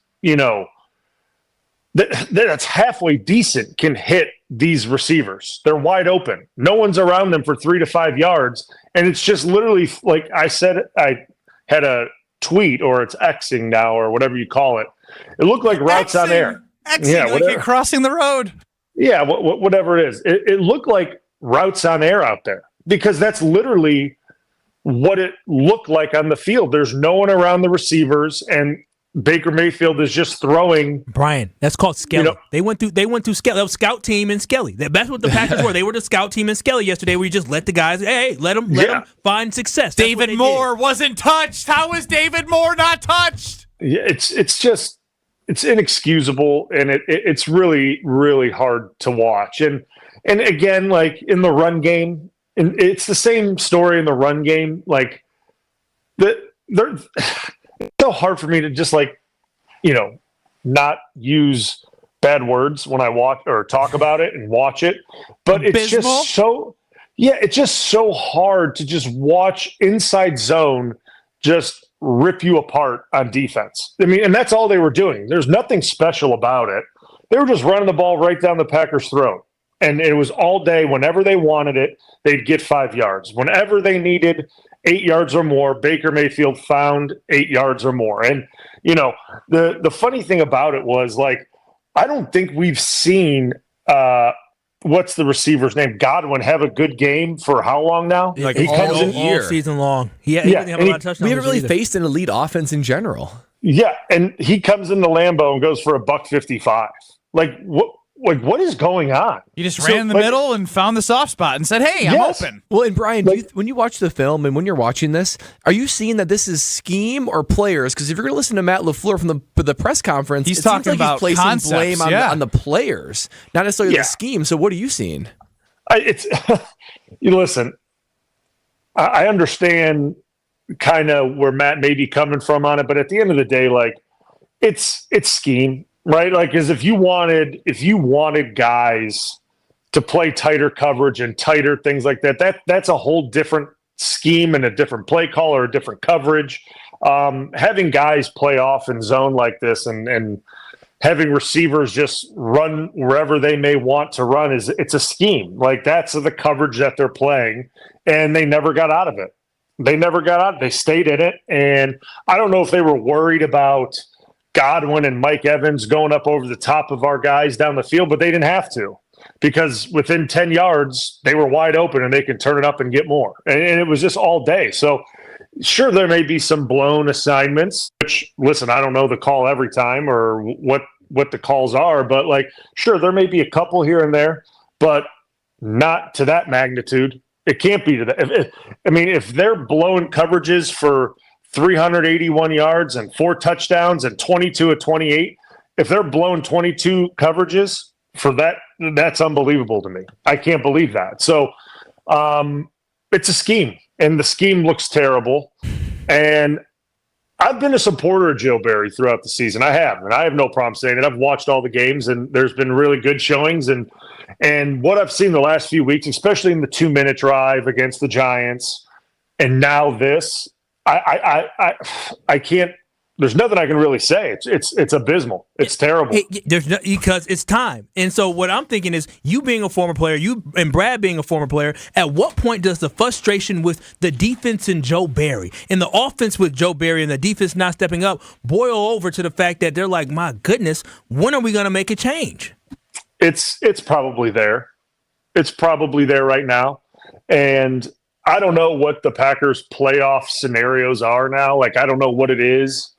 that's halfway decent can hit these receivers. They're wide open. No one's around them for 3 to 5 yards. And it's just literally, like I said, I had a tweet, or it's Xing now, or whatever you call it. It looked like routes on air. Xing, like you're crossing the road. Yeah, whatever it is. It looked like routes on air out there, because that's literally what it looked like on the field. There's no one around the receivers, and Baker Mayfield is just throwing. Brian, that's called Skelly. They went through Skelly. That was scout team and Skelly. That's what the Packers were. They were the scout team and Skelly yesterday, where you just let the guys, let them find success. That's David Moore wasn't touched. How was David Moore not touched? Yeah, it's inexcusable, and it's really, really hard to watch. And again, like in the run game, and it's the same story in the run game. Like it's so hard for me to just not use bad words when I watch or talk about it and watch it. But it's just so hard to just watch inside zone just rip you apart on defense. And that's all they were doing. There's nothing special about it. They were just running the ball right down the Packers' throat. And it was all day. Whenever they wanted it, they'd get 5 yards. Whenever they needed 8 yards or more, Baker Mayfield found 8 yards or more. And, the funny thing about it was, like, I don't think we've seen what's the receiver's name? Godwin have a good game for how long now? Like he comes in all season long. He didn't have a lot of touchdowns. We haven't really faced an elite offense in general. Yeah, and he comes into Lambeau and goes for $155. Like, what is going on? You just ran in the middle and found the soft spot and said, hey, I'm open. Well, and Brian, when you watch the film and when you're watching this, are you seeing that this is scheme or players? Because if you're going to listen to Matt LaFleur from the press conference, he's talking about he's placing concepts, blame on the players, not necessarily the scheme. So what are you seeing? Listen, I understand kind of where Matt may be coming from on it, but at the end of the day, like, it's scheme. Right, like, because if you wanted guys to play tighter coverage and tighter things like that's a whole different scheme and a different play call or a different coverage. Having guys play off in zone like this and having receivers just run wherever they may want to run it's a scheme. Like, that's the coverage that they're playing, and they never got out of it. They stayed in it, and I don't know if they were worried about Godwin and Mike Evans going up over the top of our guys down the field, but they didn't have to, because within 10 yards, they were wide open and they could turn it up and get more. And it was just all day. So sure, there may be some blown assignments, which, listen, I don't know the call every time or what the calls are, but, like, sure, there may be a couple here and there, but not to that magnitude. It can't be to that. If they're blowing coverages for 381 yards and 4 touchdowns and 22 of 28. If they're blowing 22 coverages for that, that's unbelievable to me. I can't believe that. So it's a scheme, and the scheme looks terrible. And I've been a supporter of Joe Barry throughout the season. I have, and I have no problem saying it. I've watched all the games, and there's been really good showings. And what I've seen the last few weeks, especially in the 2-minute drive against the Giants, and now this, I can't. There's nothing I can really say. It's abysmal. It's terrible. Because it's time. And so what I'm thinking is, you being a former player, you and Brad being a former player, at what point does the frustration with the defense and Joe Barry and the offense with Joe Barry and the defense not stepping up boil over to the fact that they're like, my goodness, when are we going to make a change? It's probably there. It's probably there right now. And I don't know what the Packers playoff scenarios are now. Like, I don't know what it is.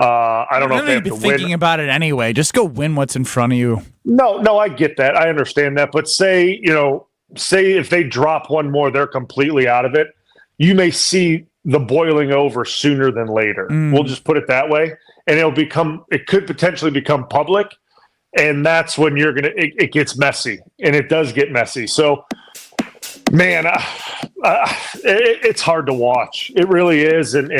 I don't know if they have to win. Thinking about it anyway. Just go win what's in front of you. No, I get that. I understand that. But say if they drop one more, they're completely out of it. You may see the boiling over sooner than later. We'll just put it that way. And it could potentially become public. And that's when it gets messy. And it does get messy. So, man, it's hard to watch. It really is. And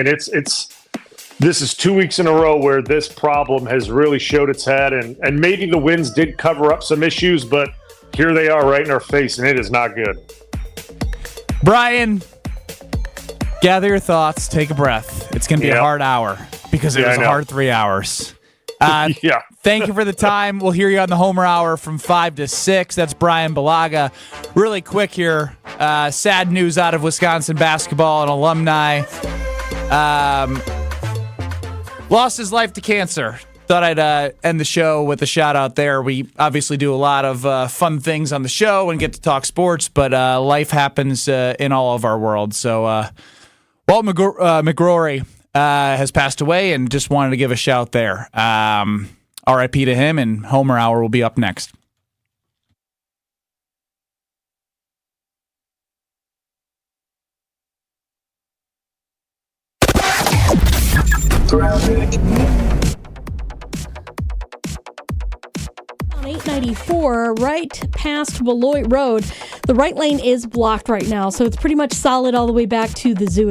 this is 2 weeks in a row where this problem has really showed its head, and maybe the wins did cover up some issues, but here they are right in our face, and it is not good. Brian, gather your thoughts, take a breath. It's going to be a hard hour because it was a hard 3 hours. Thank you for the time. We'll hear you on the Homer Hour from 5 to 6. That's Brian Bulaga. Really quick here, sad news out of Wisconsin basketball. An alumni lost his life to cancer. Thought I'd end the show with a shout out there. We obviously do a lot of fun things on the show and get to talk sports, but life happens in all of our worlds. So Walt McGrory has passed away, and just wanted to give a shout there. R.I.P. to him, and Homer Hour will be up next. On 894, right past Beloit Road, the right lane is blocked right now, so it's pretty much solid all the way back to the zoo.